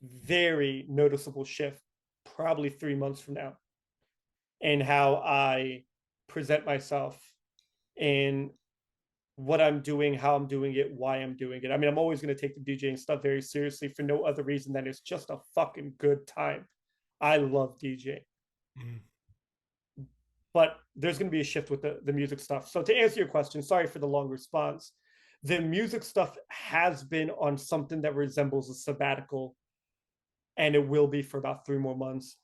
Speaker 1: very noticeable shift probably 3 months from now in how I present myself in what I'm doing, how I'm doing it, why I'm doing it. I mean, I'm always going to take the DJing stuff very seriously for no other reason than it's just a fucking good time. I love DJing. But there's going to be a shift with the music stuff. So to answer your question, sorry for the long response. The music stuff has been on something that resembles a sabbatical, and it will be for about 3 more months.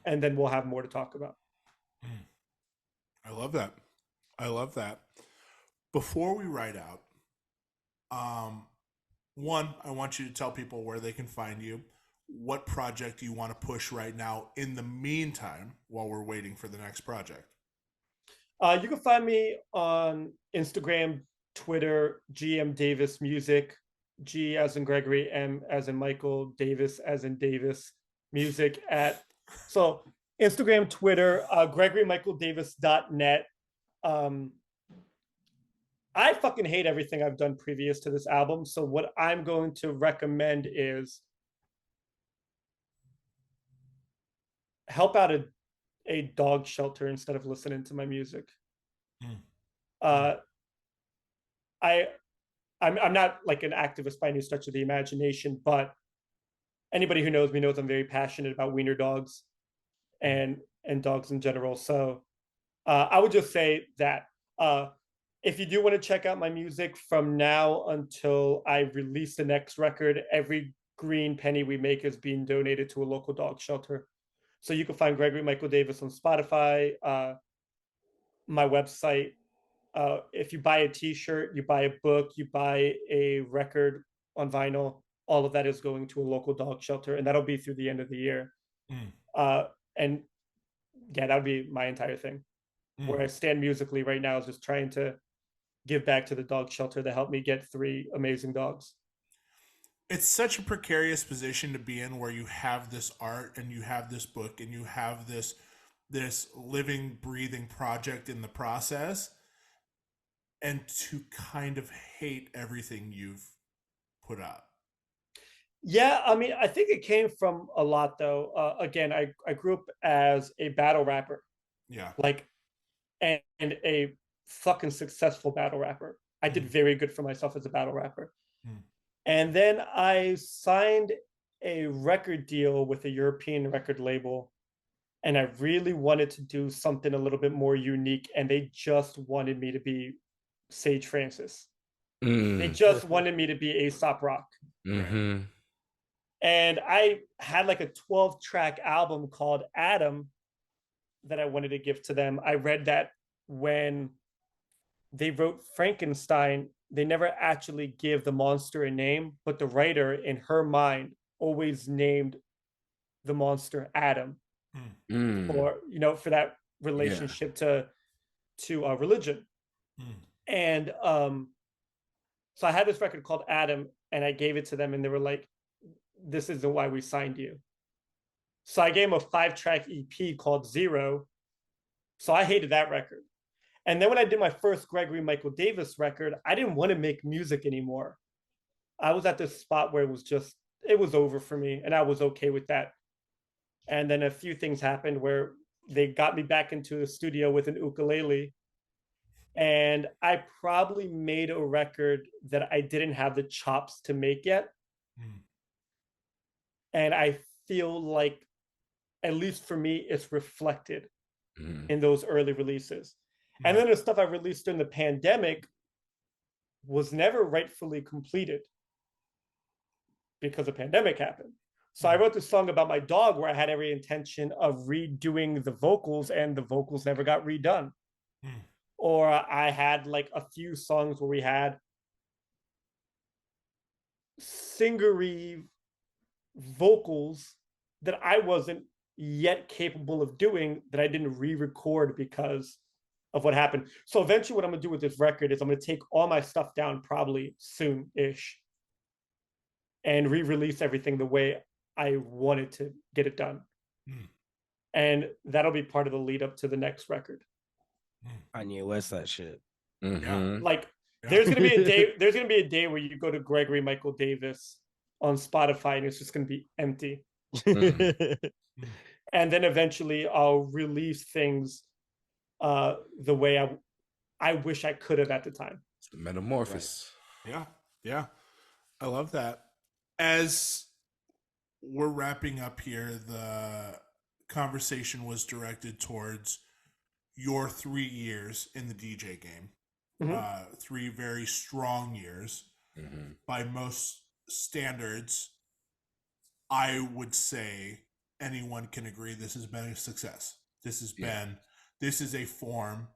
Speaker 1: And then we'll have more to talk about.
Speaker 4: I love that. I love that. Before we write out, one, I want you to tell people where they can find you, what project you want to push right now in the meantime while we're waiting for the next project.
Speaker 1: You can find me on Instagram, Twitter, GM Davis Music, G as in Gregory, M as in Michael, Davis as in Davis Music at. So Instagram, Twitter, GregoryMichaelDavis.net. I fucking hate everything I've done previous to this album. So what I'm going to recommend is help out a dog shelter instead of listening to my music. I'm not like an activist by any stretch of the imagination, but anybody who knows me knows I'm very passionate about wiener dogs and dogs in general. So I would just say that if you do want to check out my music from now until I release the next record, every green penny we make is being donated to a local dog shelter. So you can find Gregory Michael Davis on Spotify, my website. If you buy a t-shirt, you buy a book, you buy a record on vinyl, all of that is going to a local dog shelter, and that'll be through the end of the year. And yeah, that would be my entire thing. Where I stand musically right now is just trying to give back to the dog shelter that helped me get 3 amazing dogs.
Speaker 4: it's such a precarious position to be in, where you have this art and you have this book and you have this living, breathing project in the process, and to kind of hate everything you've put up.
Speaker 1: Yeah, I mean, I think it came from a lot, though. Again, I grew up as a battle rapper.
Speaker 4: Yeah.
Speaker 1: Like, and a fucking successful battle rapper. I did very good for myself as a battle rapper. And then I signed a record deal with a European record label, and I really wanted to do something a little bit more unique, and they just wanted me to be Sage Francis. They just wanted me to be Aesop Rock.
Speaker 3: Mm-hmm.
Speaker 1: And I had like a 12-track album called Adam that I wanted to give to them. I read that when they wrote Frankenstein, they never actually give the monster a name, but the writer in her mind always named the monster Adam, or for that relationship to religion. And so I had this record called Adam, and I gave it to them, and they were like, "This isn't why we signed you." So I gave them a 5-track EP called Zero. So I hated that record. And then when I did my first Gregory Michael Davis record, I didn't want to make music anymore. I was at this spot where it was over for me, and I was okay with that. And then a few things happened where they got me back into the studio with an ukulele. And I probably made a record that I didn't have the chops to make yet. And I feel like, at least for me, it's reflected in those early releases. And then the stuff I released during the pandemic was never rightfully completed because the pandemic happened. So I wrote this song about my dog where I had every intention of redoing the vocals, and the vocals never got redone. Or I had like a few songs where we had singery vocals that I wasn't yet capable of doing, that I didn't re-record because of what happened. So eventually what I'm gonna do with this record is I'm gonna take all my stuff down probably soon-ish and re-release everything the way I wanted to get it done. And that'll be part of the lead up to the next record.
Speaker 2: Kanye West, that shit.
Speaker 1: Like there's gonna be a day where you go to Gregory Michael Davis on Spotify and it's just gonna be empty. And then eventually I'll release things the way I wish I could have at the time.
Speaker 3: It's the metamorphosis.
Speaker 4: Right. Yeah. I love that. As we're wrapping up here, the conversation was directed towards your 3 years in the DJ game. 3 very strong years. By most standards, I would say anyone can agree this has been a success. This is a form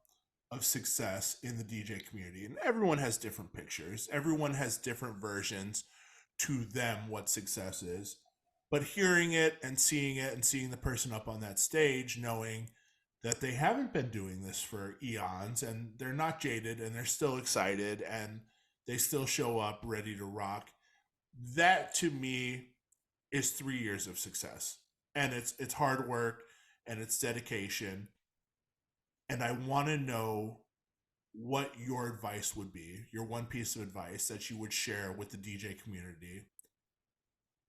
Speaker 4: of success in the DJ community. And everyone has different pictures. Everyone has different versions to them what success is. But hearing it and seeing the person up on that stage, knowing that they haven't been doing this for eons and they're not jaded and they're still excited and they still show up ready to rock, that to me is 3 years of success. And it's hard work and it's dedication. And I want to know what your advice would be, your one piece of advice that you would share with the DJ community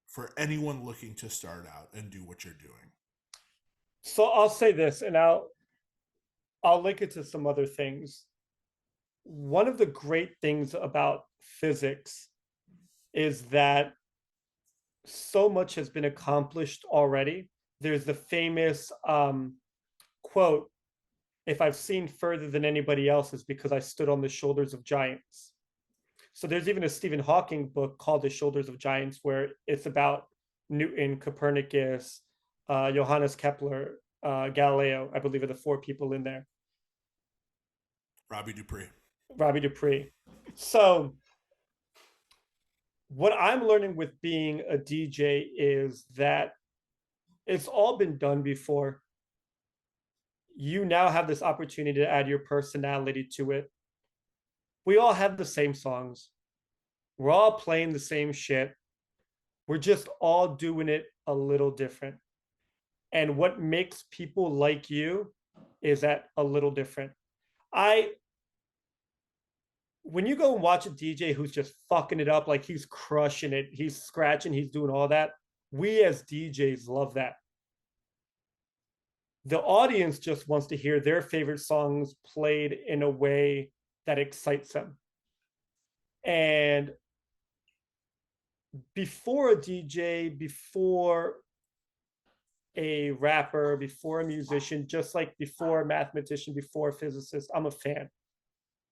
Speaker 4: for anyone looking to start out and do what you're doing.
Speaker 1: So I'll say this, and I'll link it to some other things. One of the great things about physics is that so much has been accomplished already. There's the famous quote, "If I've seen further than anybody else, it's because I stood on the shoulders of giants." So there's even a Stephen Hawking book called The Shoulders of Giants, where it's about Newton, Copernicus, Johannes Kepler, Galileo, I believe are the 4 people in there.
Speaker 4: Robbie Dupree. So what I'm learning with being a DJ is that it's all been done before. You now have this opportunity to add your personality to it. We all have the same songs. We're all playing the same shit.
Speaker 1: We're just all doing it a little different. And what makes people like you is that a little different. When you go and watch a DJ who's just fucking it up, like he's crushing it, he's scratching, he's doing all that, we as DJs love that. The audience just wants to hear their favorite songs played in a way that excites them. And before a DJ, before a rapper, before a musician, just like before a mathematician, before a physicist, I'm a fan.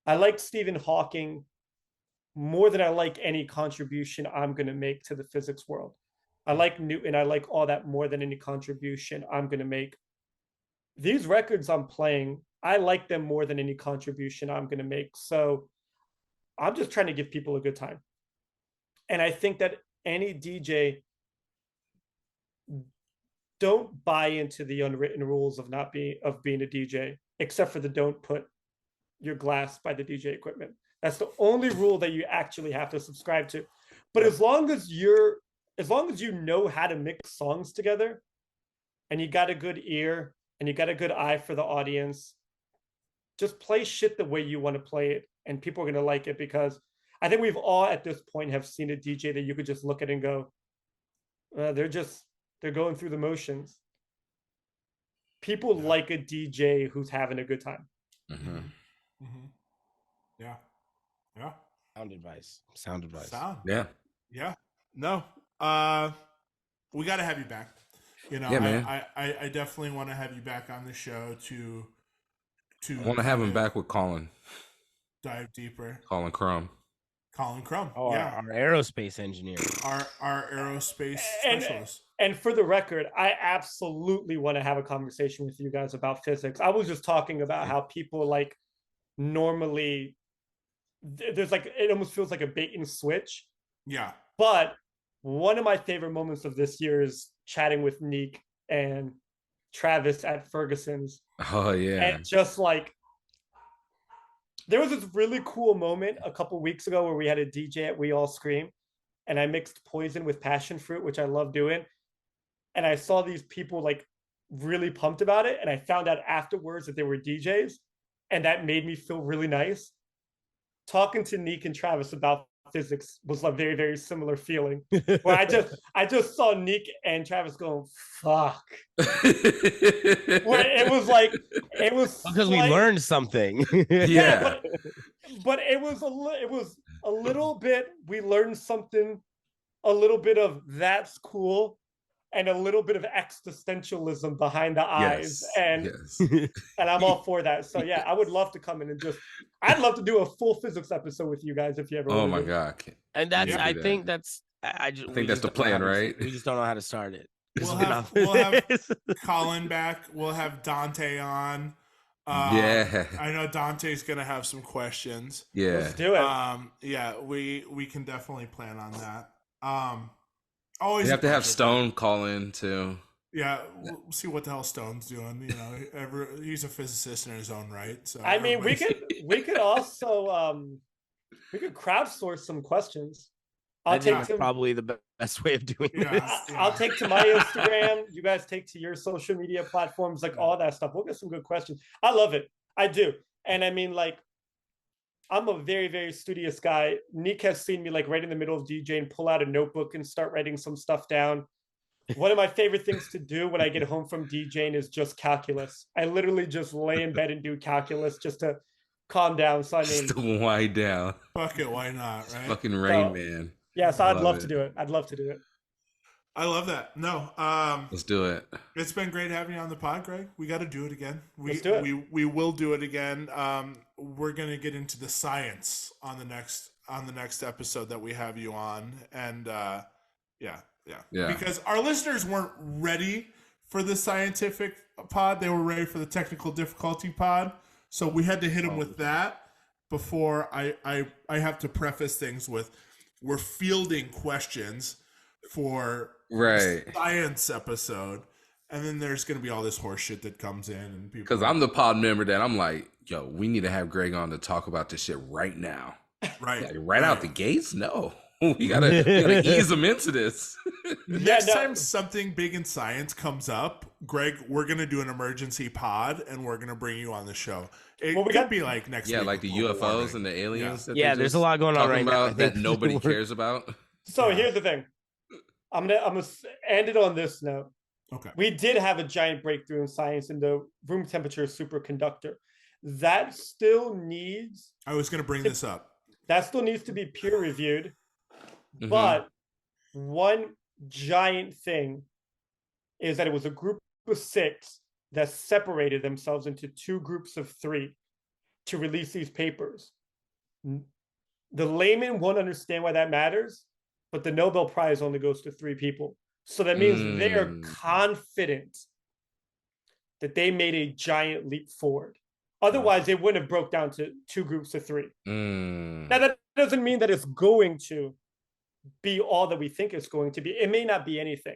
Speaker 1: I like Stephen Hawking more than I like any contribution I'm going to make to the physics world. I like Newton. I like all that more than any contribution I'm going to make. These records I'm playing, I like them more than any contribution I'm going to make. So I'm just trying to give people a good time. And I think that any DJ, don't buy into the unwritten rules of being a DJ, except for the don't put your glass by the DJ equipment. That's the only rule that you actually have to subscribe to. But as long as you know how to mix songs together, and you got a good ear and you got a good eye for the audience, just play shit the way you want to play it, and people are going to like it. Because I think we've all at this point have seen a DJ that you could just look at and go, they're going through the motions. People like a DJ who's having a good time.
Speaker 4: Mm-hmm. Mm-hmm. Yeah.
Speaker 2: Sound advice.
Speaker 4: Yeah. No. We got to have you back. You know,
Speaker 3: man.
Speaker 4: I definitely want to have you back on the show to
Speaker 3: I want to have him back with Colin.
Speaker 4: Dive deeper.
Speaker 3: Colin Crumb.
Speaker 2: Oh, yeah. Our aerospace engineer.
Speaker 4: Our aerospace specialist.
Speaker 1: And for the record, I absolutely want to have a conversation with you guys about physics. I was just talking about how people like normally there's like, it almost feels like a bait and switch.
Speaker 4: Yeah.
Speaker 1: But one of my favorite moments of this year is chatting with Neek and Travis at Ferguson's.
Speaker 3: Oh yeah.
Speaker 1: And just like, there was this really cool moment a couple weeks ago where we had a DJ at We All Scream, and I mixed Poison with passion fruit, which I love doing. And I saw these people like really pumped about it. And I found out afterwards that they were DJs. And that made me feel really nice. Talking to Neek and Travis about physics was a very, very similar feeling. Where I just saw Neek and Travis going, fuck. Where it was
Speaker 2: because we learned something.
Speaker 3: Yeah.
Speaker 1: But it was a little bit, we learned something, a little bit of that's cool, and a little bit of existentialism behind the eyes. And I'm all for that. So yeah, I would love to come in and I'd love to do a full physics episode with you guys if you ever
Speaker 3: Oh my God.
Speaker 2: And that's, I think that's
Speaker 3: the plan, right?
Speaker 2: We just don't know how to start it.
Speaker 4: We'll have Colin back. We'll have Dante on. I know Dante's gonna have some questions.
Speaker 3: Yeah.
Speaker 1: Let's do it.
Speaker 4: We can definitely plan on that.
Speaker 3: Always. You have to have Stone call in too.
Speaker 4: Yeah, we'll see what the hell Stone's doing. You know, he's a physicist in his own right. So
Speaker 1: I mean, we could also we could crowdsource some questions.
Speaker 2: I'll take probably the best way of doing this.
Speaker 1: I'll take to my Instagram. You guys take to your social media platforms, like all that stuff. We'll get some good questions. I love it. I do. And I mean, like, I'm a very, very studious guy. Nick has seen me like right in the middle of DJing, pull out a notebook and start writing some stuff down. One of my favorite things to do when I get home from DJing is just calculus. I literally just lay in bed and do calculus just to calm down. So I mean,
Speaker 3: just to wind down.
Speaker 4: Fuck it, why not? Right?
Speaker 3: Fucking Rain Man.
Speaker 1: Yeah, so I'd love to do it. I'd love to do it.
Speaker 4: I love that. No,
Speaker 3: let's do it.
Speaker 4: It's been great having you on the pod, Greg. We got to do it again.
Speaker 1: Let's do it.
Speaker 4: We will do it again. We're gonna get into the science on the next episode that we have you on, and yeah. Because our listeners weren't ready for the scientific pod; they were ready for the technical difficulty pod. So we had to hit them with that before I have to preface things with, we're fielding questions for science episode, and then there's going to be all this horse shit that comes in, and people.
Speaker 3: Because I'm the pod member that I'm like, yo, we need to have Greg on to talk about this shit right now.
Speaker 4: Right,
Speaker 3: right out the gates. No, we gotta ease them into this.
Speaker 4: Next time something big in science comes up, Greg, we're gonna do an emergency pod and we're gonna bring you on the show. It could be like next week.
Speaker 3: Yeah, like the UFOs and the aliens.
Speaker 2: Yeah, there's a lot going on right now
Speaker 3: that nobody cares about.
Speaker 1: So here's the thing. I'm gonna end it on this note.
Speaker 4: Okay.
Speaker 1: We did have a giant breakthrough in science in the room temperature superconductor. That still needs.
Speaker 4: I was gonna bring this up.
Speaker 1: That still needs to be peer reviewed. But one giant thing is that it was a group of 6 that separated themselves into 2 groups of 3 to release these papers. The layman won't understand why that matters, but the Nobel Prize only goes to 3 people. So that means they're confident that they made a giant leap forward. Otherwise, they wouldn't have broke down to 2 groups of 3. Now, that doesn't mean that it's going to be all that we think it's going to be. It may not be anything.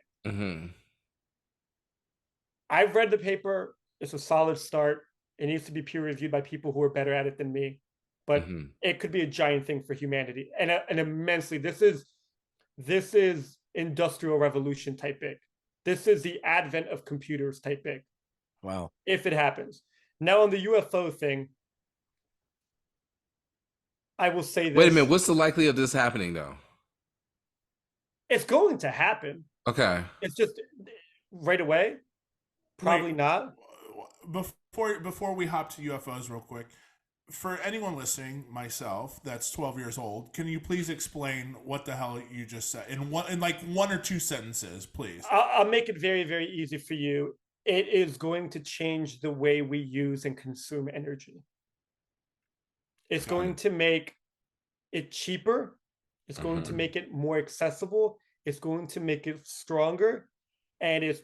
Speaker 1: I've read the paper. It's a solid start. It needs to be peer reviewed by people who are better at it than me. But it could be a giant thing for humanity, and immensely. This is industrial revolution type big. This is the advent of computers type big.
Speaker 2: Wow.
Speaker 1: If it happens. Now on the UFO thing, I will say this.
Speaker 3: Wait a minute. What's the likelihood of this happening though?
Speaker 1: It's going to happen.
Speaker 3: Okay.
Speaker 1: It's just right away. Probably not.
Speaker 4: Before we hop to UFOs real quick, for anyone listening, myself, that's 12 years old, can you please explain what the hell you just said in like 1 or 2 sentences, please?
Speaker 1: I'll make it very, very easy for you. It is going to change the way we use and consume energy. It's going to make it cheaper. It's going to make it more accessible. It's going to make it stronger. And it's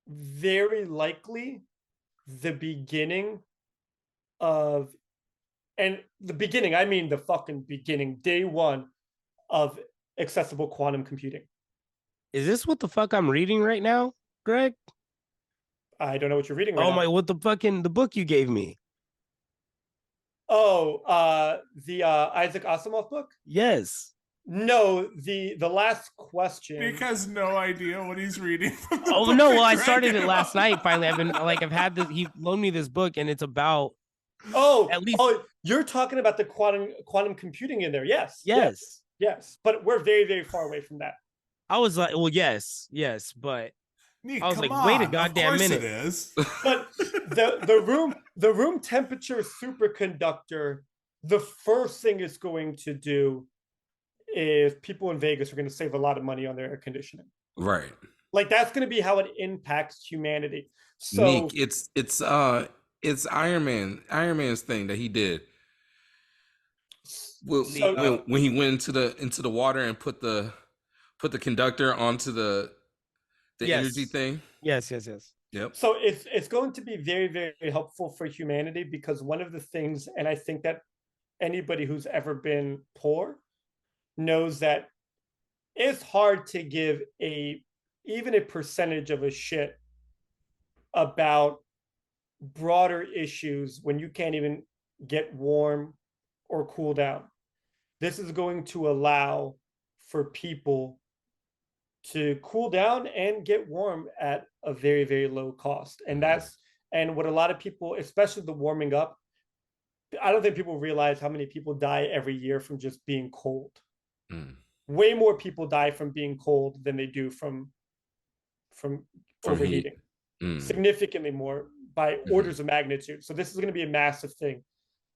Speaker 1: very likely the beginning of, and the beginning, I mean the fucking beginning, day 1 of accessible quantum computing.
Speaker 2: Is this what the fuck I'm reading right now, Greg?
Speaker 1: I don't know what you're reading right now.
Speaker 2: Oh my, what the book you gave me?
Speaker 1: Oh, the Isaac Asimov book?
Speaker 2: Yes.
Speaker 1: No, the last question.
Speaker 4: Nick has no idea what he's reading.
Speaker 2: Oh no, well I started it last night. Finally, I've had this. He loaned me this book, and it's about.
Speaker 1: At least. Oh, you're talking about the quantum computing in there? Yes. But we're very, very far away from that.
Speaker 2: I was like, well, yes, but
Speaker 4: Nick,
Speaker 2: I was like,
Speaker 4: on.
Speaker 2: wait a goddamn minute.
Speaker 4: It is.
Speaker 1: But the room temperature superconductor, the first thing it's going to do is people in Vegas are going to save a lot of money on their air conditioning.
Speaker 3: Right.
Speaker 1: Like that's going to be how it impacts humanity. So
Speaker 3: Nick, it's Iron Man's thing that he did. When he went into the water and put the conductor onto the energy thing.
Speaker 2: Yes.
Speaker 3: Yep.
Speaker 1: So it's going to be very, very helpful for humanity, because one of the things, and I think that anybody who's ever been poor knows that it's hard to give even a percentage of a shit about broader issues when you can't even get warm or cool down. This is going to allow for people to cool down and get warm at a very, very low cost. And what a lot of people, especially the warming up, I don't think people realize how many people die every year from just being cold. Way more people die from being cold than they do from overheating. Significantly more, by orders of magnitude. So this is going to be a massive thing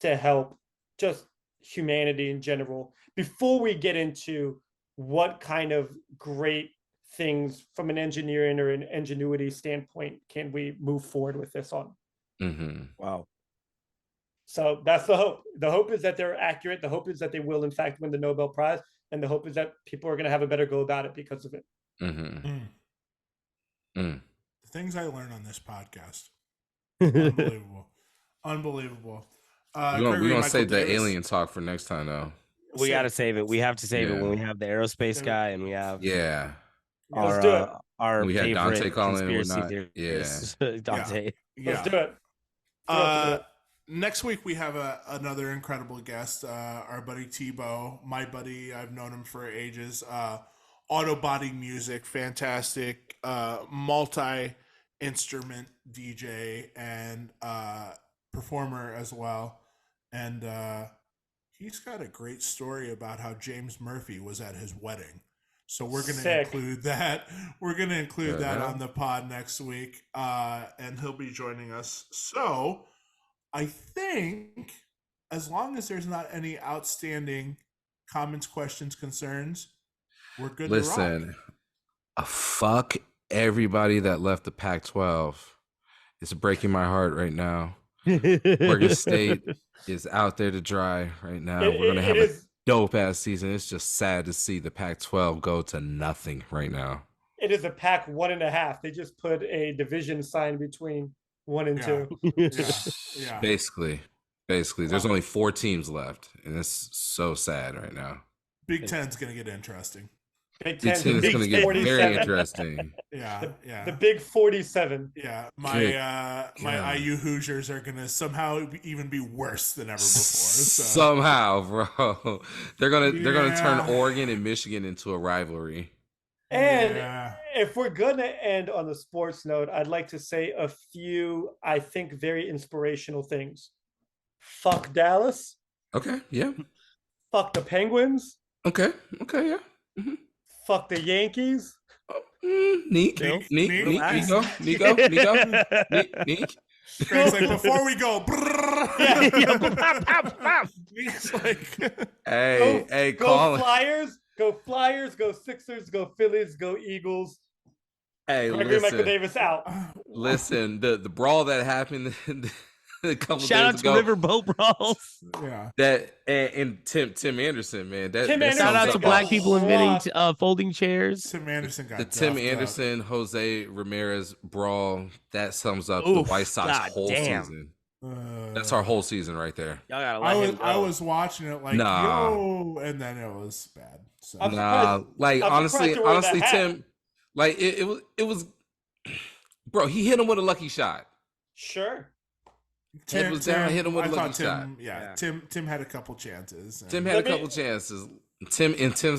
Speaker 1: to help just humanity in general. Before we get into what kind of great things from an engineering or an ingenuity standpoint can we move forward with this on.
Speaker 2: Wow.
Speaker 1: So that's the hope. The hope is that they're accurate. The hope is that they will in fact win the Nobel Prize, and the hope is that people are going to have a better go about it because of it.
Speaker 4: The things I learn on this podcast. Unbelievable.
Speaker 3: We're gonna save the alien talk for next time though.
Speaker 2: We gotta save it. We have to save it when we have the aerospace guy, and we have
Speaker 1: Let's do it.
Speaker 2: Our
Speaker 3: we had Dante calling and
Speaker 2: conspiracy
Speaker 3: whatnot.
Speaker 2: theorist, Dante.
Speaker 1: Let's do it.
Speaker 4: next week we have another incredible guest, our buddy Tebow, my buddy. I've known him for ages. Auto body music, fantastic, multi-instrument DJ and performer as well. And he's got a great story about how James Murphy was at his wedding. So we're going to include that. We're going to include that on the pod next week. And he'll be joining us. So I think as long as there's not any outstanding comments, questions, concerns, we're good to rock.
Speaker 3: Listen, fuck everybody that left the Pac-12. It's breaking my heart right now. Oregon State is out there to dry right now. We're going to have a dope-ass season. It's just sad to see the Pac-12 go to nothing right now.
Speaker 1: It is a Pac 1.5. They just put a division sign between 1 and 2.
Speaker 4: Yeah.
Speaker 3: Basically. There's only 4 teams left, and it's so sad right now.
Speaker 4: Big Ten's going to get interesting.
Speaker 1: Big Ten
Speaker 3: is going to get
Speaker 1: 47.
Speaker 3: very interesting.
Speaker 1: The big 47.
Speaker 4: Yeah, my IU Hoosiers are going to somehow even be worse than ever before. So.
Speaker 3: Somehow, bro, they're gonna turn Oregon and Michigan into a rivalry.
Speaker 1: And if we're gonna end on the sports note, I'd like to say a few, I think, very inspirational things. Fuck Dallas.
Speaker 3: Okay, yeah.
Speaker 1: Fuck the Penguins.
Speaker 3: Okay, yeah. Mm-hmm.
Speaker 1: Fuck the Yankees.
Speaker 3: Nico.
Speaker 4: Greg's like, before we go, he's like,
Speaker 3: hey,
Speaker 1: go Flyers, go Sixers, go Phillies, go Eagles.
Speaker 3: Hey,
Speaker 1: Gregory Michael Davis out.
Speaker 3: Listen, the brawl that happened a couple
Speaker 2: shout
Speaker 3: days
Speaker 2: out to
Speaker 3: ago.
Speaker 2: Riverboat Brawls.
Speaker 4: Yeah.
Speaker 3: That and Tim Anderson, man.
Speaker 2: Shout out to black people inventing folding chairs.
Speaker 4: Tim Anderson got
Speaker 3: the Tim Anderson, Jose Ramirez brawl. That sums up the White Sox whole season. That's our whole season right there.
Speaker 2: Y'all gotta
Speaker 4: I was watching it like, yo, and then it was bad. So.
Speaker 3: Honestly, Tim, like it was, bro. He hit him with a lucky shot.
Speaker 1: Sure.
Speaker 3: Tim was down, hit him with a lucky shot.
Speaker 4: Yeah, Tim had a couple chances.
Speaker 3: Tim's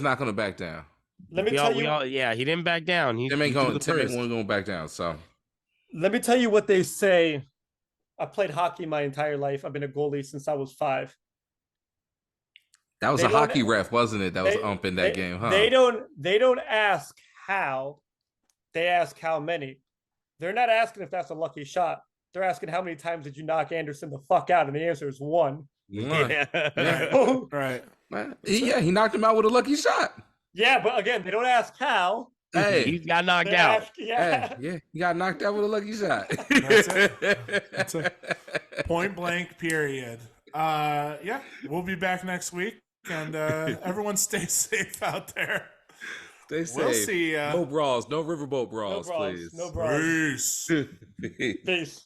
Speaker 3: not going to back down.
Speaker 1: Let me tell you.
Speaker 2: He didn't back down.
Speaker 3: Tim ain't going to back down. So
Speaker 1: let me tell you what they say. I played hockey my entire life. I've been a goalie since I was 5.
Speaker 3: That was a hockey ref, wasn't it? That was umping that game, huh?
Speaker 1: They don't ask how. They ask how many. They're not asking if that's a lucky shot. They're asking how many times did you knock Anderson the fuck out, and the answer is 1.
Speaker 2: Yeah.
Speaker 4: Right.
Speaker 3: Yeah, he knocked him out with a lucky shot.
Speaker 1: Yeah, but again, they don't ask how.
Speaker 3: Hey,
Speaker 2: he got knocked out.
Speaker 3: He got knocked out with a lucky shot.
Speaker 4: That's it. Point blank. Period. We'll be back next week, and everyone stay safe out there.
Speaker 3: Stay safe.
Speaker 4: We'll see.
Speaker 3: No brawls. No riverboat brawls, please.
Speaker 1: No brawls.
Speaker 4: Peace.
Speaker 1: Peace.